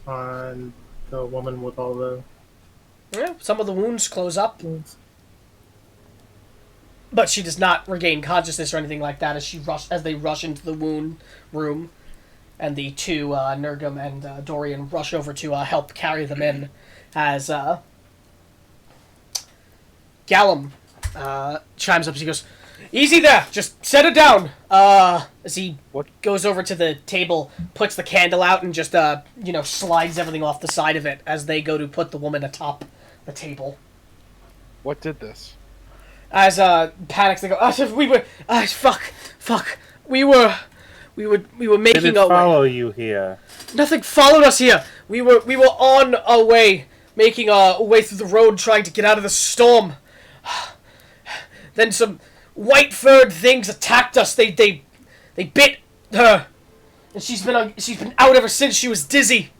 on the woman with all the Yeah, some of the wounds close up, wounds. but she does not regain consciousness or anything like that as they rush into the wound room, and the 2, Nurgum and Dorian, rush over to help carry them in, as Gallum chimes up as he goes, "Easy there! Just set it down!" As he goes over to the table, puts the candle out, and just, slides everything off the side of it as they go to put the woman atop the table. What did this? As, panics, they go, we were, fuck, we were making Did it our way. follow you here? Nothing followed us here. We were on our way, making our way through the road, trying to get out of the storm. Then some white-furred things attacked us. They bit her, and she's been out ever since. She was dizzy.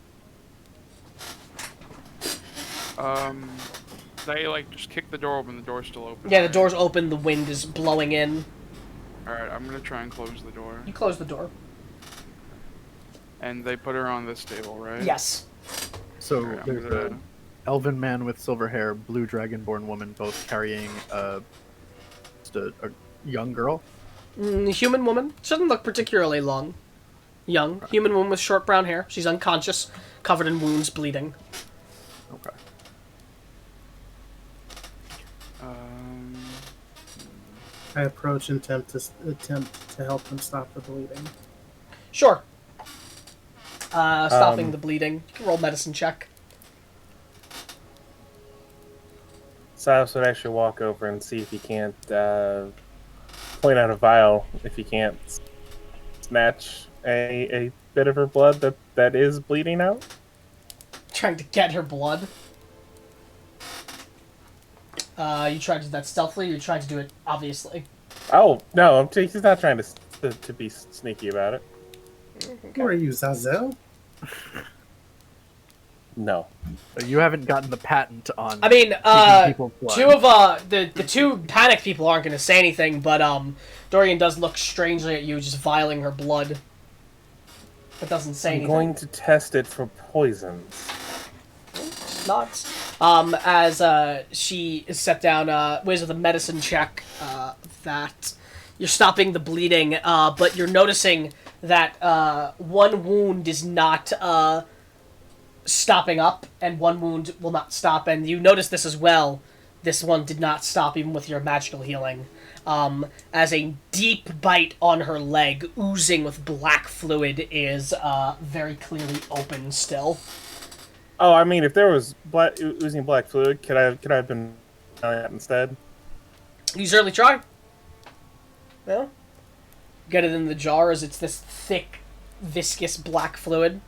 They just kick the door open. The door's still open. Yeah, the door's open. The wind is blowing in. All right, I'm gonna try and close the door. You close the door. And they put her on this table, right? Yes. So Alright, I'm there's gonna- an elven man with silver hair, blue dragonborn woman, both carrying just a young girl. Human woman. She doesn't look particularly young. Human woman with short brown hair. She's unconscious, covered in wounds, bleeding. Okay. I approach and attempt to help them stop the bleeding. Sure. Stopping the bleeding. You can roll medicine check. Silas would actually walk over and see if he can't point out a vial, if he can't snatch a bit of her blood that is bleeding out. Trying to get her blood. You tried to do that stealthily, or you tried to do it obviously? Oh, no, he's not trying to be sneaky about it. Who are you, Zazel? No. So you haven't gotten the patent on. I mean, people's blood. two of the two panicked people aren't going to say anything, but Dorian does look strangely at you, just vialing her blood, but doesn't say I'm anything. going to test it for poisons. Not. As she is set down, ways with a medicine check, that you're stopping the bleeding, but you're noticing that one wound is not stopping up, and one wound will not stop, and you notice this as well. This one did not stop even with your magical healing. As a deep bite on her leg, oozing with black fluid, is very clearly open still. Oh, I mean, if there was oozing black fluid, could I have been that instead? You certainly try. Yeah. Get it in the jar as it's this thick, viscous black fluid.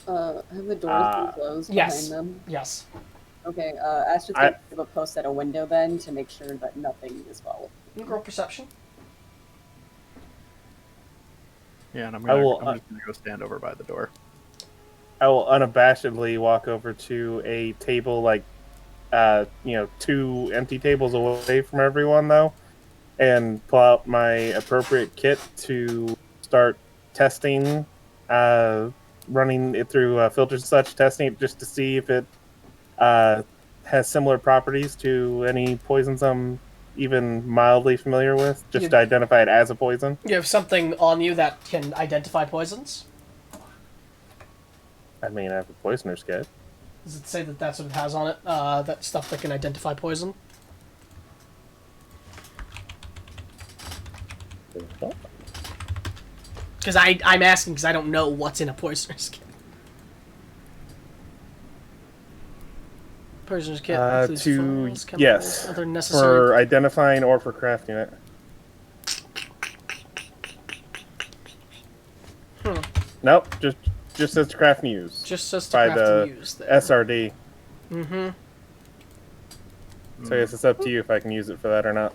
Have the doors been closed Yes. behind them? Yes. Okay, Ash just gonna give a post at a window then to make sure that nothing is followed. You can roll perception. Yeah, and I'm will, just gonna go stand over by the door. I will unabashedly walk over to a table, like, 2 empty tables away from everyone, though, and pull out my appropriate kit to start testing, running it through filters and such, testing it just to see if it has similar properties to any poisons I'm even mildly familiar with, just to identify it as a poison. You have something on you that can identify poisons? I mean, I have a poisoner's kit. Does it say that that's what it has on it? That stuff that can identify poison? Because I'm asking because I don't know what's in a poisoner's kit. Poisoner's kit includes files, chemicals, yes, other necessary... for identifying or for crafting it. Nope, just says to craft and use. Just says to by craft the and use there. SRD. Mm-hmm. So I guess it's up to you if I can use it for that or not.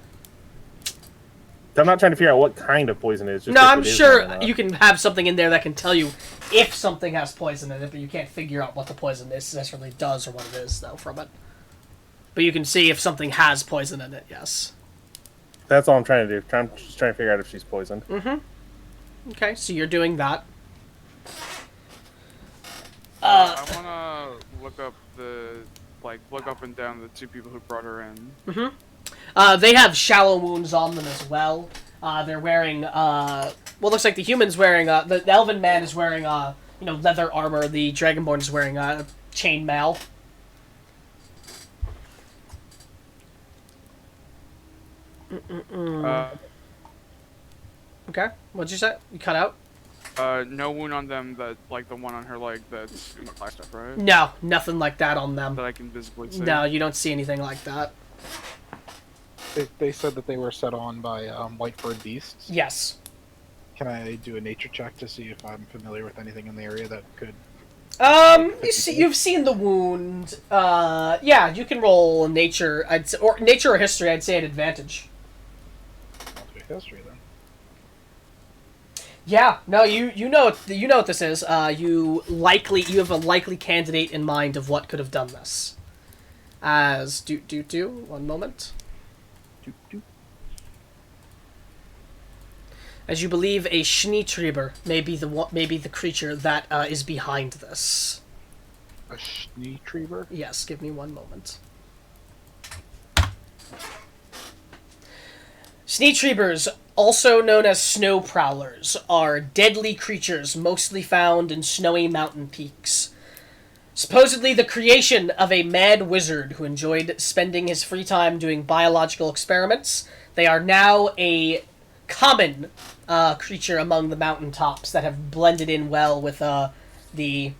I'm not trying to figure out what kind of poison it is. Just No, if I'm it is sure or not. you can have something in there that can tell you if something has poison in it, but you can't figure out what the poison necessarily does or what it is, though, from it. But you can see if something has poison in it, yes. That's all I'm trying to do. I'm just trying to figure out if she's poisoned. Mm-hmm. Okay, so you're doing that. I wanna look up look up and down the 2 people who brought her in. Mm-hmm. They have shallow wounds on them as well. They're wearing, looks like the human's wearing, the elven man is wearing, leather armor. The dragonborn is wearing, chainmail. Okay, what'd you say? You cut out? No wound on them that, like the one on her leg that's in the black stuff, right? No, nothing like that on them. That I can visibly see. No, you don't see anything like that. They said that they were set on by white-furred beasts. Yes. Can I do a nature check to see if I'm familiar with anything in the area that could... You've seen the wound. Yeah, you can roll nature. Or nature or history. I'd say at advantage. I'll do history then. Yeah, no, you know what this is. You have a likely candidate in mind of what could have done this. As 1 moment. As you believe a Schneetrieber may be the creature that is behind this. A Schneetrieber? Yes, give me 1 moment. Sneetreebers, also known as snow prowlers, are deadly creatures mostly found in snowy mountain peaks. Supposedly the creation of a mad wizard who enjoyed spending his free time doing biological experiments, they are now a common creature among the mountaintops that have blended in well with the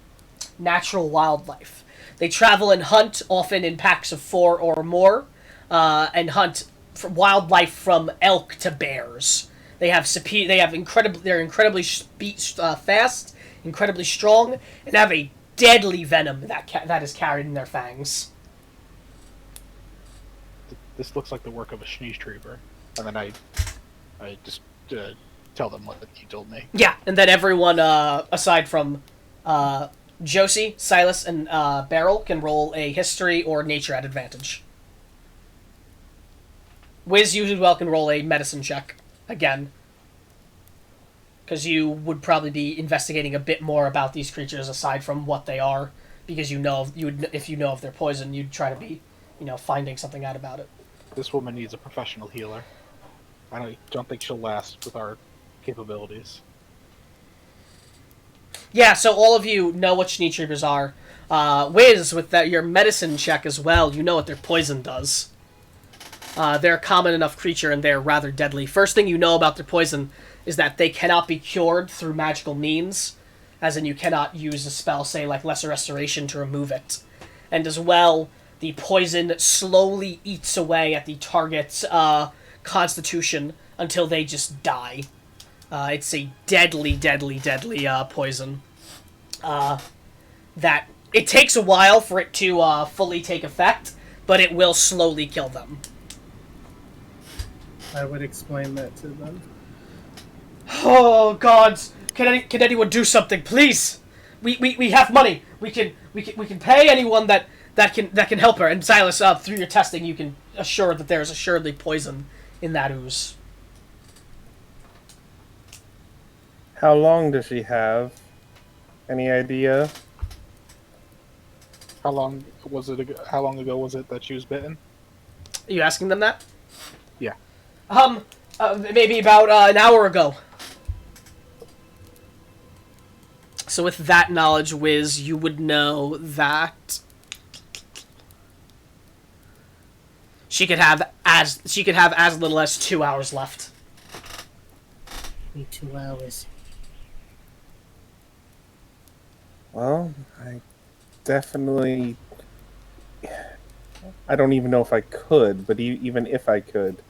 natural wildlife. They travel and hunt, often in packs of 4 or more, and hunt wildlife from elk to bears. They're incredibly fast, incredibly strong, and have a deadly venom that is carried in their fangs. This looks like the work of a Sneetreeber. And then I just tell them what you told me. Yeah, and then everyone, aside from Josie, Silas, and Beryl, can roll a history or nature at advantage. Wiz, you as well can roll a medicine check again, because you would probably be investigating a bit more about these creatures aside from what they are, because if you know of their poison, you'd try to be, finding something out about it. This woman needs a professional healer. I don't think she'll last with our capabilities. Yeah, so all of you know what Sneetreebers are. Wiz, with your medicine check as well, you know what their poison does. They're a common enough creature, and they're rather deadly. First thing you know about their poison is that they cannot be cured through magical means, as in you cannot use a spell, say, like Lesser Restoration to remove it. And as well, the poison slowly eats away at the target's constitution until they just die. It's a deadly, deadly, deadly poison. That it takes a while for it to fully take effect, but it will slowly kill them. I would explain that to them. Oh God! Can anyone do something, please? We have money. We can pay anyone that can help her. And Silas, through your testing, you can assure that there is assuredly poison in that ooze. How long does she have? Any idea? How long ago was it that she was bitten? Are you asking them that? Yeah. Maybe about an hour ago. So with that knowledge, Wiz, you would know that she could have as little as 2 hours left. Only 2 hours. Well, I definitely... I don't even know if I could, but even if I could,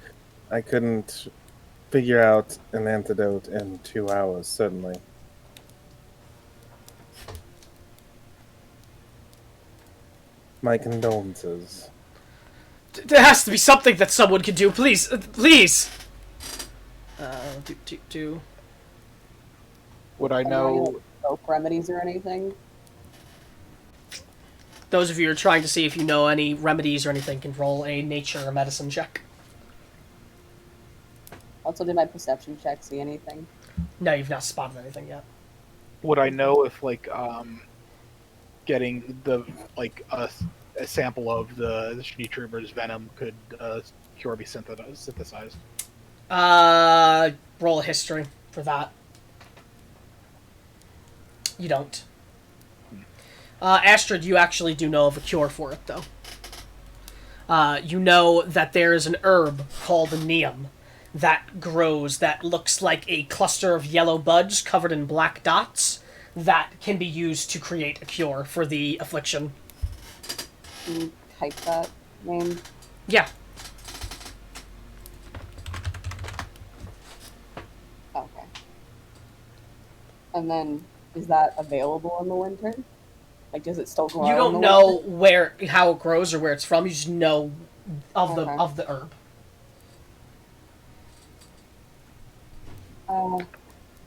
I couldn't figure out an antidote in 2 hours, certainly. My condolences. There has to be something that someone can do, please, please! Would I know... Soap remedies or anything? Those of you who are trying to see if you know any remedies or anything can roll a nature or medicine check. Also, did my perception check see anything? No, you've not spotted anything yet. Would I know if, getting a sample of the Sneetreeber's venom could cure be synthesized? Roll a history for that. You don't. Astrid, you actually do know of a cure for it, though. You know that there is an herb called neem that grows that looks like a cluster of yellow buds covered in black dots that can be used to create a cure for the affliction. Can you type that name? Yeah. Okay. And then, is that available in the winter? Like, does it still grow? You don't know how it grows or where it's from. You just know of Okay. the herb.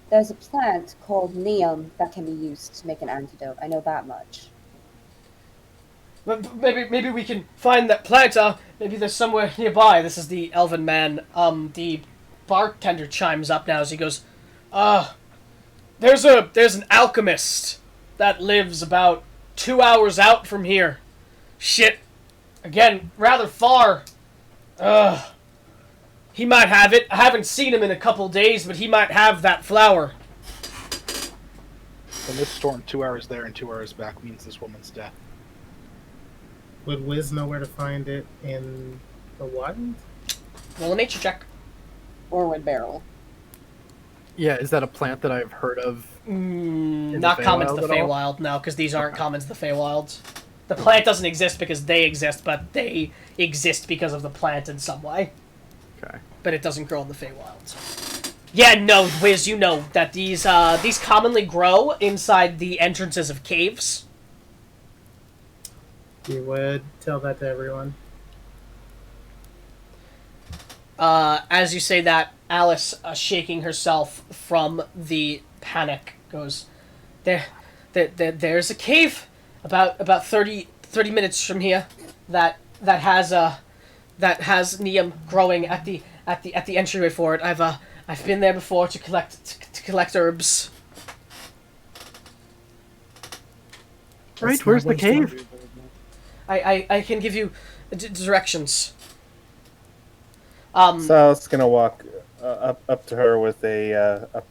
There's a plant called neem that can be used to make an antidote. I know that much. But maybe we can find that plant. Maybe there's somewhere nearby. This is the elven man. The bartender chimes up now as he goes, there's an alchemist that lives about 2 hours out from here. Shit. Again, rather far. He might have it. I haven't seen him in a couple days, but he might have that flower. And this storm 2 hours there and 2 hours back means this woman's death. Would Wiz know where to find it in the wild? Roll a nature check. Or would barrel. Yeah, is that a plant that I've heard of? Not common to the Feywild at all? Feywild, no, because these aren't common to the Feywild. The plant doesn't exist because they exist, but they exist because of the plant in some way. Okay. But it doesn't grow in the Feywild. Yeah, no, Wiz, you know that these commonly grow inside the entrances of caves. You would tell that to everyone. As you say that, Alice, shaking herself from the panic, goes, There's a cave about 30 minutes from here that has neem growing at the entryway for it. I've been there before to collect herbs. Right, That's where's not the what cave? I can give you directions. Sal's gonna walk up to her with a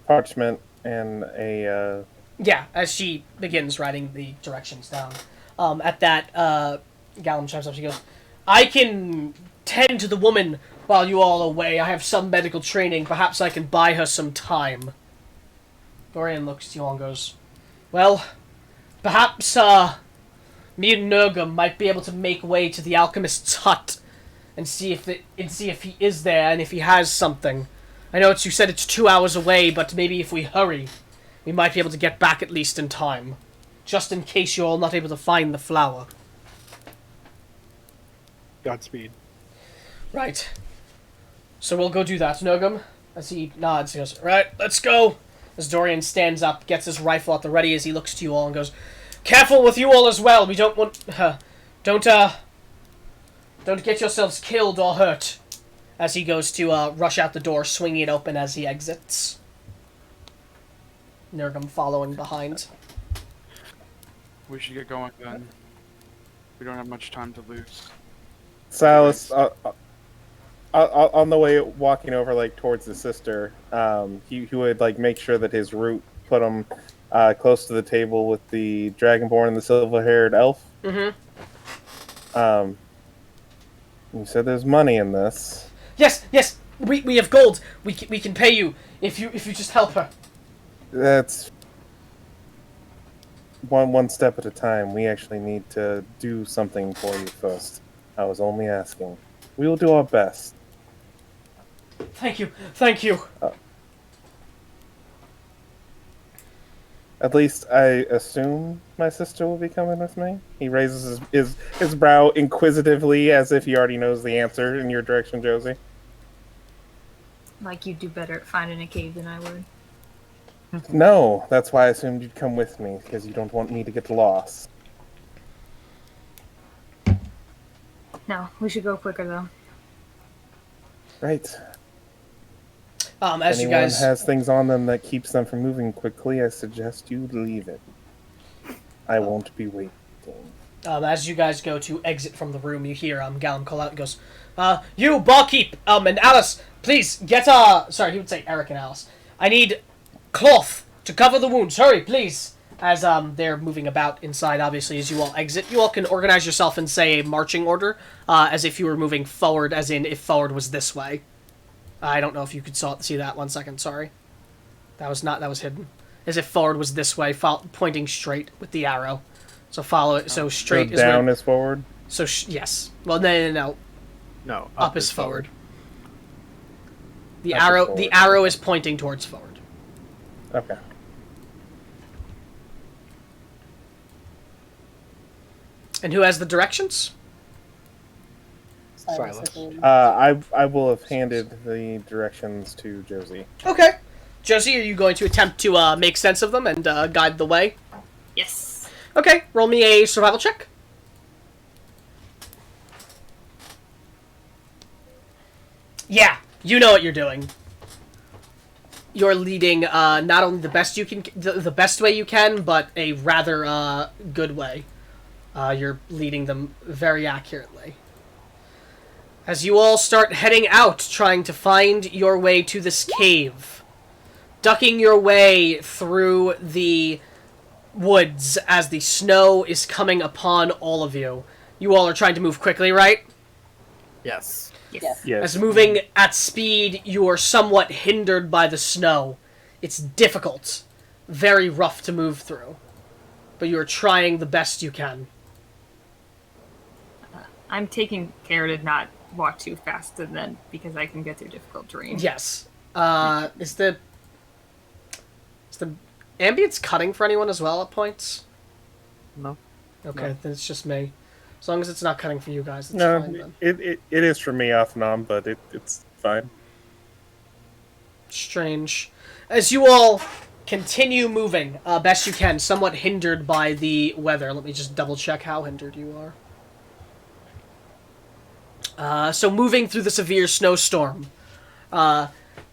parchment and a. Yeah, as she begins writing the directions down. At that, Gallum chimes up. She goes, I can tend to the woman while you all are away. I have some medical training. Perhaps I can buy her some time. Dorian looks at you all and goes, well, perhaps me and Nurgum might be able to make way to the alchemist's hut and see if he is there and if he has something. I know you said it's 2 hours away, but maybe if we hurry, we might be able to get back at least in time. Just in case you're all not able to find the flower. Godspeed. Right. So we'll go do that, Nurgum. As he nods, he goes, right, let's go. As Dorian stands up, gets his rifle at the ready as he looks to you all and goes, careful with you all as well. We don't want... Don't get yourselves killed or hurt. As he goes to rush out the door, swinging it open as he exits. Nurgum following behind. We should get going then. We don't have much time to lose. Sal's on the way walking over like towards the sister. He would like make sure that his route put him close to the table with the dragonborn and the silver-haired elf. Mm-hmm. You said there's money in this. Yes. We have gold. We can pay you if you just help her. That's one step at a time. We actually need to do something for you first. I was only asking. We will do our best. Thank you. At least I assume my sister will be coming with me. He raises his brow inquisitively as if he already knows the answer in your direction, Josie. Like you'd do better at finding a cave than I would. No, that's why I assumed you'd come with me, because you don't want me to get lost. No, we should go quicker though. Right. As If you anyone guys has things on them that keeps them from moving quickly, I suggest you leave it. I won't be waiting. as you guys go to exit from the room, you hear Gallum call out and goes, you barkeep, and Alice, please get sorry, he would say Eric and Alice. I need cloth to cover the wounds. Hurry, please. As they're moving about inside, obviously, as you all exit, you all can organize yourself in, say, a marching order, as if you were moving forward, as in if forward was this way. I don't know if you could see that. 1 second, sorry. That was hidden. As if forward was this way, pointing straight with the arrow. So follow it. So straight So is down where, is forward. So yes. Well, no. No, Up is forward. The Up is arrow. forward. The arrow is pointing towards forward. Okay. And who has the directions? Silas. I will have handed the directions to Josie. Okay. Josie, are you going to attempt to make sense of them and guide the way? Yes. Okay, roll me a survival check. Yeah, you know what you're doing. You're leading not only the best you can, the best way you can, but a rather good way. You're leading them very accurately. As you all start heading out, trying to find your way to this cave, ducking your way through the woods as the snow is coming upon all of you. You all are trying to move quickly, right? Yes. Yes. Yes. As moving at speed, you are somewhat hindered by the snow. It's difficult, very rough to move through, but you are trying the best you can. I'm taking care to not walk too fast, and then because I can get through difficult terrain. Yes. Is the ambience cutting for anyone as well at points? No. Okay, then it's just me. As long as it's not cutting for you guys, it's No, fine then. it is for me off and on, but it's fine. Strange. As you all continue moving, best you can, somewhat hindered by the weather. Let me just double check how hindered you are. So moving through the severe snowstorm,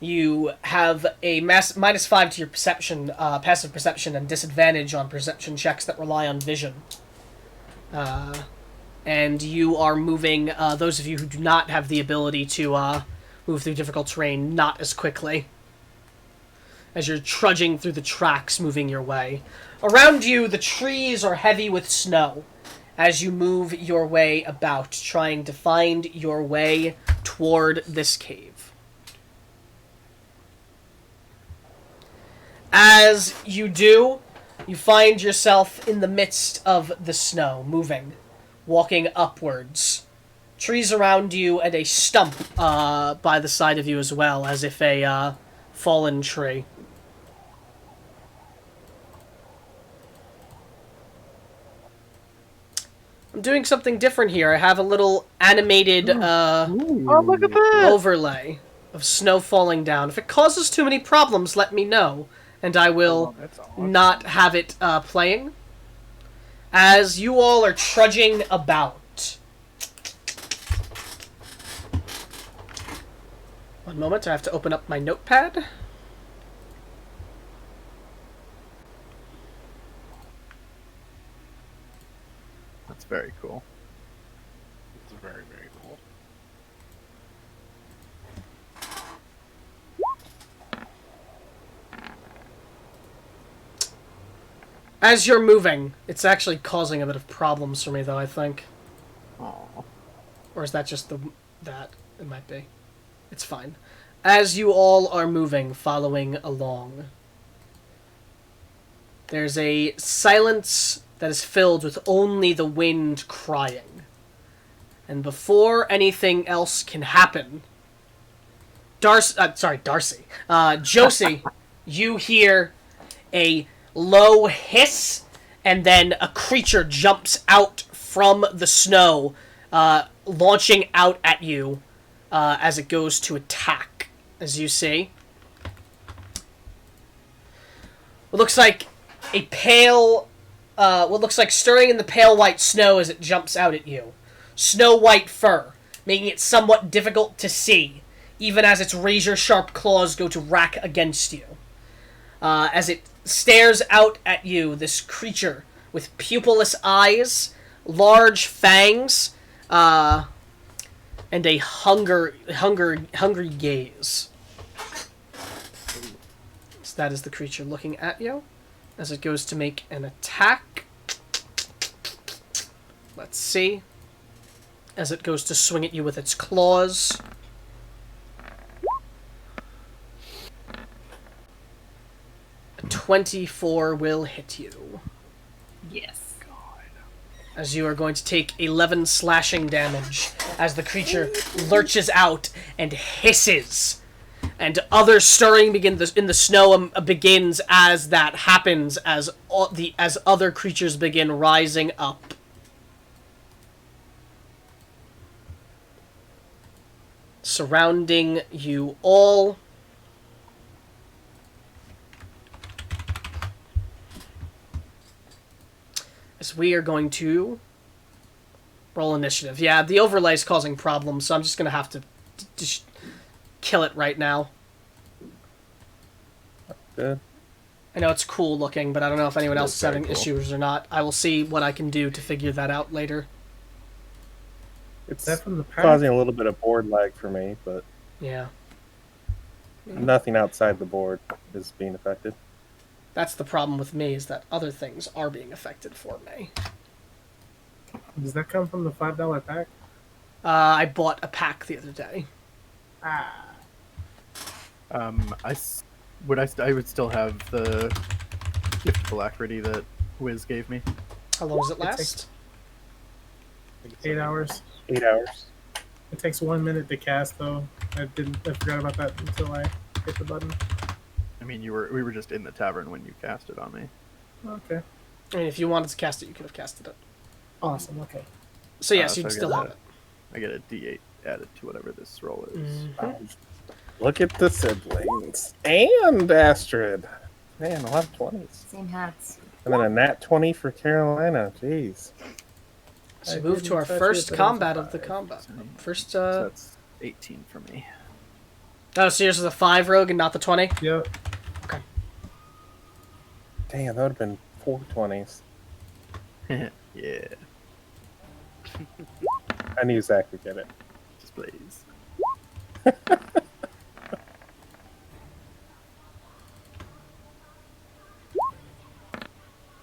you have a -5 to your perception, passive perception, and disadvantage on perception checks that rely on vision. And you are moving, those of you who do not have the ability to move through difficult terrain, not as quickly. As you're trudging through the tracks, moving your way. Around you, the trees are heavy with snow as you move your way about, trying to find your way toward this cave. As you do, you find yourself in the midst of the snow, moving, walking upwards. Trees around you and a stump by the side of you as well, as if a fallen tree. I'm doing something different here. I have a little animated Oh, look at that! overlay of snow falling down. If it causes too many problems, let me know, and I will Oh, that's odd. not have it playing. As you all are trudging about. One moment, I have to open up my notepad. That's very cool. It's very, very cool. As you're moving, it's actually causing a bit of problems for me, though, I think. Aww. Or is that just that? It might be. It's fine. As you all are moving, following along, there's a silence that is filled with only the wind crying. And before anything else can happen, Darcy. Josie, you hear a low hiss, and then a creature jumps out from the snow, launching out at you as it goes to attack, as you see. What looks like a pale, what looks like stirring in the pale white snow as it jumps out at you. Snow white fur, making it somewhat difficult to see, even as its razor-sharp claws go to rack against you. As it stares out at you, this creature with pupilless eyes, large fangs, and a hungry gaze. So that is the creature looking at you as it goes to make an attack. Let's see. As it goes to swing at you with its claws. A 24 will hit you. Yes. As you are going to take 11 slashing damage as the creature lurches out and hisses. And other stirring in the snow begins as that happens, as other creatures begin rising up. Surrounding you all. As we are going to roll initiative. Yeah, the overlay is causing problems, so I'm just going to have to just kill it right now. Good. I know it's cool looking, but I don't know if anyone else is That's very having cool. issues or not. I will see what I can do to figure that out later. It's that from the pack? causing a little bit of board lag for me, but Yeah. nothing outside the board is being affected. That's the problem with me, is that other things are being affected for me. Does that come from the $5 pack? I bought a pack the other day. Ah. I would still have the gift of alacrity that Wiz gave me. How long does it It takes- last? 8 hours. 8 hours. It takes 1 minute to cast, though. I forgot about that until I hit the button. I mean, we were just in the tavern when you cast it on me. Okay. I mean, if you wanted to cast it, you could have casted it. Awesome. Okay. So yes, So you can I still get have a- it. I get a D8 added to whatever this roll is. Look at the siblings. And Astrid. Man, a lot of 20s. Same hats. And then a nat 20 for Carolina. Jeez. So I move to didn't our touch first it, but it was combat a of the 5. combat. First, So that's 18 for me. oh, so yours is a 5 rogue and not the 20? Yep. Damn, that would have been 4 20s. Yeah, I knew Zach would get it. just please.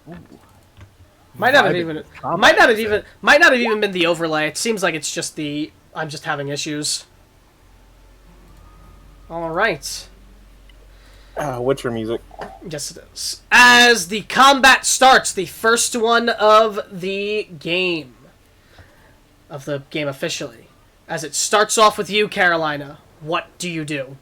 Ooh. Might not have Vibing even with combat, might not have is even it? might not have even been the overlay. It seems like it's just the I'm just having issues. All right. Witcher music. Yes, it is. As the combat starts, the first one of the game. Of the game officially. As it starts off with you, Carolina, what do you do?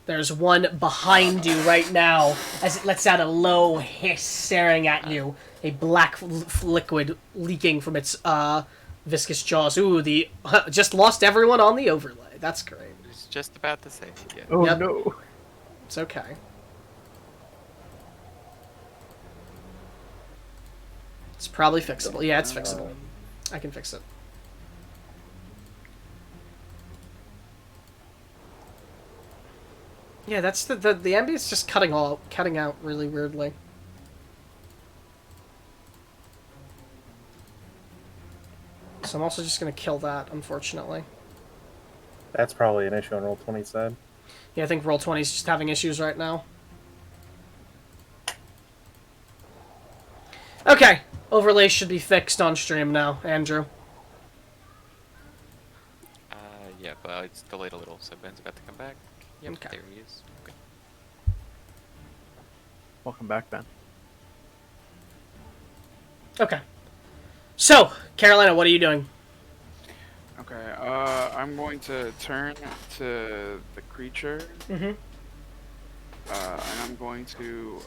There's one behind you right now as it lets out a low hiss staring at you. A black liquid leaking from its viscous jaws. Ooh, the just lost everyone on the overlay. That's great. I was just about to say, yeah. Oh Yep. no. It's okay. It's probably fixable. Yeah, it's fixable. I can fix it. Yeah, that's the ambience just cutting out really weirdly. So I'm also just gonna kill that, unfortunately. That's probably an issue on Roll20 side. Yeah, I think Roll20 is just having issues right now. Okay, overlay should be fixed on stream now, Andrew. Yeah, but it's delayed a little, so Ben's about to come back. Yep, Okay. there he is. Okay. Welcome back, Ben. Okay. So, Carolina, what are you doing? Okay, I'm going to turn to the creature, Mm-hmm. and I'm going to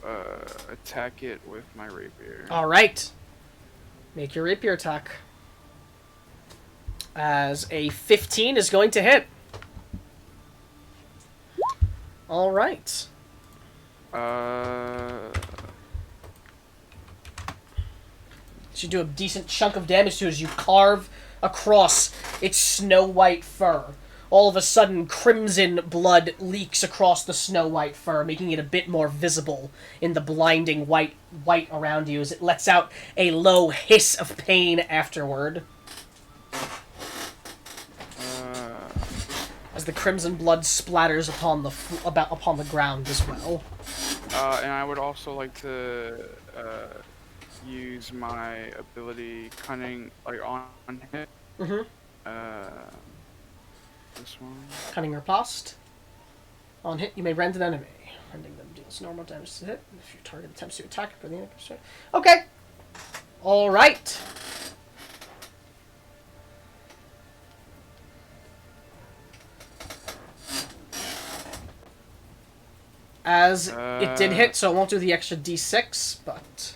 attack it with my rapier. Alright. Make your rapier attack. As a 15 is going to hit. Alright. Should do a decent chunk of damage to it as you carve across its snow white fur. All of a sudden, crimson blood leaks across the snow white fur, making it a bit more visible in the blinding white around you as it lets out a low hiss of pain afterward. As the crimson blood splatters upon the ground as well. And I would also like to use my ability cunning, like on hit. Mm-hmm. This one. Cunning riposte. On hit, you may rend an enemy. Rending them deals normal damage to hit if your target attempts to attack it by the enemy. Okay. All right. As it did hit, so it won't do the extra d6, but...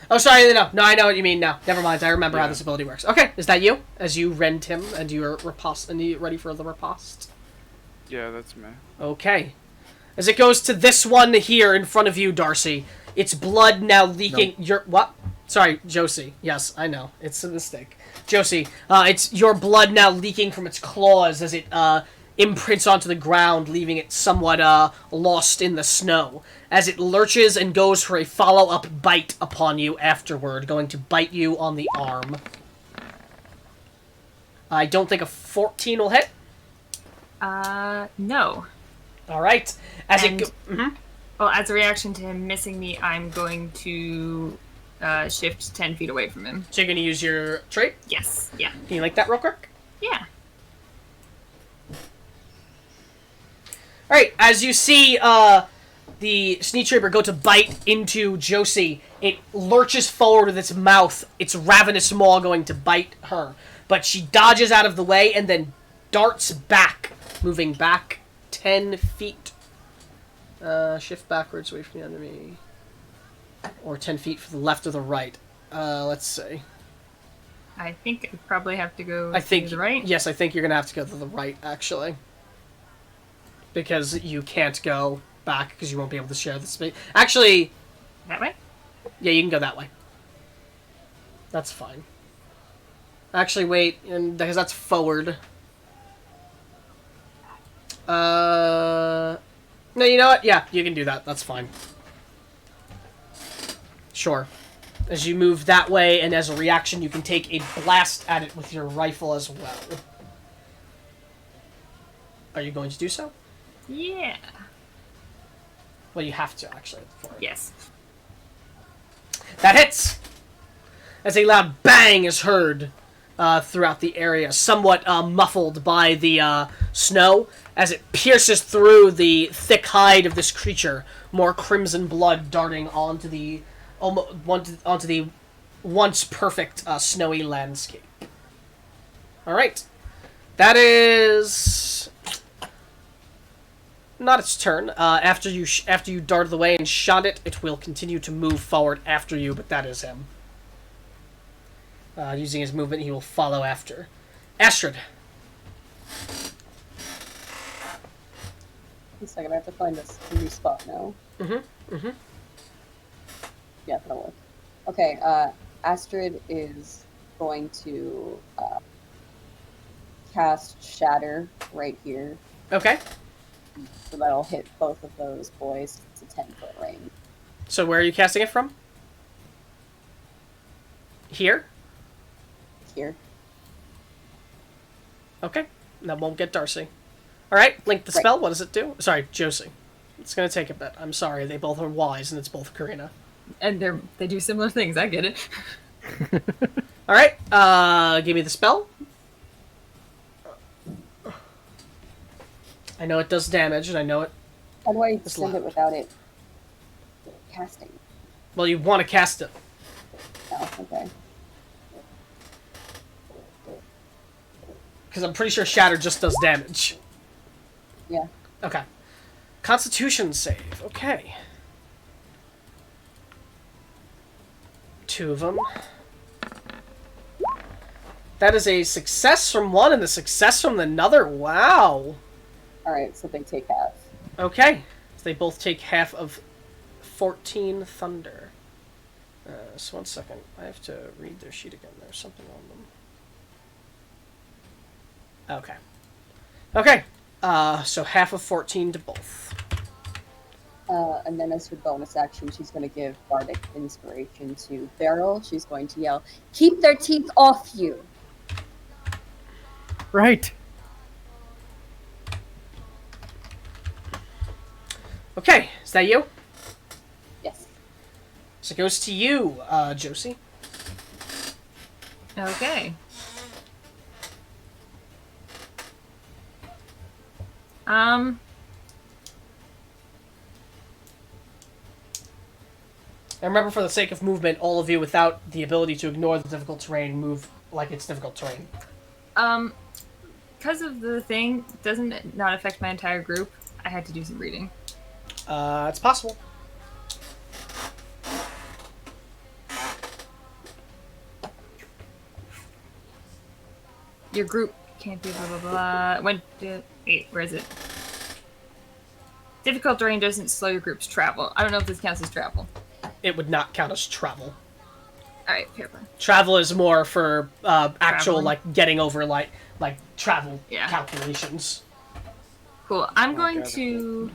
Oh, sorry, no, I know what you mean now. Never mind, I remember how this ability works. Okay, is that you? As you rend him and you're ready for the riposte? Yeah, that's me. Okay. As it goes to this one here in front of you, Darcy, its blood now leaking... What? Sorry, Josie. Yes, I know. It's a mistake. Josie, it's your blood now leaking from its claws as it imprints onto the ground, leaving it somewhat lost in the snow, as it lurches and goes for a follow-up bite upon you afterward, going to bite you on the arm. I don't think a 14 will hit. No. Alright. Well, as a reaction to him missing me, I'm going to shift 10 feet away from him. So you're going to use your trait? Yes. Yeah. Can you like that real quick? Yeah. Alright, as you see the Sneak Trooper go to bite into Josie, it lurches forward with its mouth, its ravenous maw going to bite her. But she dodges out of the way and then darts back, moving back 10 feet. Shift backwards away from the enemy. Or 10 feet to the left or the right. Let's see. I think I probably have to go to the right. Yes, I think you're going to have to go to the right, actually. Because you can't go back, because you won't be able to share the space. Actually... That way? Yeah, you can go that way. That's fine. Actually, wait, because that's forward. No, you know what? Yeah, you can do that. That's fine. Sure. As you move that way, and as a reaction, you can take a blast at it with your rifle as well. Are you going to do so? Yeah. Well, you have to, actually. Yes. That hits! As a loud bang is heard throughout the area, somewhat muffled by the snow, as it pierces through the thick hide of this creature, more crimson blood darting onto the once perfect snowy landscape. Alright. That is... not its turn. After you darted away and shot it, it will continue to move forward after you, but that is him. Using his movement, he will follow after. Astrid. One second, I have to find this new spot now. Yeah, that'll work. Okay, Astrid is going to cast Shatter right here. Okay. So that'll hit both of those boys to 10-foot range. So where are you casting it from? Here? Here. Okay. That won't get Darcy. Alright, link the spell. What does it do? Sorry, Josie. It's going to take a bit. I'm sorry. They both are wise, and it's both Karina. And they do similar things. I get it. Alright, give me the spell. I know it does damage, and I know it... How do I send it without it casting? Well, you want to cast it. Oh, okay. Because I'm pretty sure Shatter just does damage. Yeah. Okay. Constitution save. Okay. 2 of them. That is a success from one and a success from another. Wow. Alright, so they take half. Okay. So they both take half of 14 thunder. So 1 second. I have to read their sheet again. There's something on them. Okay. Okay. So half of 14 to both. And then as her bonus action, she's going to give Bardic Inspiration to Beryl. She's going to yell, "Keep their teeth off you!" Right. Okay. Is that you? Yes. So it goes to you, Josie. Okay. And remember, for the sake of movement, all of you, without the ability to ignore the difficult terrain, move like it's difficult terrain. Because of the thing, doesn't it not affect my entire group? I had to do some reading. It's possible. Your group can't be blah blah blah. Wait, where is it? Difficult terrain doesn't slow your group's travel. I don't know if this counts as travel. It would not count as travel. Alright, fair play. Travel is more for actual, Traveling. like, getting over, like travel Yeah. calculations. Cool. I'm going got it. to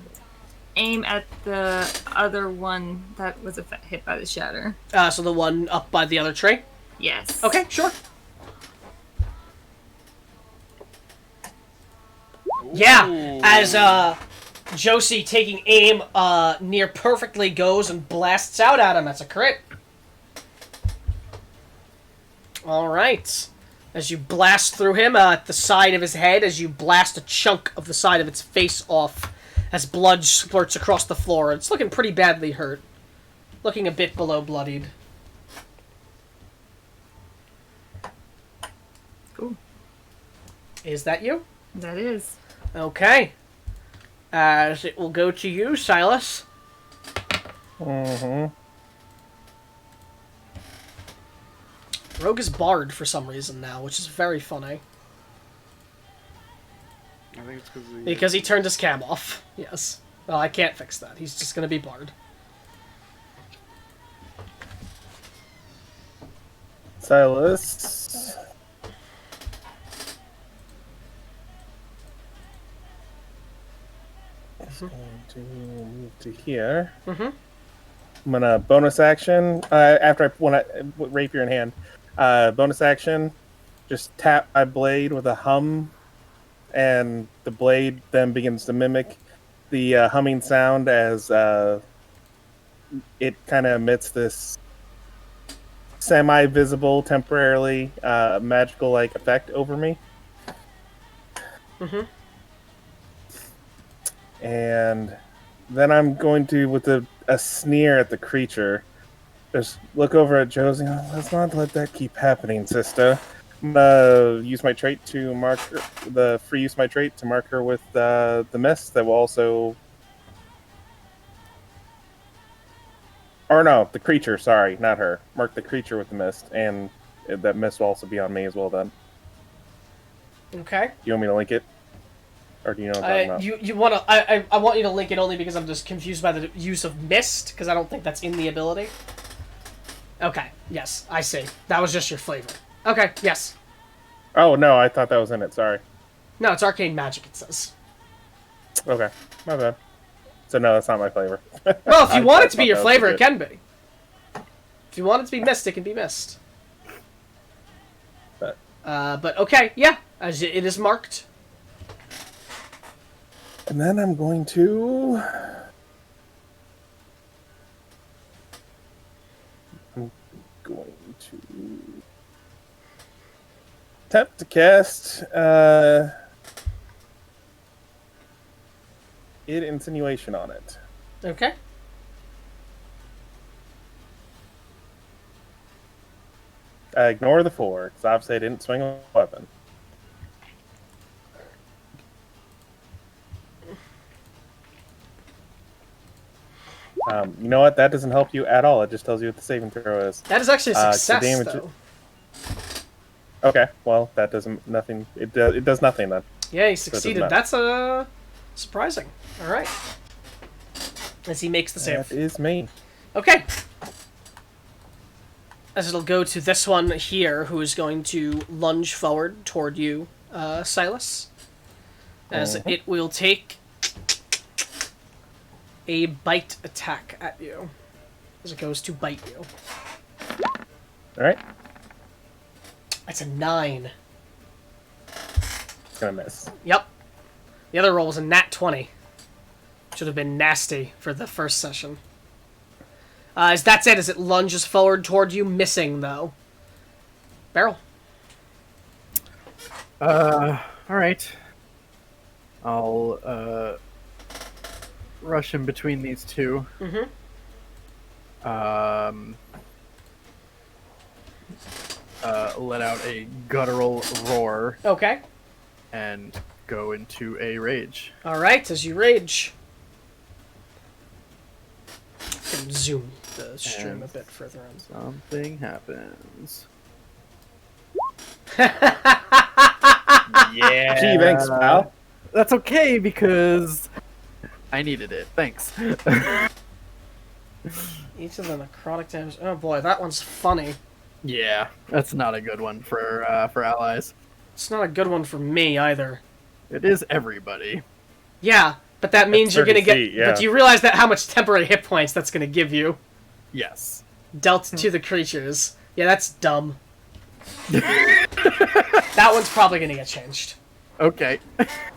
aim at the other one that was hit by the shatter. So the one up by the other tree? Yes. Okay, sure. Yeah, as Josie taking aim near perfectly goes and blasts out at him. That's a crit. Alright. As you blast through him at the side of his head, as you blast a chunk of the side of its face off, as blood splurts across the floor. It's looking pretty badly hurt. Looking a bit below bloodied. Cool. Is that you? That is. Okay. As it will go to you, Silas. Mm-hmm. Rogue is barred for some reason now, which is very funny. I think it's Because he turned his cam off. Yes. Well, I can't fix that. He's just gonna be barred. Silas. Is going to move to here. Mm-hmm. I'm gonna bonus action after rapier in hand. Bonus action, just tap my blade with a hum, and the blade then begins to mimic the humming sound as it kind of emits this semi-visible, temporarily magical-like effect over me. Mm-hmm. And then I'm going to, with a sneer at the creature, just look over at Josie. Oh, let's not let that keep happening, sister. I'm gonna use my trait to mark the free use of my trait to mark her with the mist that will also. Or no, the creature. Sorry, not her. Mark the creature with the mist, and that mist will also be on me as well. Then. Okay. You want me to link it? Or do you know what I'm talking about? You want to? I want you to link it only because I'm just confused by the use of mist because I don't think that's in the ability. Okay. Yes, I see. That was just your flavor. Okay. Yes. Oh no, I thought that was in it. Sorry. No, it's arcane magic. It says. Okay, my bad. So no, that's not my flavor. Well, if you want it to be your thought that was flavor, it legit. can be. If you want it to be mist, it can be mist. But okay, yeah, as it is marked. And then I'm going to. Tap to cast. Insinuation on it. Okay. Ignore the 4, because obviously I didn't swing a weapon. You know what? That doesn't help you at all. It just tells you what the saving throw is. That is actually a success, damage though. Okay, well, that doesn't nothing. It does nothing then. Yeah, he So it doesn't succeeded. matter. That's surprising. All right. As he makes the save. That is me. Okay. As it'll go to this one here, who is going to lunge forward toward you, Silas. As it will take a bite attack at you. As it goes to bite you. All right, That's a 9. it's gonna miss. Yep. The other roll was a nat 20. Should have been nasty for the first session. As that's it, as it lunges forward toward you, missing, though. Barrel. Alright. I'll, rush in between these two. Mm-hmm. Let out a guttural roar Okay. and go into a rage. Alright, as you rage. Can zoom the stream And a bit further in. Something happens. Yeah. Gee, thanks, pal. That's okay because I needed it. Thanks. Each of the necrotic damage. Oh boy, that one's funny. Yeah, that's not a good one for allies. It's not a good one for me either. It is everybody. Yeah, but that means you're 30 gonna get. feet, yeah. But do you realize that how much temporary hit points that's gonna give you? Yes. Dealt to the creatures. Yeah, that's dumb. That one's probably gonna get changed. Okay.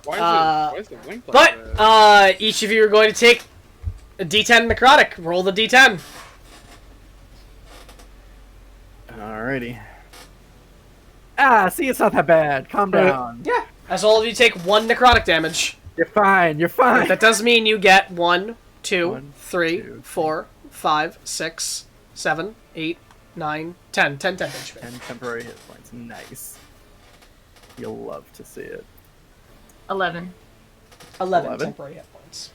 Why is it linked like But that? each of you are going to take a D10 necrotic. Roll the D10. Alrighty. See, it's not that bad. Calm down. Yeah, as all of you take 1 necrotic damage. You're fine. You're fine. That does mean you get 1, 2, 1, 3, 2, 4, 5, 6, 7, 8, 9, 10. 10 damage. 10 temporary hit points. Nice. You'll love to see it. 11. 11 temporary hit points.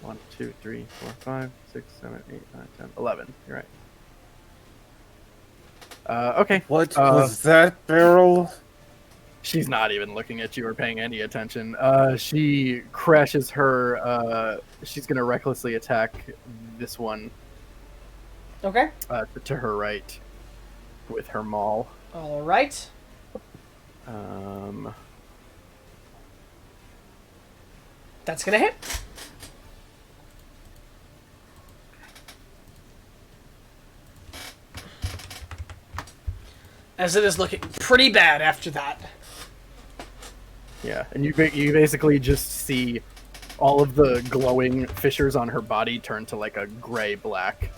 1, 2, 3, 4, 5, 6, 7, 8, 9, 10, 11. You're right. Okay. What was that, Beryl? She's not even looking at you or paying any attention. She crashes her. She's gonna recklessly attack this one Okay. to her right with her maul. All right. That's gonna hit. As it is looking pretty bad after that. Yeah, and you basically just see all of the glowing fissures on her body turn to like a gray black.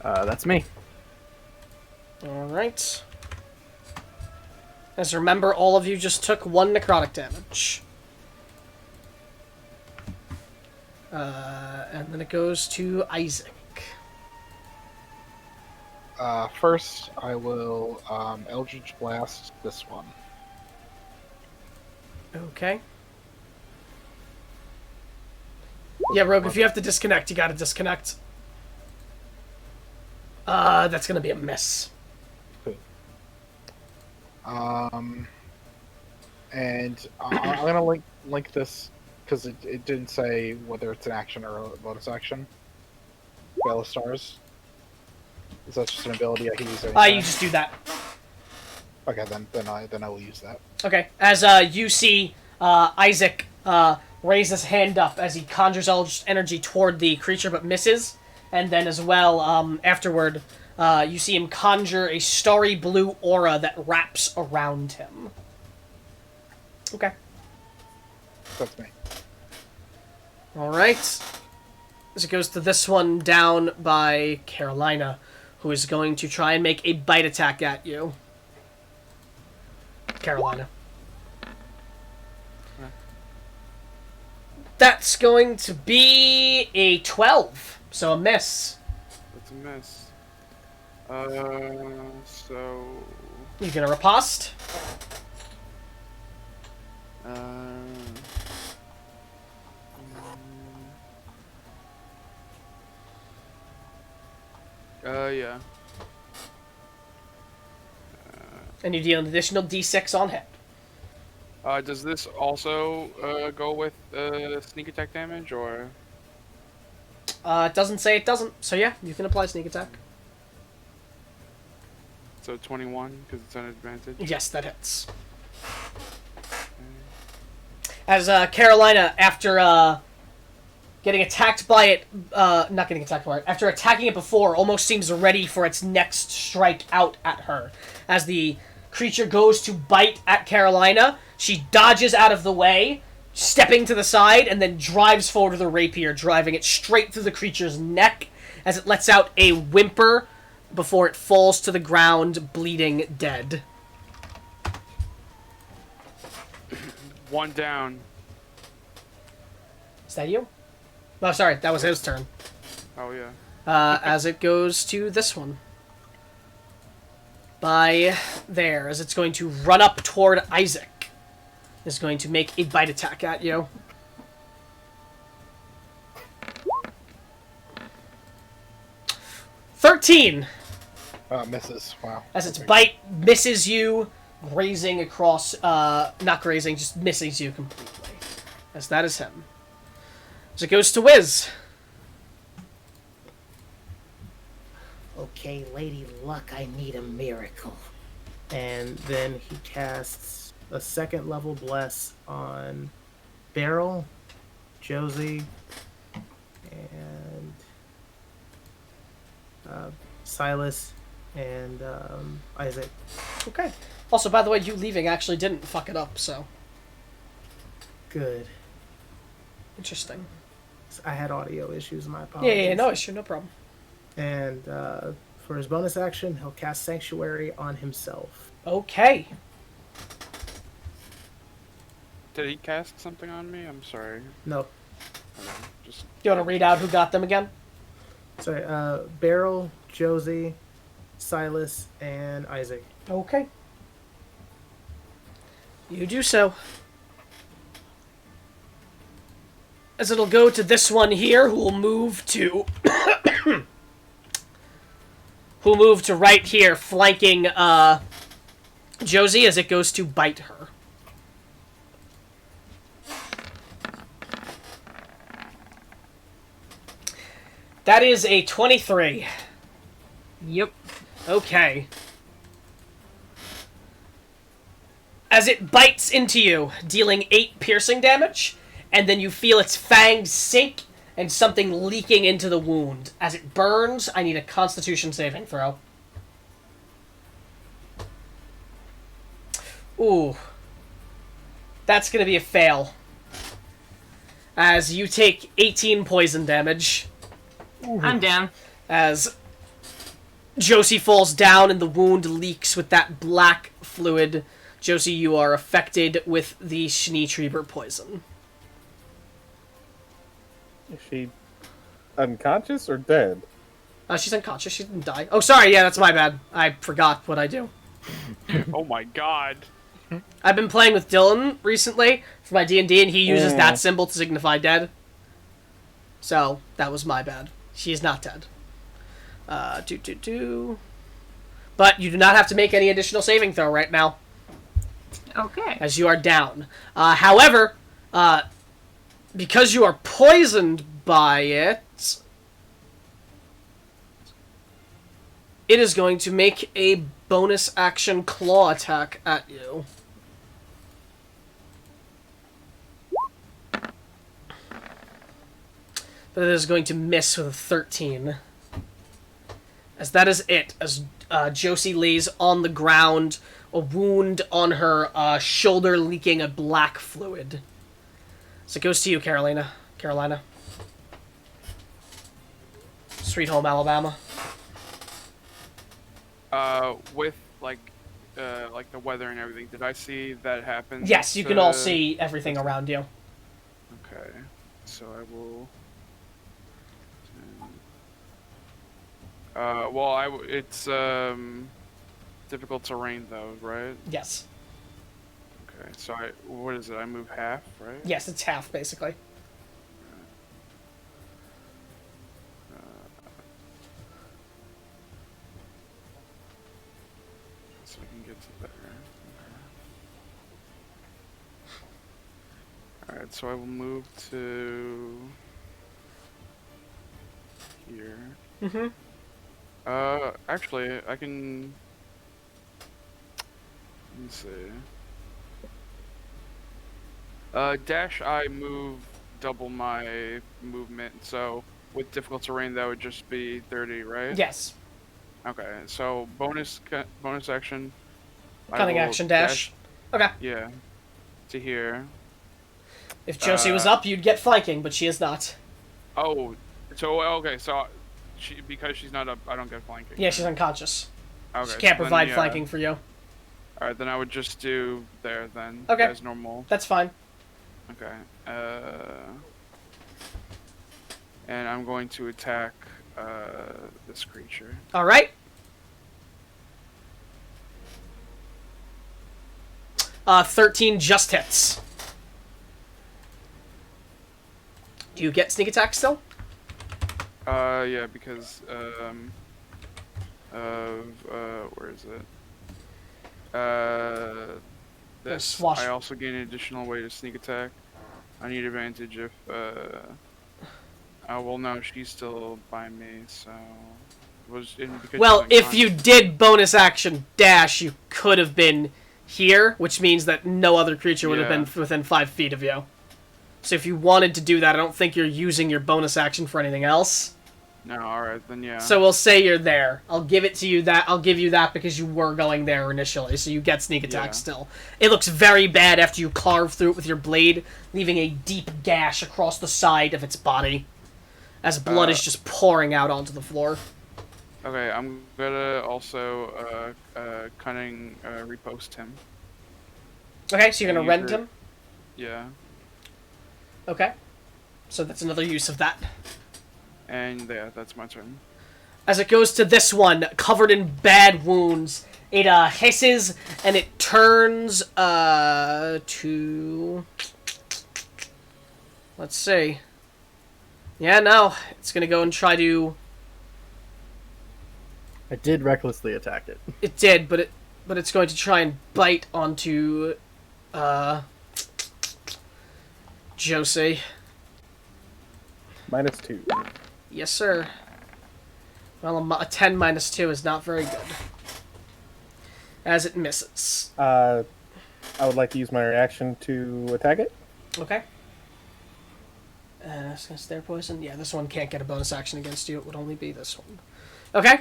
That's me. All right. As remember, all of you just took 1 necrotic damage. And then it goes to Isaac. First, I will Eldritch Blast this one. Okay. Yeah, Rogue, if you have to disconnect, you gotta disconnect. That's gonna be a miss. And I'm gonna link this because it didn't say whether it's an action or a bonus action. Veil of Stars. Is that just an ability I can use? You just do that. Okay, then I will use that. Okay. As you see, Isaac raise his hand up as he conjures Eldritch energy toward the creature, but misses. And then as well, afterward, you see him conjure a starry blue aura that wraps around him. Okay. That's me. Alright. As it goes to this one down by Carolina, who is going to try and make a bite attack at you. Carolina. That's going to be a 12, so a miss. That's a miss. So... You gonna riposte? Yeah. And you deal an additional d6 on hit. Does this also go with sneak attack damage, or? It doesn't say it doesn't, so yeah, you can apply sneak attack. So 21, because it's an advantage? Yes, that hits. As Carolina, after getting attacked by it, not getting attacked by it, after attacking it before, almost seems ready for its next strike out at her. As the creature goes to bite at Carolina, she dodges out of the way, stepping to the side, and then drives forward with her rapier, driving it straight through the creature's neck as it lets out a whimper before it falls to the ground, bleeding dead. One down. Is that you? Oh, sorry, that was his turn. Oh, yeah. As it goes to this one. By there, as it's going to run up toward Isaac. Is going to make a bite attack at you. "13! Misses. Wow. As its bite misses you, grazing across, not grazing, just misses you completely. As that is him. As it goes to Wiz. Okay, Lady Luck, I need a miracle. And then he casts a second level bless on Beryl, Josie, and Silas, and Isaac. Okay. Also, by the way, you leaving actually didn't fuck it up, so... Good. Interesting. I had audio issues, my Yeah, apologies. no issue, no problem. And for his bonus action, he'll cast Sanctuary on himself. Okay. Did he cast something on me? I'm sorry. No. Okay, just Do you want to read out who got them again? Sorry, Beryl, Josie, Silas, and Isaac. Okay. You do so. As it'll go to this one here, who will move to... who'll move to right here, flanking Josie as it goes to bite her. That is a 23. Yep. Okay. As it bites into you, dealing 8 piercing damage, and then you feel its fangs sink and something leaking into the wound. As it burns, I need a Constitution saving throw. Ooh. That's gonna be a fail. As you take 18 poison damage. I'm down. As Josie falls down and the wound leaks with that black fluid. Josie, you are affected with the Schneetrieber poison. Is she unconscious or dead? She's unconscious. She didn't die. Oh, sorry. Yeah, that's my bad. I forgot what I do. Oh my god. I've been playing with Dylan recently for my D&D, and he uses that symbol to signify dead. So, that was my bad. She is not dead. But you do not have to make any additional saving throw right now, Okay. as you are down. However, because you are poisoned by it, it is going to make a bonus action claw attack at you. But it is going to miss with a 13. As that is it, as Josie lays on the ground, a wound on her shoulder leaking a black fluid. So it goes to you, Carolina. Sweet home, Alabama. With like the weather and everything, did I see that happen? Yes, you can all see everything around you. Okay, so I will. It's difficult terrain though, right? Yes. Okay, so what is it? I move half, right? Yes, it's half, basically. So I can get to there. Okay. Alright, so I will move to here. Mm-hmm. Actually, I can... Let me see. Dash I move double my movement, so with difficult terrain that would just be 30, right? Yes. Okay, so bonus action. I Cunning will action dash. Okay. Yeah. To here. If Josie was up, you'd get flanking, but she is not. Oh, so okay, so because she's not up, I don't get flanking. Yeah, she's unconscious. Okay, She can't so provide then, flanking for you. Alright, then I would just do there then. Okay. As normal. That's fine. Okay. And I'm going to attack this creature. All right. 13 just hits. Do you get sneak attack still? Yeah, because where is it? This. Swash. I also gain an additional way to sneak attack. I need advantage if well, no, she's still by me, so because Well, she's if you did bonus action dash, you could have been here, which means that no other creature would have Yeah. been within 5 feet of you. So if you wanted to do that, I don't think you're using your bonus action for anything else. No, alright, then yeah. So we'll say you're there. I'll give it to you that. I'll give you that because you were going there initially, so you get sneak attack Yeah. still. It looks very bad after you carve through it with your blade, leaving a deep gash across the side of its body, as blood is just pouring out onto the floor. Okay, I'm gonna also cunning repost him. Okay, so you're gonna Use rend your- him. Yeah. Okay, so that's another use of that. And yeah, that's my turn. As it goes to this one, covered in bad wounds, it hisses and it turns to. Let's see. Yeah, no, it's gonna go and try to. I did recklessly attack it. It did, but it's going to try and bite onto Josie. -2. Yes, sir. Well, a 10 minus 2 is not very good. As it misses. I would like to use my reaction to attack it. Okay. It's gonna stare poison. Yeah, this one can't get a bonus action against you. It would only be this one. Okay.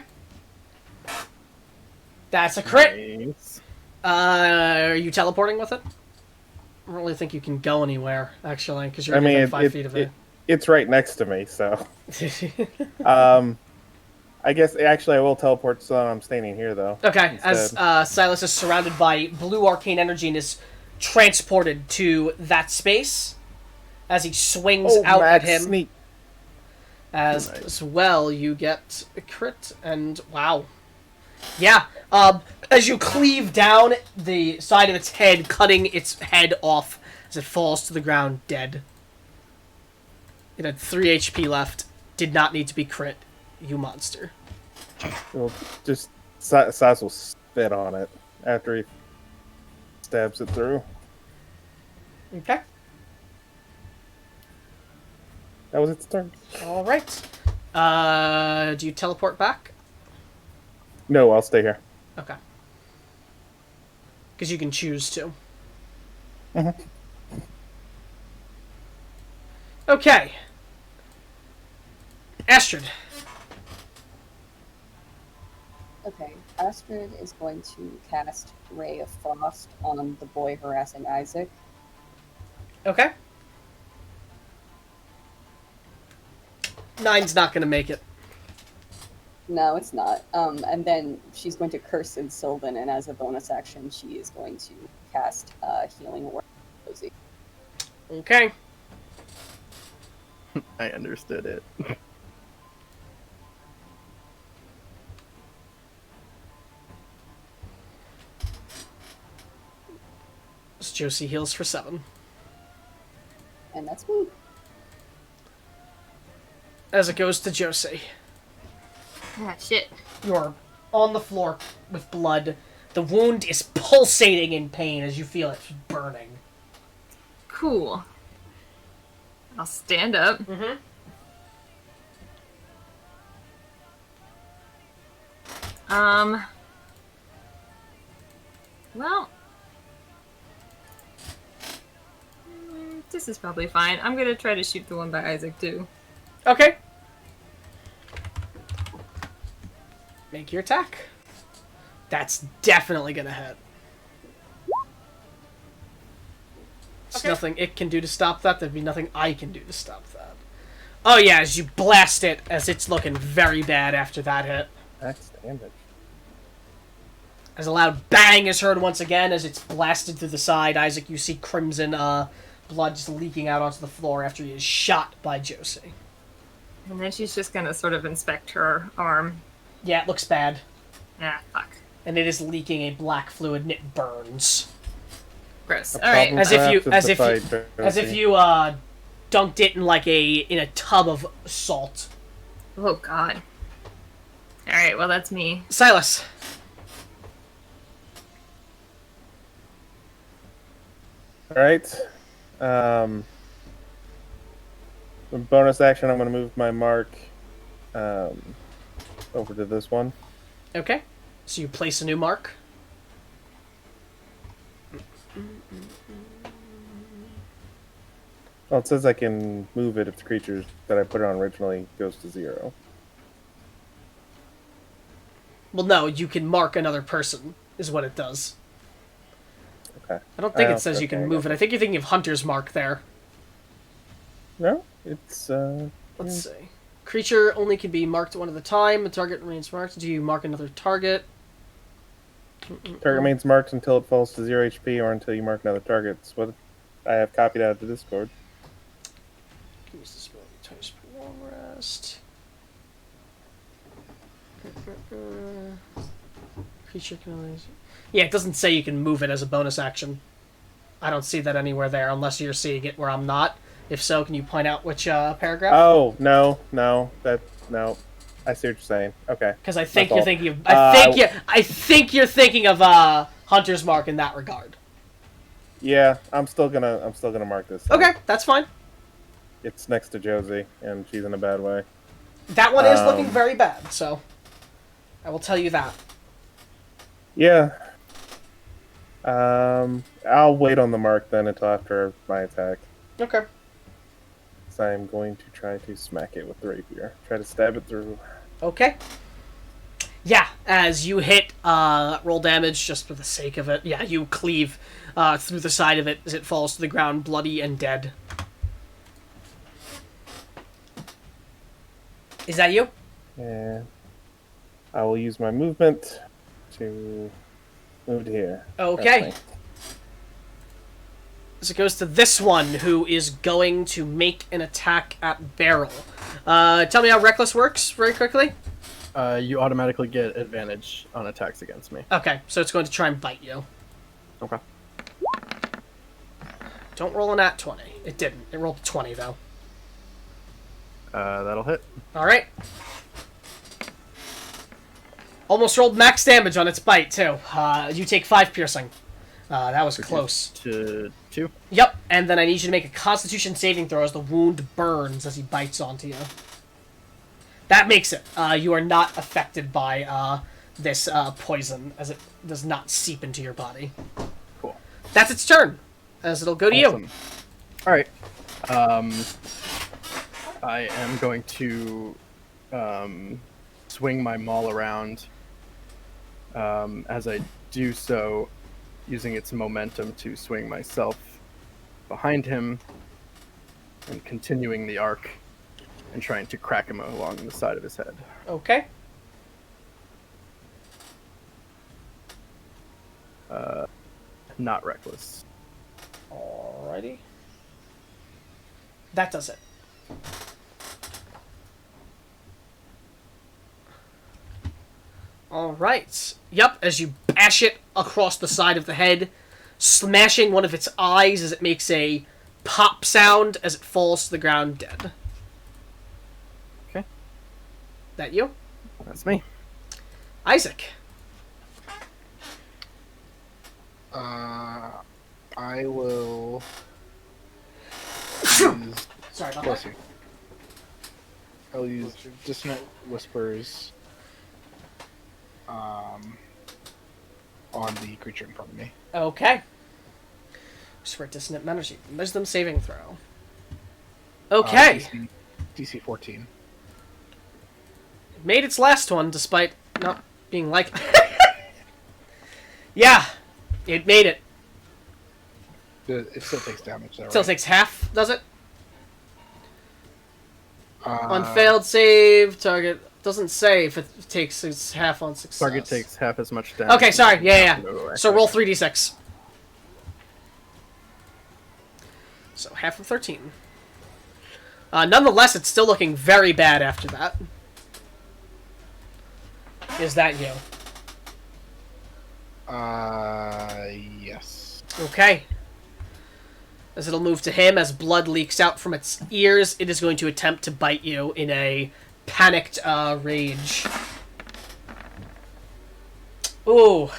That's a crit. Nice. Are you teleporting with it? I don't really think you can go anywhere, actually, because you're I mean, within 5 feet of it. It's right next to me, so. I guess actually I will teleport so I'm standing here though. Okay, instead. as Silas is surrounded by blue arcane energy and is transported to that space, as he swings out at Max him. Sneak. As well, you get a crit, and wow. Yeah, as you cleave down the side of its head, cutting its head off as it falls to the ground dead. It had 3 HP left. Did not need to be crit, you monster. Well, just Saz will spit on it after he stabs it through. Okay, That was its turn. alright. Do you teleport back? No, I'll stay here. Okay. Because you can choose to. Mhm. Okay. Astrid. Okay, Astrid is going to cast Ray of Frost on the boy harassing Isaac. Okay. 9's not going to make it. No, it's not. And then she's going to curse in Sylvan, and as a bonus action, she is going to cast Healing Word on Rosie. Okay. I understood it. So Josie heals for 7. And that's me. As it goes to Josie. Ah, shit. You're on the floor with blood. The wound is pulsating in pain as you feel it burning. Cool. I'll stand up. Mm-hmm. Well. This is probably fine. I'm gonna try to shoot the one by Isaac, too. Okay. Make your attack. That's definitely gonna hit. There's nothing it can do to stop that. There'd be nothing I can do to stop that. Oh yeah, as you blast it, as it's looking very bad after that hit. Max damage. As a loud bang is heard once again as it's blasted through the side. Isaac, you see crimson blood just leaking out onto the floor after he is shot by Josie. And then she's just gonna sort of inspect her arm. Yeah, it looks bad. Ah, fuck. And it is leaking a black fluid and it burns. Gross. A Alright. problem As if you- crafted as to if you- fight As if Josie. you dunked it in like in a tub of salt. Oh, God. Alright, well, that's me. Silas. All right. Bonus action. I'm going to move my mark over to this one. Okay. So you place a new mark. Well, it says I can move it if the creature that I put it on originally goes to 0. Well, no, you can mark another person, is what it does. Okay. I don't think Oh, it says you okay, can I move got it. I think you're thinking of Hunter's Mark there. No, it's Let's see. Creature only can be marked one at a time. The target remains marked. Do you mark another target? target remains marked until it falls to 0 HP or until you mark another target. It's what I have copied out of the Discord. Use this ability twice per long rest. Creature can only... Yeah, it doesn't say you can move it as a bonus action. I don't see that anywhere there, unless you're seeing it where I'm not. If so, can you point out which paragraph? Oh, no. I see what you're saying. Okay. Because I think That's you're all. thinking of... I think you're thinking of Hunter's Mark in that regard. Yeah, I'm still gonna mark this. Okay, that's fine. It's next to Josie, and she's in a bad way. That one is looking very bad, so I will tell you that. Yeah. I'll wait on the mark then until after my attack. Okay. So I'm going to try to smack it with the rapier. Try to stab it through. Okay. Yeah, as you hit roll damage just for the sake of it. Yeah, you cleave through the side of it as it falls to the ground, bloody and dead. Is that you? And I will use my movement to move to here. Okay. That's So it goes to this one, who is going to make an attack at Barrel. Tell me how Reckless works, very quickly. You automatically get advantage on attacks against me. Okay, so it's going to try and bite you. Okay. Don't roll a nat 20. It didn't. It rolled a 20, though. That'll hit. Alright. Almost rolled max damage on its bite, too. You take 5 piercing. That was close. To 2. Yep, and then I need you to make a Constitution saving throw as the wound burns as he bites onto you. That makes it. You are not affected by this poison, as it does not seep into your body. Cool. That's its turn, as it'll go to you. Alright. I am going to swing my maul around. As I do so, using its momentum to swing myself behind him and continuing the arc and trying to crack him along the side of his head. Okay. Not reckless. Alrighty. That does it. Alright. Yep, as you bash it across the side of the head, smashing one of its eyes as it makes a pop sound as it falls to the ground dead. Okay. That you? That's me. Isaac. I will use... Sorry about Bless that. you. I'll use Dissonant Whispers on the creature in front of me. Okay. Swear dissonant energy. Wisdom saving throw. Okay. DC 14. It made its last one despite not being like... Yeah. It made it. It still takes damage, though, Still right? takes half, does it? On failed save, target doesn't say if it takes its half on success. Target takes half as much damage. Okay, sorry. Yeah. No, So roll 3d6. So half of 13. Nonetheless, it's still looking very bad after that. Is that you? Yes. Okay. As it'll move to him, as blood leaks out from its ears, it is going to attempt to bite you in a panicked rage. Ooh.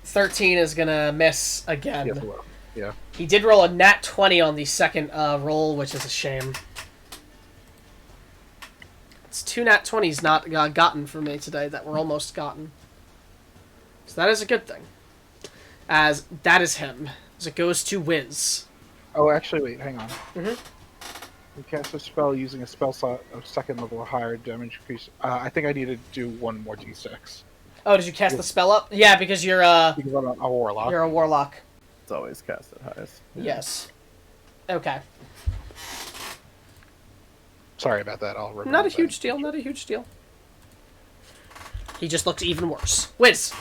13 is gonna miss again. Yes, it will. Yeah. He did roll a nat 20 on the second roll, which is a shame. It's 2 nat 20s not gotten for me today that were almost gotten. So that is a good thing. As that is him. as it goes to Wiz. Oh, actually, wait, hang on. Mhm. You cast a spell using a spell slot of second level or higher, damage increase. I think I need to do one more d6. Oh, did you cast the spell up? Yeah, because you're Because I'm a warlock. you're a warlock. It's always cast at highest. Yeah. Yes. Okay. Sorry about that. I'll remember Not a that. huge deal. Not a huge deal. He just looks even worse. Wiz.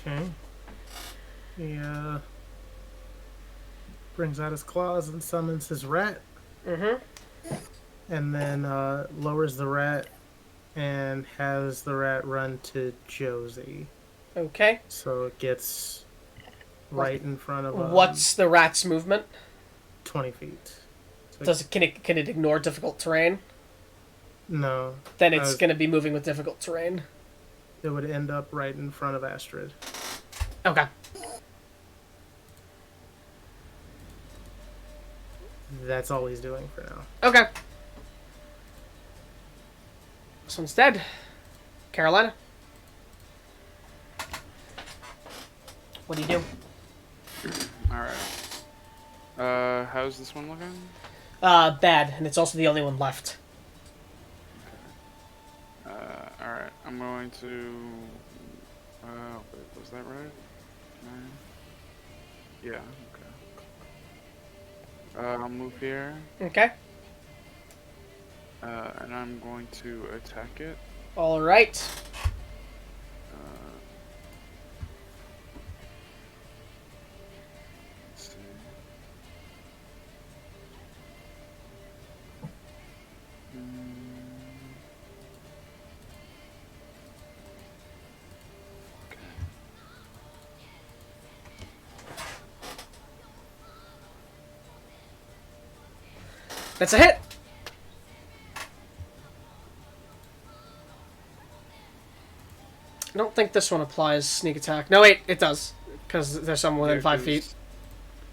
Okay. He brings out his claws and summons his rat, Mm-hmm. and then lowers the rat and has the rat run to Josie. Okay. So it gets right in front of What's the rat's movement? 20 feet. So Can it ignore difficult terrain? no. Then it's Uh, going to be moving with difficult terrain. It would end up right in front of Astrid. Okay. That's all he's doing for now. Okay. This one's dead. Carolina. What do you do? Alright. How's this one looking? Bad, and it's also the only one left. Alright. I'm going to... wait, was that right? 9? Yeah, okay. I'll move here, Okay. and I'm going to attack it. All right. Let's see. Okay. That's a hit. I don't think this one applies sneak attack. No, wait, it does. Because there's someone within Yeah, 5 'cause- feet.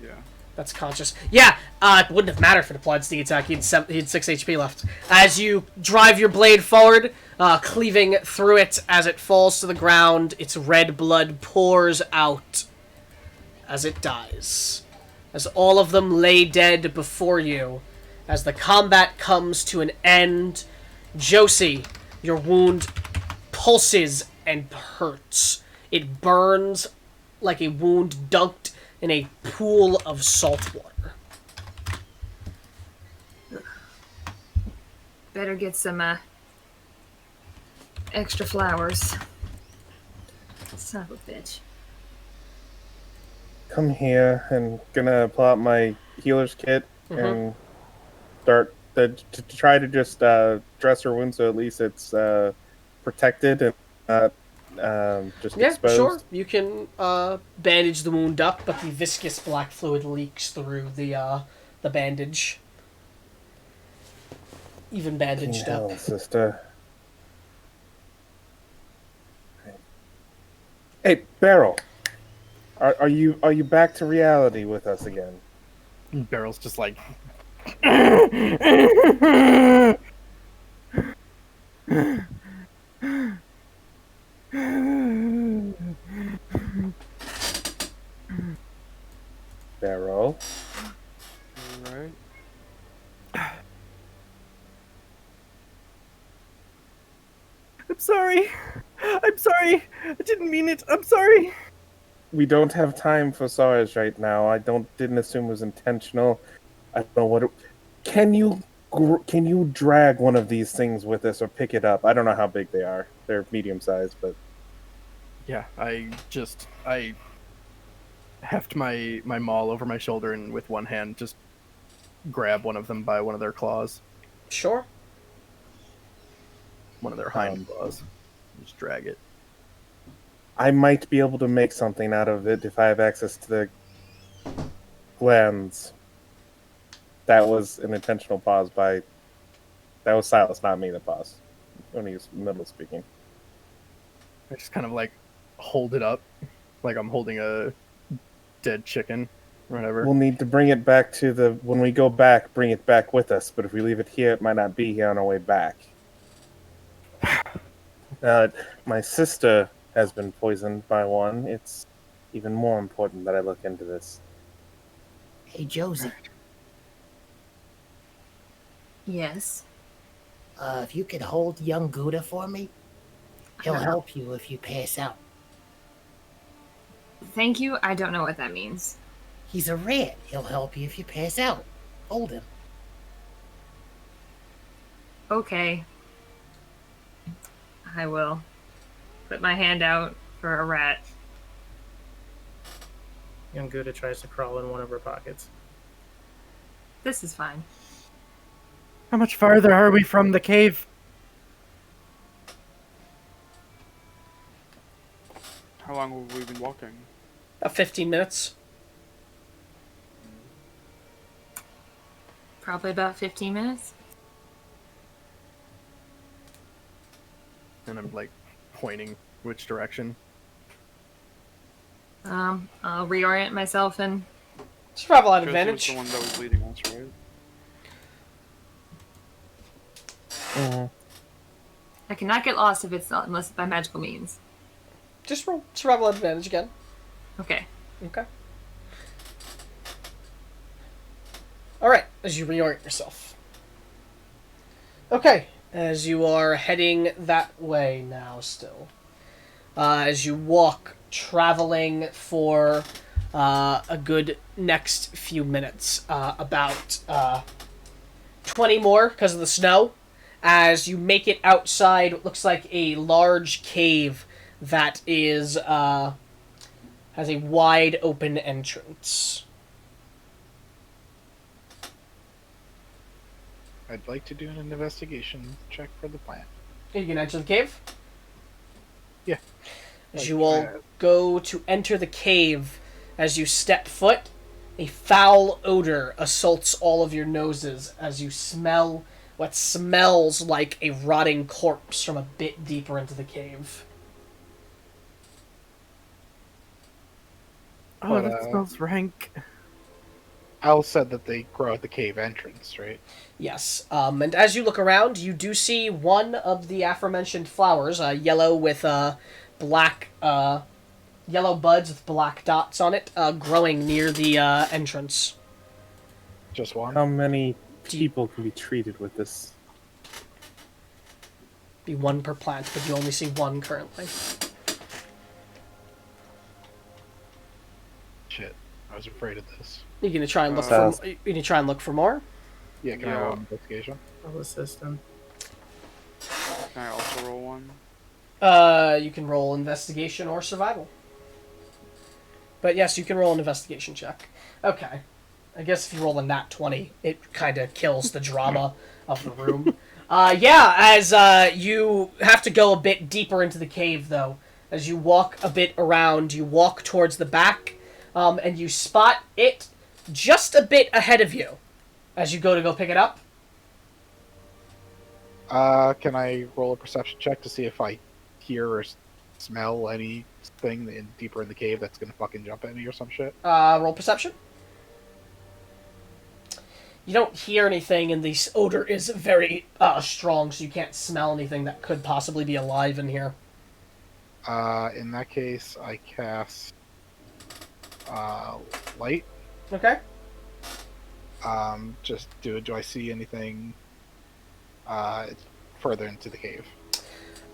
Yeah. That's conscious. Yeah, it wouldn't have mattered if it applied sneak attack. He had 6 HP left. As you drive your blade forward, cleaving through it as it falls to the ground, its red blood pours out as it dies. As all of them lay dead before you, as the combat comes to an end, Josie, your wound pulses and hurts. It burns like a wound dunked in a pool of salt water. Better get some extra flowers. Son of a bitch. Come here and gonna pull out my healer's kit and start to try to just dress her wound so at least it's protected and not just Yeah, exposed. sure. You can bandage the wound up, but the viscous black fluid leaks through the bandage. Even bandaged Hell, up. sister. Hey, Beryl. Are you back to reality with us again? Barrel's just like. Beryl. Alright. I'm sorry. I'm sorry. I didn't mean it. I'm sorry. We don't have time for sorrows right now. Didn't assume it was intentional. I don't know what. Can you drag one of these things with us or pick it up? I don't know how big they are. They're medium sized, but Yeah, I heft my maul over my shoulder and with one hand just grab one of them by one of their claws. Sure. One of their hind claws. Just drag it. I might be able to make something out of it if I have access to the glands. That was an intentional pause by. That was Silas, not me. That pause when he was in the middle of speaking. I just kind of like hold it up, like I'm holding a dead chicken, or whatever. We'll need to bring it back to the. When we go back, bring it back with us. But if we leave it here, it might not be here on our way back. My sister has been poisoned by one. It's even more important that I look into this. Hey, Josie, Yes. if you could hold young Gouda for me, he'll Uh-huh. help you if you pass out. Thank you. I don't know what that means. He's a rat. He'll help you if you pass out. Hold him. Okay. I will put my hand out for a rat. Young Gouda tries to crawl in one of her pockets. This is fine. How much farther are we from the cave? How long have we been walking? About 15 minutes. Probably about 15 minutes. And I'm like pointing which direction. I'll reorient myself and Survival at Josie advantage. was the one that was leading us, right? Mm-hmm. I cannot get lost if it's not, unless it's by magical means. Just roll survival at advantage again. Okay. Okay. Alright, as you reorient yourself. Okay, as you are heading that way now still. As you walk, traveling for a good next few minutes. About 20 more because of the snow. As you make it outside what looks like a large cave that is has a wide open entrance. I'd like to do an investigation check for the plant. You can enter the cave. Yeah. As you all go to enter the cave, as you step foot, a foul odor assaults all of your noses as you smell what smells like a rotting corpse from a bit deeper into the cave. Oh, that smells rank. Al said that they grow at the cave entrance, right? Yes, and as you look around, you do see one of the aforementioned flowers, yellow with black, yellow buds with black dots on it, growing near the entrance. Just one? How many people can be treated with this? Be one per plant, but you only see one currently. Shit. I was afraid of this. You gonna try and look Sounds- for? You gonna try and look for more? Yeah, can I Yeah. roll an investigation? I'll assist him. Can I also roll one? You can roll investigation or survival. But yes, you can roll an investigation check. Okay. I guess if you roll a nat 20, it kind of kills the drama of the room. Yeah, as you have to go a bit deeper into the cave, though. As you walk a bit around, you walk towards the back, and you spot it just a bit ahead of you. As you go pick it up. Can I roll a perception check to see if I hear or smell anything deeper in the cave that's gonna fucking jump at me or some shit? Roll perception. You don't hear anything, and the odor is very strong, so you can't smell anything that could possibly be alive in here. In that case, I cast light. Okay. Just do I see anything further into the cave?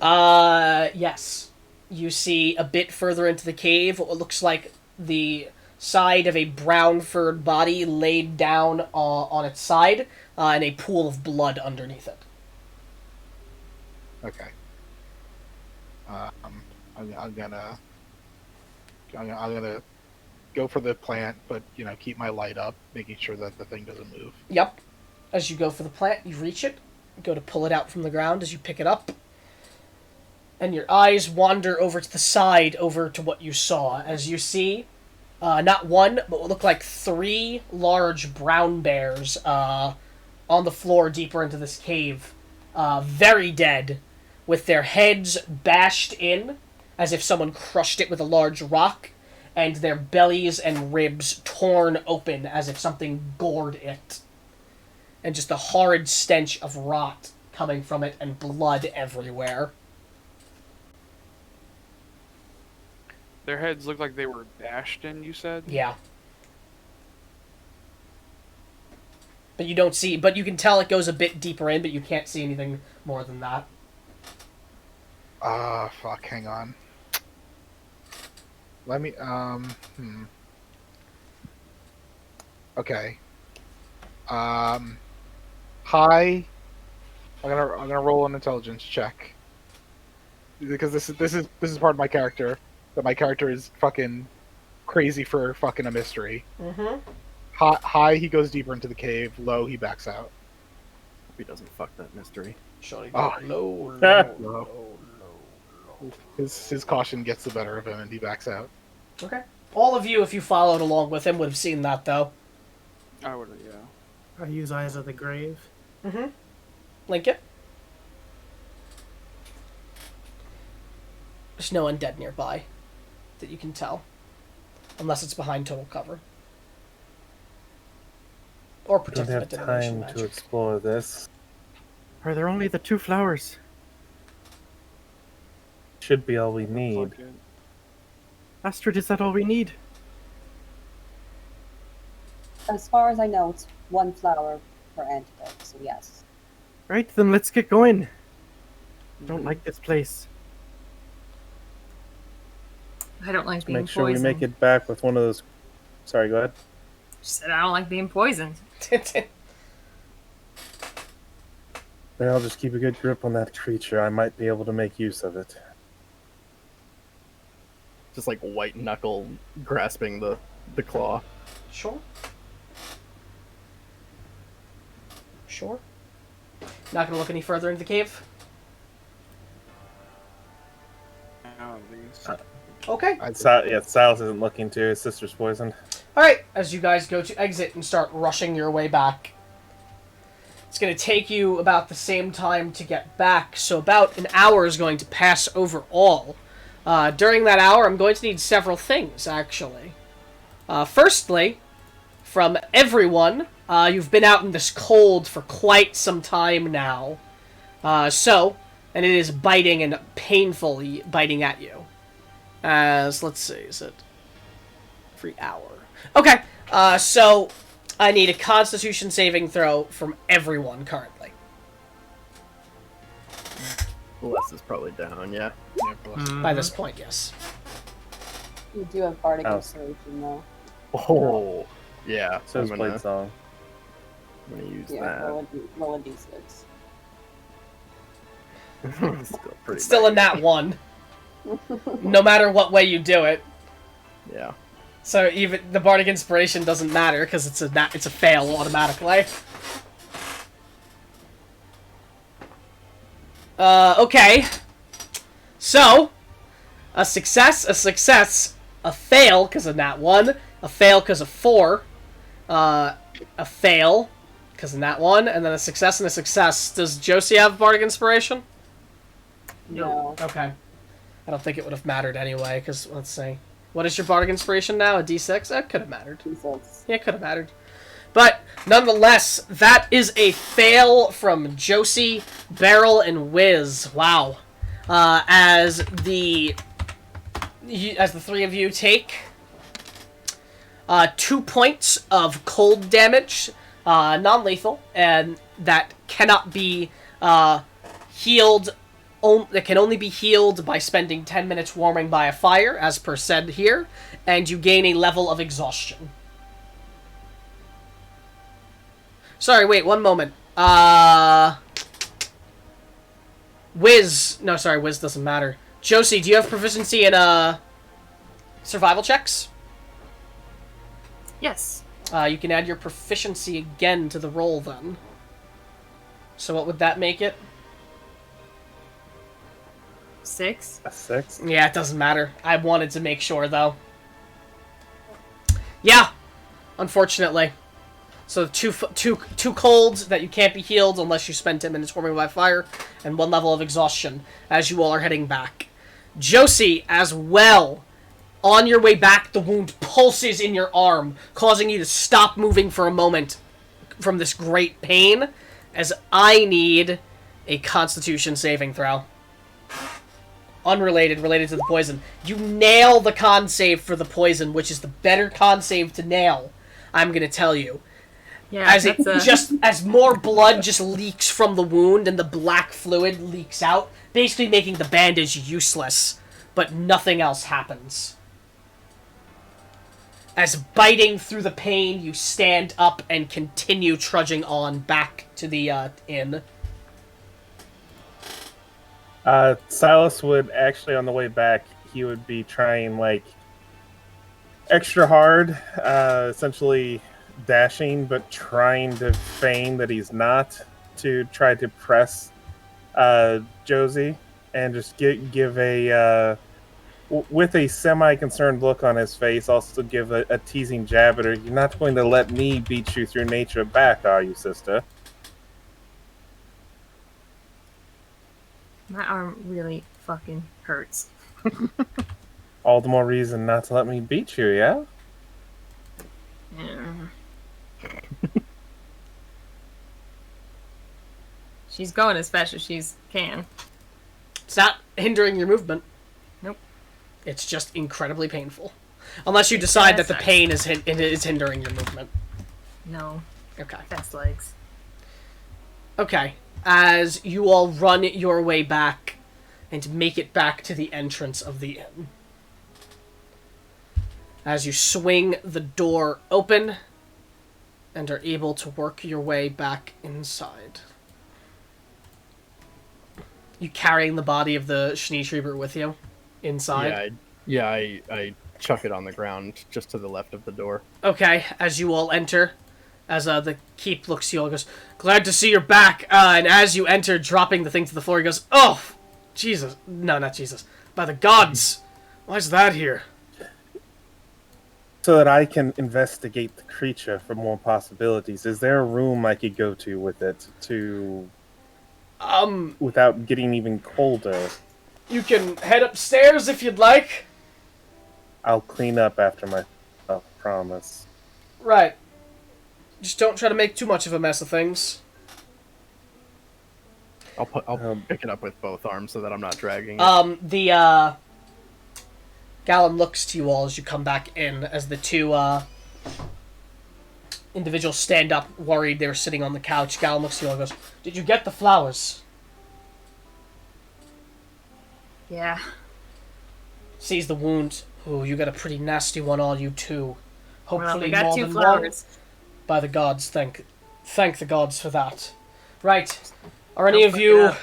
Yes. You see a bit further into the cave what looks like the side of a brown furred body laid down on its side, and a pool of blood underneath it. Okay. I'm gonna go for the plant, but keep my light up, making sure that the thing doesn't move. Yep. As you go for the plant, you reach it, go to pull it out from the ground as you pick it up, and your eyes wander over to the side, over to what you saw, as you see not one, but what look like 3 large brown bears on the floor deeper into this cave, very dead, with their heads bashed in, as if someone crushed it with a large rock, and their bellies and ribs torn open as if something gored it. And just a horrid stench of rot coming from it and blood everywhere. Their heads look like they were bashed in, you said? Yeah. But you don't see, but you can tell it goes a bit deeper in, but you can't see anything more than that. Fuck, hang on. Let me, Okay. High. I'm gonna roll an intelligence check. Because this is part of my character. That my character is fucking crazy for fucking a mystery. Mm-hmm. High, he goes deeper into the cave. Low, he backs out. Hope he doesn't fuck that mystery. Shorty, Oh. low. His caution gets the better of him, and he backs out. Okay. All of you, if you followed along with him, would have seen that, though. I would have, yeah. I use Eyes of the Grave. Mm-hmm. Lincoln? There's no undead nearby that you can tell. Unless it's behind total cover. Or We don't protected have by divination time magic. to explore this. Are there only the 2 flowers? Should be all we need. Fuck it. Astrid, is that all we need? As far as I know, it's 1 flower per antidote, so yes. Right, then let's get going. I don't like this place. I don't like being Make sure poisoned. we make it back with one of those. Sorry, go ahead. Just said I don't like being poisoned. Then I'll just keep a good grip on that creature. I might be able to make use of it. Just like white knuckle grasping the claw. Sure. Sure. Not gonna look any further into the cave? Now, at least. Okay. Silas isn't looking to. His sister's poisoned. Alright, as you guys go to exit and start rushing your way back. It's going to take you about the same time to get back, so about an hour is going to pass overall. During that hour, I'm going to need several things, actually. Firstly, from everyone, you've been out in this cold for quite some time now. And it is biting and painfully biting at you. As, let's see, is it every hour? Okay, so I need a Constitution saving throw from everyone currently. Les is probably down, yeah. Yeah, bless. By this point, yes. You do have Bardic Oh. Inspiration, though. Oh, yeah. So is I'm Blade Song. gonna use Yeah, that. roll a d6. Still pretty Still in that one. No matter what way you do it. Yeah. So even the Bardic Inspiration doesn't matter because it's a fail automatically. Okay. So, a success, a fail because of that one, a fail because of 4, a fail because of that one, and then a success and a success. Does Josie have Bardic Inspiration? No. Okay. I don't think it would have mattered anyway, because, let's see. What is your Bardic Inspiration now? A D6? That could have mattered. D6. Yeah, it could have mattered. But, nonetheless, that is a fail from Josie, Beryl, and Wiz. Wow. As the 3 of you take 2 points of cold damage, non-lethal, and that cannot be healed. That can only be healed by spending 10 minutes warming by a fire, as per said here, and you gain a level of exhaustion. Sorry, wait, one moment. Wiz doesn't matter. Josie, do you have proficiency in, survival checks? Yes. You can add your proficiency again to the roll, then. So what would that make it? 6. A 6? Yeah, it doesn't matter. I wanted to make sure, though. Yeah, unfortunately. So two colds that you can't be healed unless you spend 10 minutes warming by fire, and 1 level of exhaustion as you all are heading back. Josie, as well. On your way back, the wound pulses in your arm, causing you to stop moving for a moment from this great pain, as I need a Constitution saving throw. unrelated, related to the poison. You nail the con save for the poison, which is the better con save to nail, I'm gonna tell you. Yeah, As as more blood just leaks from the wound and the black fluid leaks out, basically making the bandage useless, but nothing else happens. As biting through the pain, you stand up and continue trudging on back to the inn. Silas would actually, on the way back, he would be trying like extra hard, essentially dashing, but trying to feign that he's not, to try to press Josie, and just give a with a semi-concerned look on his face, also give a teasing jab at her. You're not going to let me beat you through nature back, are you, sister? My arm really fucking hurts. All the more reason not to let me beat you, yeah? Yeah. She's going as fast as she can. It's not hindering your movement. Nope. It's just incredibly painful. Unless you decide that the pain is hindering your movement. No. Okay. Fast legs. Okay. As you all run your way back and make it back to the entrance of the inn. As you swing the door open and are able to work your way back inside. You carrying the body of the Schneeschreiber with you inside? I chuck it on the ground just to the left of the door. Okay, as you all enter, as the keep looks to you all, goes, "Glad to see you're back." And as you enter, dropping the thing to the floor, he goes, "Oh, Jesus. No, not Jesus. By the gods. Why's that here?" So that I can investigate the creature for more possibilities. Is there a room I could go to with it to... without getting even colder? You can head upstairs if you'd like. I'll clean up after myself, promise. Right. Just don't try to make too much of a mess of things. I'll pick it up with both arms so that I'm not dragging it. Gallum looks to you all as you come back in, as the two individuals stand up, worried. They were sitting on the couch. Gallum looks to you all and goes, "Did you get the flowers?" Yeah. Sees the wound. "Oh, you got a pretty nasty one, all you two. Hopefully Well, we got more 2 than flowers. one." By the gods, thank the gods for that. Right. Are any of you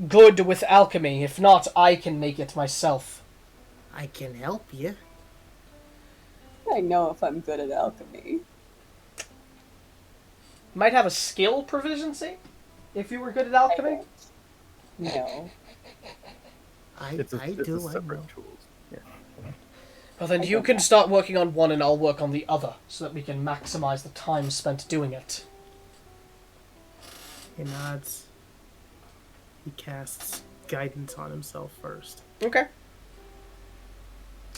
good with alchemy? If not, I can make it myself. I can help you. I know if I'm good at alchemy. Might have a skill proficiency if you were good at alchemy. No. I It's do. I know. separate tools. Yeah. Well, then you can start working on one and I'll work on the other, so that we can maximize the time spent doing it. He nods. He casts guidance on himself first. Okay.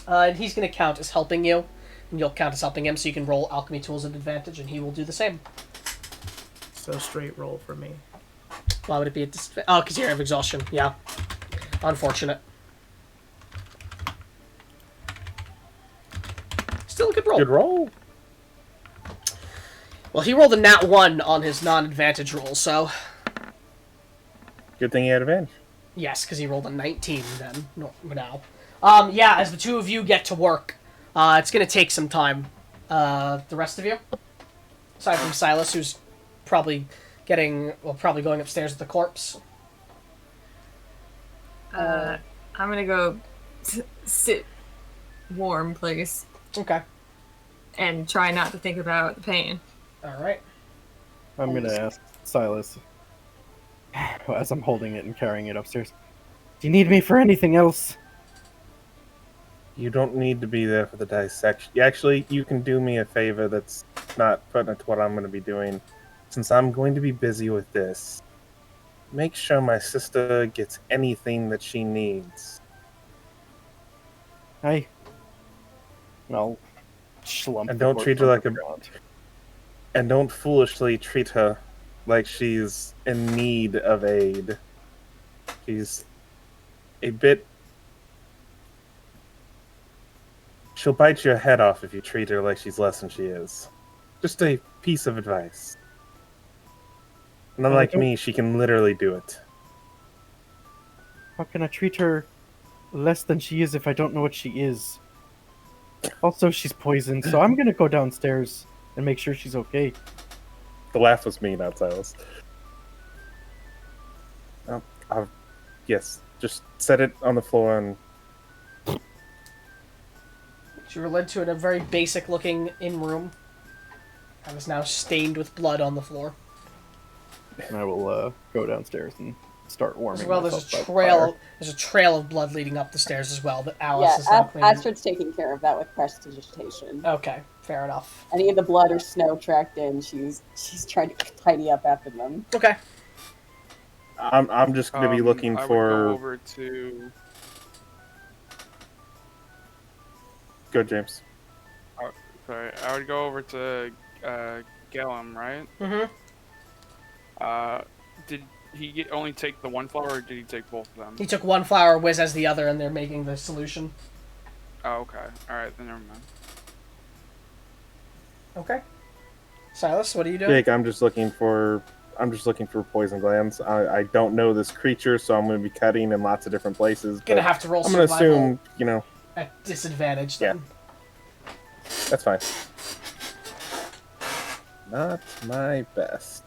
And he's going to count as helping you, and you'll count as helping him, so you can roll alchemy tools at advantage, and he will do the same. So straight roll for me. Why would it be a disadvantage? Oh, because you have exhaustion. Yeah. Unfortunate. Still a good roll. Good roll. Well, he rolled a nat 1 on his non-advantage roll, so... Good thing you had advantage. Yes, because he rolled a 19 then, now. Yeah, as the two of you get to work, it's going to take some time. The rest of you? Aside from Silas, who's probably probably going upstairs with the corpse. I'm gonna go sit warm place Okay. and try not to think about the pain. Alright. I'm going to ask Silas, as I'm holding it and carrying it upstairs, do you need me for anything else? You don't need to be there for the dissection. Actually, you can do me a favor that's not pertinent to what I'm going to be doing. Since I'm going to be busy with this, make sure my sister gets anything that she needs. I'll slump. And the don't corpse treat her on like the a... ground. And don't foolishly treat her like she's in need of aid. She's a bit. She'll bite your head off if you treat her like she's less than she is. Just a piece of advice. And unlike me, she can literally do it. How can I treat her less than she is if I don't know what she is? Also, she's poisoned, so I'm gonna go downstairs and make sure she's okay. The laugh was me, not Silas. Yes, just set it on the floor and... You were led to a very basic-looking inn room. That is now stained with blood on the floor. And I will go downstairs and start warming As well, myself there's a by the trail. fire. There's a trail of blood leading up the stairs as well. That Alice is Yeah, now cleaning. Astrid's taking care of that with prestidigitation. Okay, fair enough. Any of the blood or snow tracked in, she's trying to tidy up after them. Okay. I'm just going to be looking I would for... go over to... Go, James. Sorry, I would go over to Gellum, right? Mm-hmm. Did he only take the one flower, or did he take both of them? He took one flower, Wiz has the other, and they're making the solution. Oh, okay. Alright, then never mind. Okay. Silas, what are you doing? Jake, I'm just looking for poison glands. I don't know this creature, so I'm going to be cutting in lots of different places. Gonna but have to roll I'm going to survival assume, at disadvantage then. that's fine. Not my best.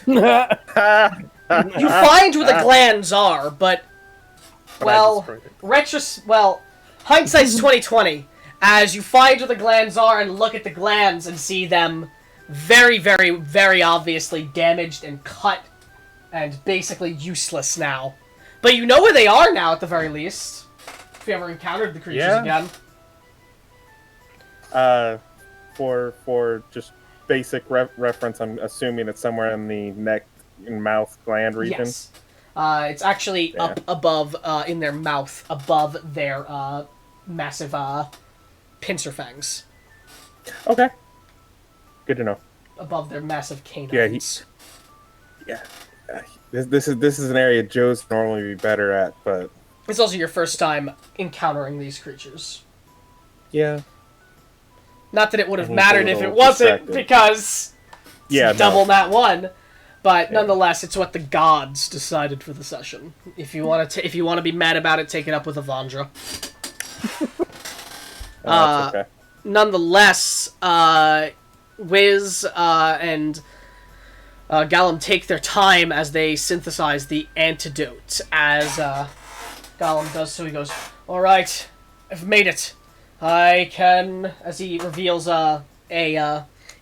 You find where the glands are, but hindsight's 20/20. As you find where the glands are and look at the glands and see them very, very, very obviously damaged and cut and basically useless now. But you know where they are now, at the very least. If you ever encountered the creatures again. For just basic reference, I'm assuming it's somewhere in the neck and mouth gland region. Yes. It's actually up above, in their mouth, above their massive pincer fangs. Okay. Good to know. Above their massive canines. This is an area Joe's normally be better at, but It's also your first time encountering these creatures. yeah. Not that it would have And he's a mattered if it little wasn't, distracted. because it's double no. that one. But nonetheless, it's what the gods decided for the session. If you want to be mad about it, take it up with Avandra. That's okay. Nonetheless, Wiz and Gallum take their time as they synthesize the antidote. As Gallum does so, he goes, "All right, I've made it. I can," as he reveals a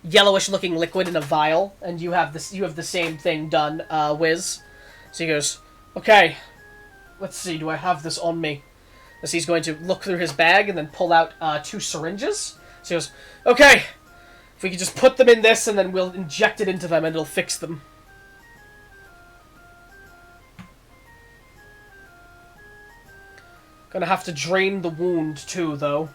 yellowish-looking liquid in a vial, and you have the same thing done, Wiz. So he goes, "Okay, let's see. Do I have this on me?" As he's going to look through his bag and then pull out 2 syringes. So he goes, "Okay, if we could just put them in this, and then we'll inject it into them, and it'll fix them." Gonna have to drain the wound too, though.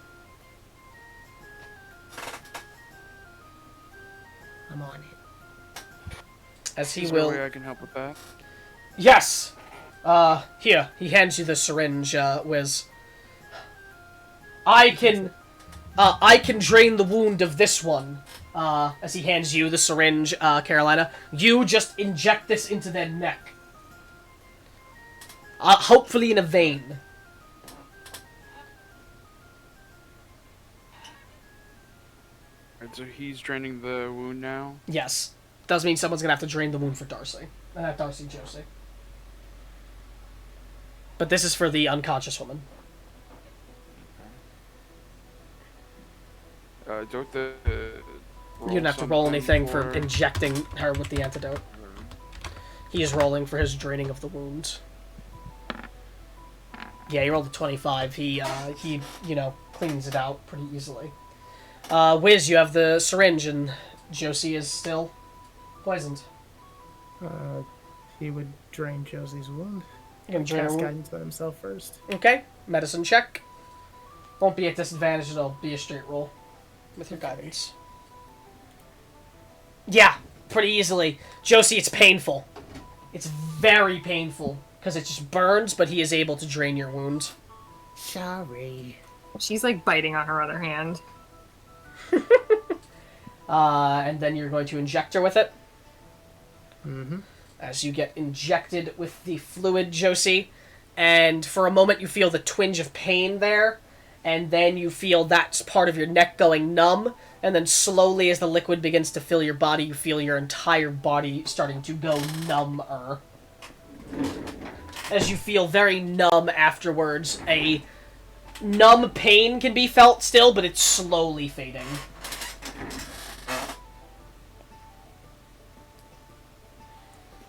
I'm on it. As he Is there a will. way I can help with that? Yes. Here. He hands you the syringe, Wiz. I can drain the wound of this one. As he hands you the syringe, Carolina. You just inject this into their neck. Hopefully in a vein. Alright, so he's draining the wound now. Yes. Does mean someone's gonna have to drain the wound for Darcy. Darcy and Josie. But this is for the unconscious woman. Don't the. You didn't have to roll something anything for injecting her with the antidote. He is rolling for his draining of the wound. Yeah, he rolled a 25. He cleans it out pretty easily. Wiz, you have the syringe, and Josie is still poisoned. He would drain Josie's wound. You can drain her Cast wound. guidance on himself first. Okay, medicine check. Won't be at disadvantage, it'll be a straight roll with your guidance. Yeah, pretty easily. Josie, it's painful. It's very painful, because it just burns, but he is able to drain your wound. Sorry. She's like biting on her other hand. And then you're going to inject her with it. Mm-hmm. As you get injected with the fluid, Josie, and for a moment you feel the twinge of pain there, and then you feel that part of your neck going numb, and then slowly as the liquid begins to fill your body, you feel your entire body starting to go number. As you feel very numb afterwards, a numb pain can be felt still, but it's slowly fading.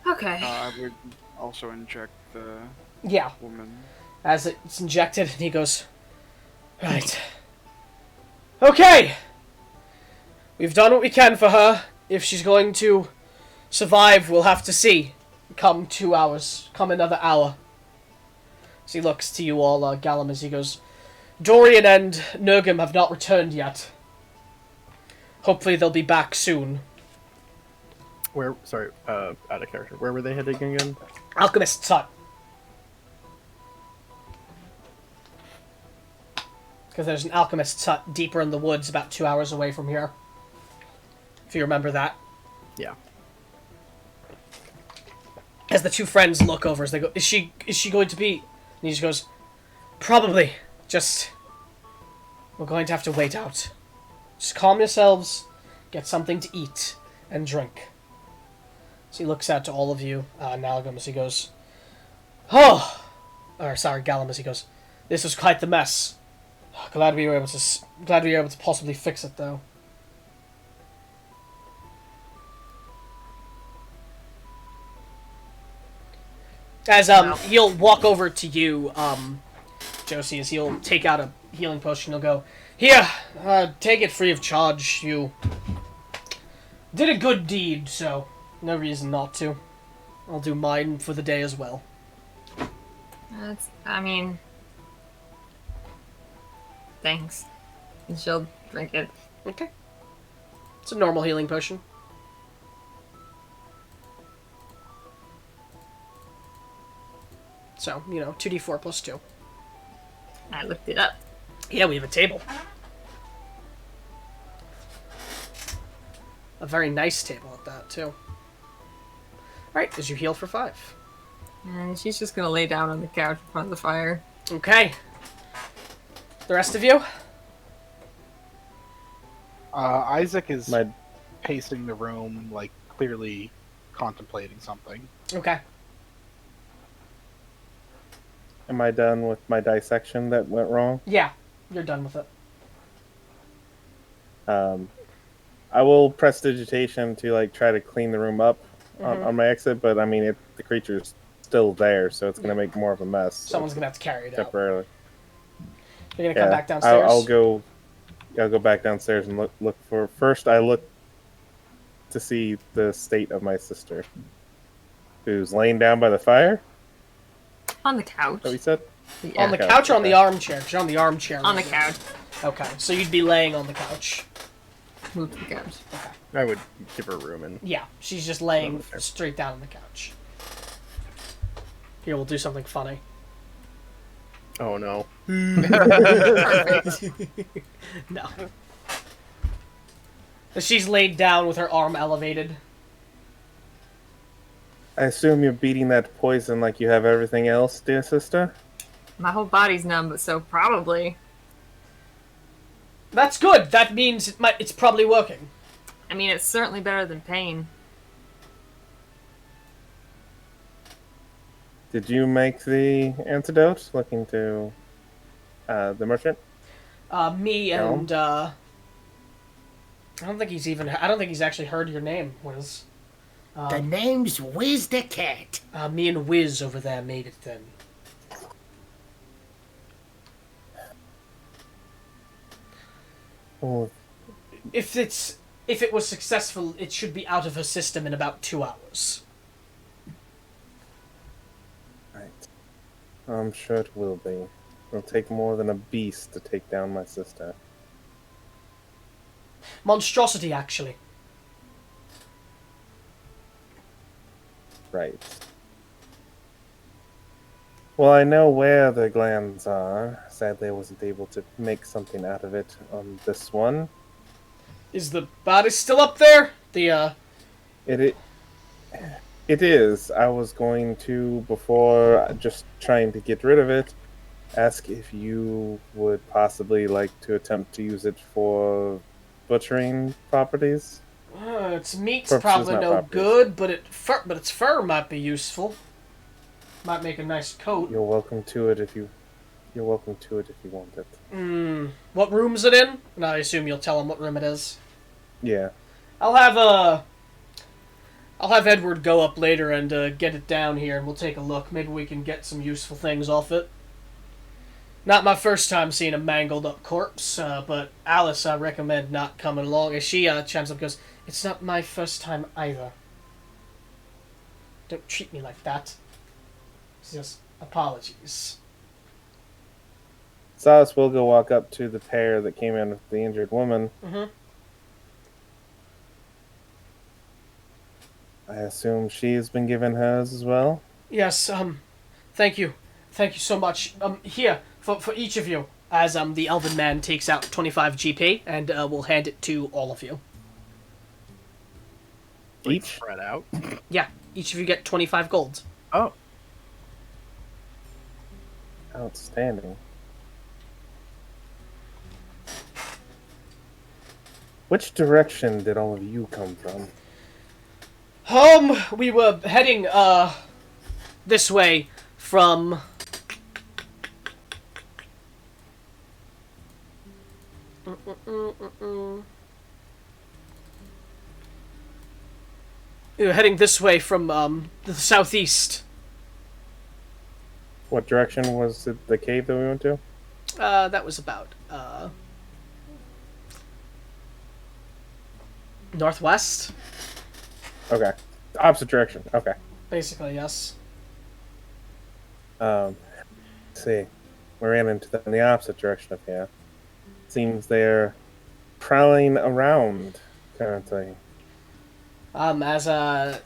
Okay. I would also inject the Yeah. woman. As it's injected, and he goes, right. Okay! We've done what we can for her. If she's going to survive, we'll have to see. Come 2 hours. Come another hour. As he looks to you all, Gallum, as he goes, Dorian and Nurgum have not returned yet. Hopefully they'll be back soon. Where? Sorry, out of character. Where were they heading again? Alchemist's hut. Because there's an alchemist's hut deeper in the woods about 2 hours away from here. If you remember that. Yeah. As the two friends look over, as they go, is she going to be? And he just goes, probably. Just, we're going to have to wait out. Just calm yourselves, get something to eat, and drink. So he looks out to all of you, Nalgum, as he goes, Gallum, as he goes, this was quite the mess. Glad we were able to possibly fix it, though. As he'll walk over to you, Josie, as he'll take out a healing potion. He'll go, here, take it free of charge. You did a good deed, so no reason not to. I'll do mine for the day as well. Thanks. And she'll drink it. Okay. It's a normal healing potion. So, 2d4 plus 2. I looked it up. Yeah, we have a table. A very nice table at that, too. Alright, as you heal for 5. And she's just gonna lay down on the couch in front of the fire. Okay. The rest of you? Isaac is pacing the room, like, clearly contemplating something. Okay. Am I done with my dissection that went wrong? Yeah, you're done with it. I will prestidigitation to try to clean the room up on my exit, but the creature's still there, so it's going to make more of a mess. Someone's going to have to carry it out. Temporarily. You're going to come back downstairs? I'll go back downstairs and look for... First, I look to see the state of my sister, who's laying down by the fire. On the couch. What we said? Yeah. On the couch or on the armchair? You're on the armchair. On the couch. Okay, so you'd be laying on the couch. Move to the couch. Okay. I would give her room and... Yeah, she's just laying straight down on the couch. Here, we'll do something funny. Oh, no. No. She's laid down with her arm elevated. I assume you're beating that poison like you have everything else, dear sister? My whole body's numb, but so probably. That's good. That means it's probably working. It's certainly better than pain. Did you make the antidote? Looking to the merchant? Me and I don't think he's actually heard your name, Wiz. The name's Wiz the Cat. Me and Wiz over there made it then. Oh, If it was successful, it should be out of her system in about 2 hours. right. I'm sure it will be. It'll take more than a beast to take down my sister. Monstrosity, actually. Right. Well, I know where the glands are. Sadly, I wasn't able to make something out of it on this one. Is the body still up there? It it is. I was going to, before just trying to get rid of it, ask if you would possibly like to attempt to use it for butchering properties. Its meat's Purposes, probably not no properties. good, but its fur might be useful. Might make a nice coat. You're welcome to it if you want it. What room's it in? And I assume you'll tell him what room it is. Yeah. I'll have Edward go up later and get it down here, and we'll take a look. Maybe we can get some useful things off it. Not my first time seeing a mangled up corpse, but Alice, I recommend not coming along. As she chimes up and goes, "It's not my first time either. Don't treat me like that. It's just apologies." Silas will go walk up to the pair that came in with the injured woman. Mm-hmm. I assume she's been given hers as well. Yes, thank you. Thank you so much. Here, for each of you, as the elven man takes out 25 GP, and we'll hand it to all of you. Like, Each? spread out. Yeah, each of you get 25 gold. Oh, Outstanding. Which direction did all of you come from? We were heading, this way from... We were heading this way from, the southeast. What direction was it, the cave that we went to? That was about, northwest? Okay. Opposite direction. Okay. Basically, yes. Let's see. We ran into them in the opposite direction of here. Seems they're prowling around currently. As Nalgam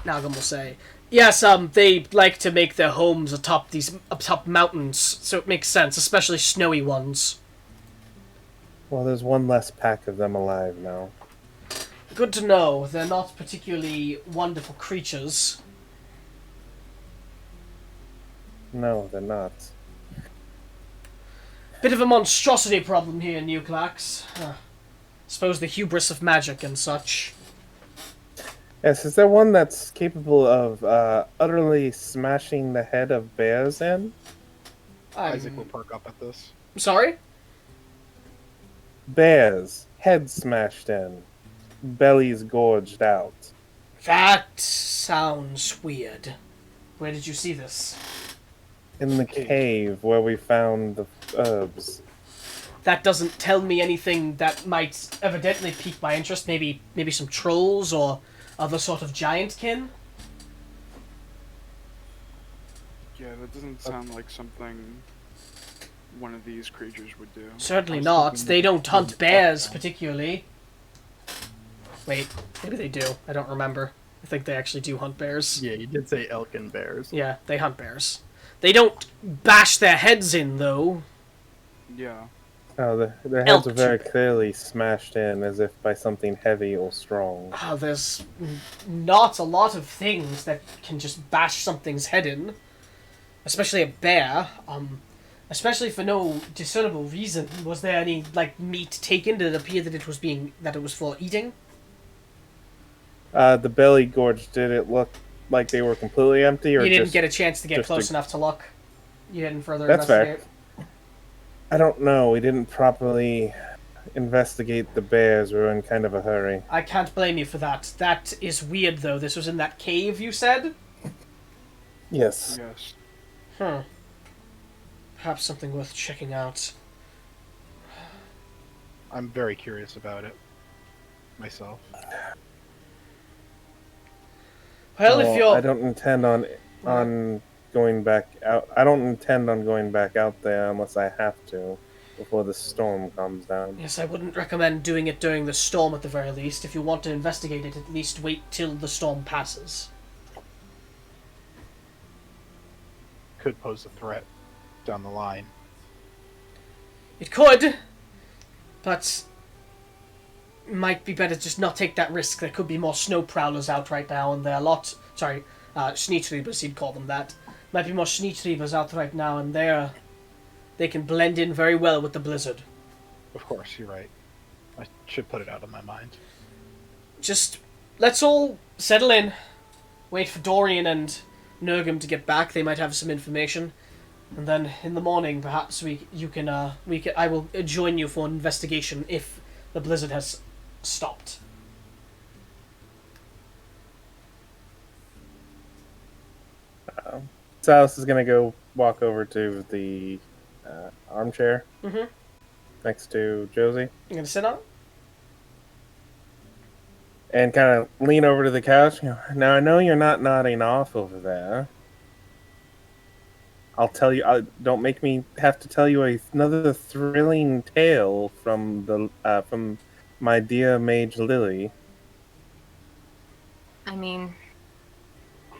will say, yes, they like to make their homes atop mountains, so it makes sense, especially snowy ones. Well, there's one less pack of them alive now. Good to know. They're not particularly wonderful creatures. No, they're not. Bit of a monstrosity problem here in Euclax. Suppose the hubris of magic and such. Yes, is there one that's capable of utterly smashing the head of bears in? Isaac will perk up at this. Sorry? Bears, head smashed in, bellies gorged out. That sounds weird. Where did you see this? In the cave where we found the herbs. That doesn't tell me anything that might evidently pique my interest. Maybe some trolls or other sort of giantkin? Yeah, that doesn't sound like something one of these creatures would do. Certainly not. They don't hunt bears, particularly. Wait, maybe they do. I don't remember. I think they actually do hunt bears. yeah, you did say elk and bears. Yeah, they hunt bears. They don't bash their heads in, though. Yeah. Oh, their heads Elk are very clearly smashed in as if by something heavy or strong. There's not a lot of things that can just bash something's head in. Especially a bear. Especially for no discernible reason. Was there any, meat taken? Did it appear that it was for eating? The belly gorge, did it look like they were completely empty, or You didn't just... get a chance to get just close a- enough to look. You didn't further That's fair. investigate. I don't know. We didn't properly investigate the bears. We were in kind of a hurry. I can't blame you for that. That is weird, though. This was in that cave, you said? Yes. Yes. Perhaps something worth checking out. I'm very curious about it myself. Well, if you're... I don't intend on going back out. I don't intend on going back out there unless I have to before the storm comes down. Yes, I wouldn't recommend doing it during the storm at the very least. If you want to investigate it, at least wait till the storm passes. could pose a threat down the line. It could, but might be better just not take that risk. There could be more snow prowlers out right now, and there are a lot. Sorry, Schneetriebers, he'd call them that. Might be more Schneetriebers out right now, and they can blend in very well with the blizzard. Of course, you're right. I should put it out of my mind. Just let's all settle in, wait for Dorian and Nurgum to get back. They might have some information, and then in the morning, perhaps I will join you for an investigation if the blizzard has stopped. Silas is gonna go walk over to the armchair next to Josie. You gonna sit on it? And kind of lean over to the couch. Now, I know you're not nodding off over there. I'll tell you. Don't make me have to tell you another thrilling tale from my dear Mage Lily. I mean, I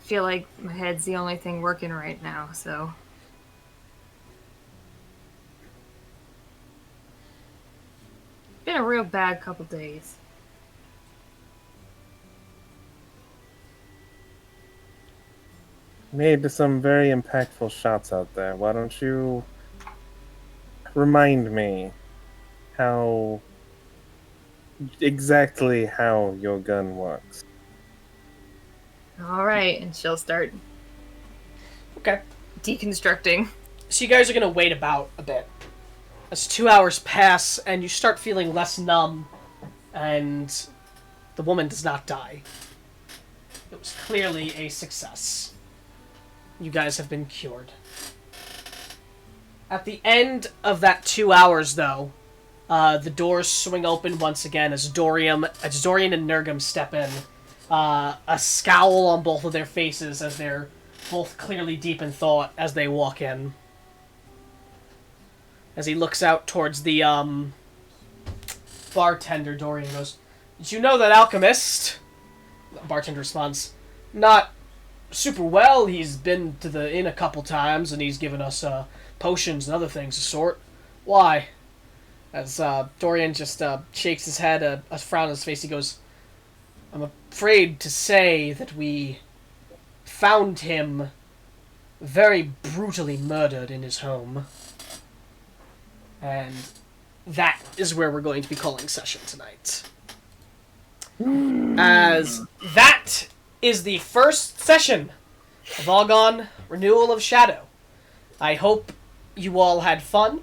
feel like my head's the only thing working right now, so. Been a real bad couple days. Made some very impactful shots out there. Why don't you remind me exactly how your gun works? All right, and she'll start Okay. deconstructing. So you guys are gonna wait about a bit. As 2 hours pass, and you start feeling less numb, and the woman does not die. It was clearly a success. You guys have been cured. At the end of that 2 hours, though, the doors swing open once again as Dorian and Nurgum step in. A scowl on both of their faces as they're both clearly deep in thought as they walk in. As he looks out towards the bartender, Dorian goes, "Did you know that alchemist?" The bartender responds, "Not super well. He's been to the inn a couple times, and he's given us potions and other things of sort. Why?" As Dorian just shakes his head, a frown on his face, he goes, "I'm afraid to say that we found him very brutally murdered in his home. And that is where we're going to be calling session tonight. As that is the first session of Augon Renewal of Shadow. I hope you all had fun.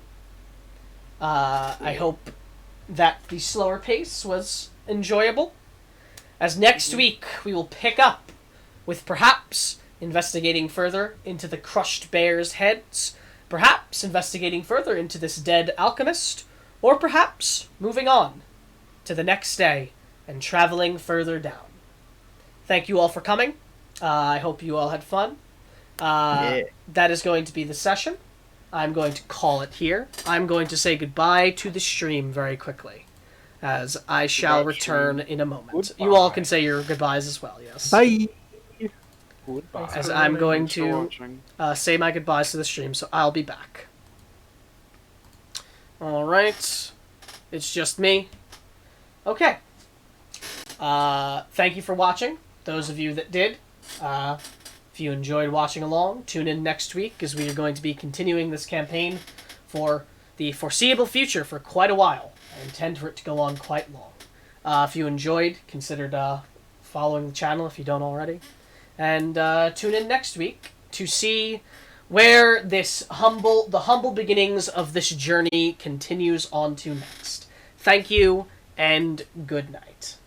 I hope that the slower pace was enjoyable. As next week we will pick up with perhaps investigating further into the crushed bears' heads, perhaps investigating further into this dead alchemist, or perhaps moving on to the next day and traveling further down. Thank you all for coming. I hope you all had fun. That is going to be the session. I'm going to call it here. I'm going to say goodbye to the stream very quickly, as I shall return in a moment. Goodbye. You all can say your goodbyes as well, yes. Bye. Goodbye. As I'm going Thanks for to watching. say my goodbyes to the stream, so I'll be back. Alright. It's just me. Okay. Thank you for watching. Those of you that did. If you enjoyed watching along, tune in next week, as we are going to be continuing this campaign for the foreseeable future for quite a while. I intend for it to go on quite long. If you enjoyed, consider following the channel if you don't already. And tune in next week to see where the humble beginnings of this journey continues on to next. Thank you, and good night.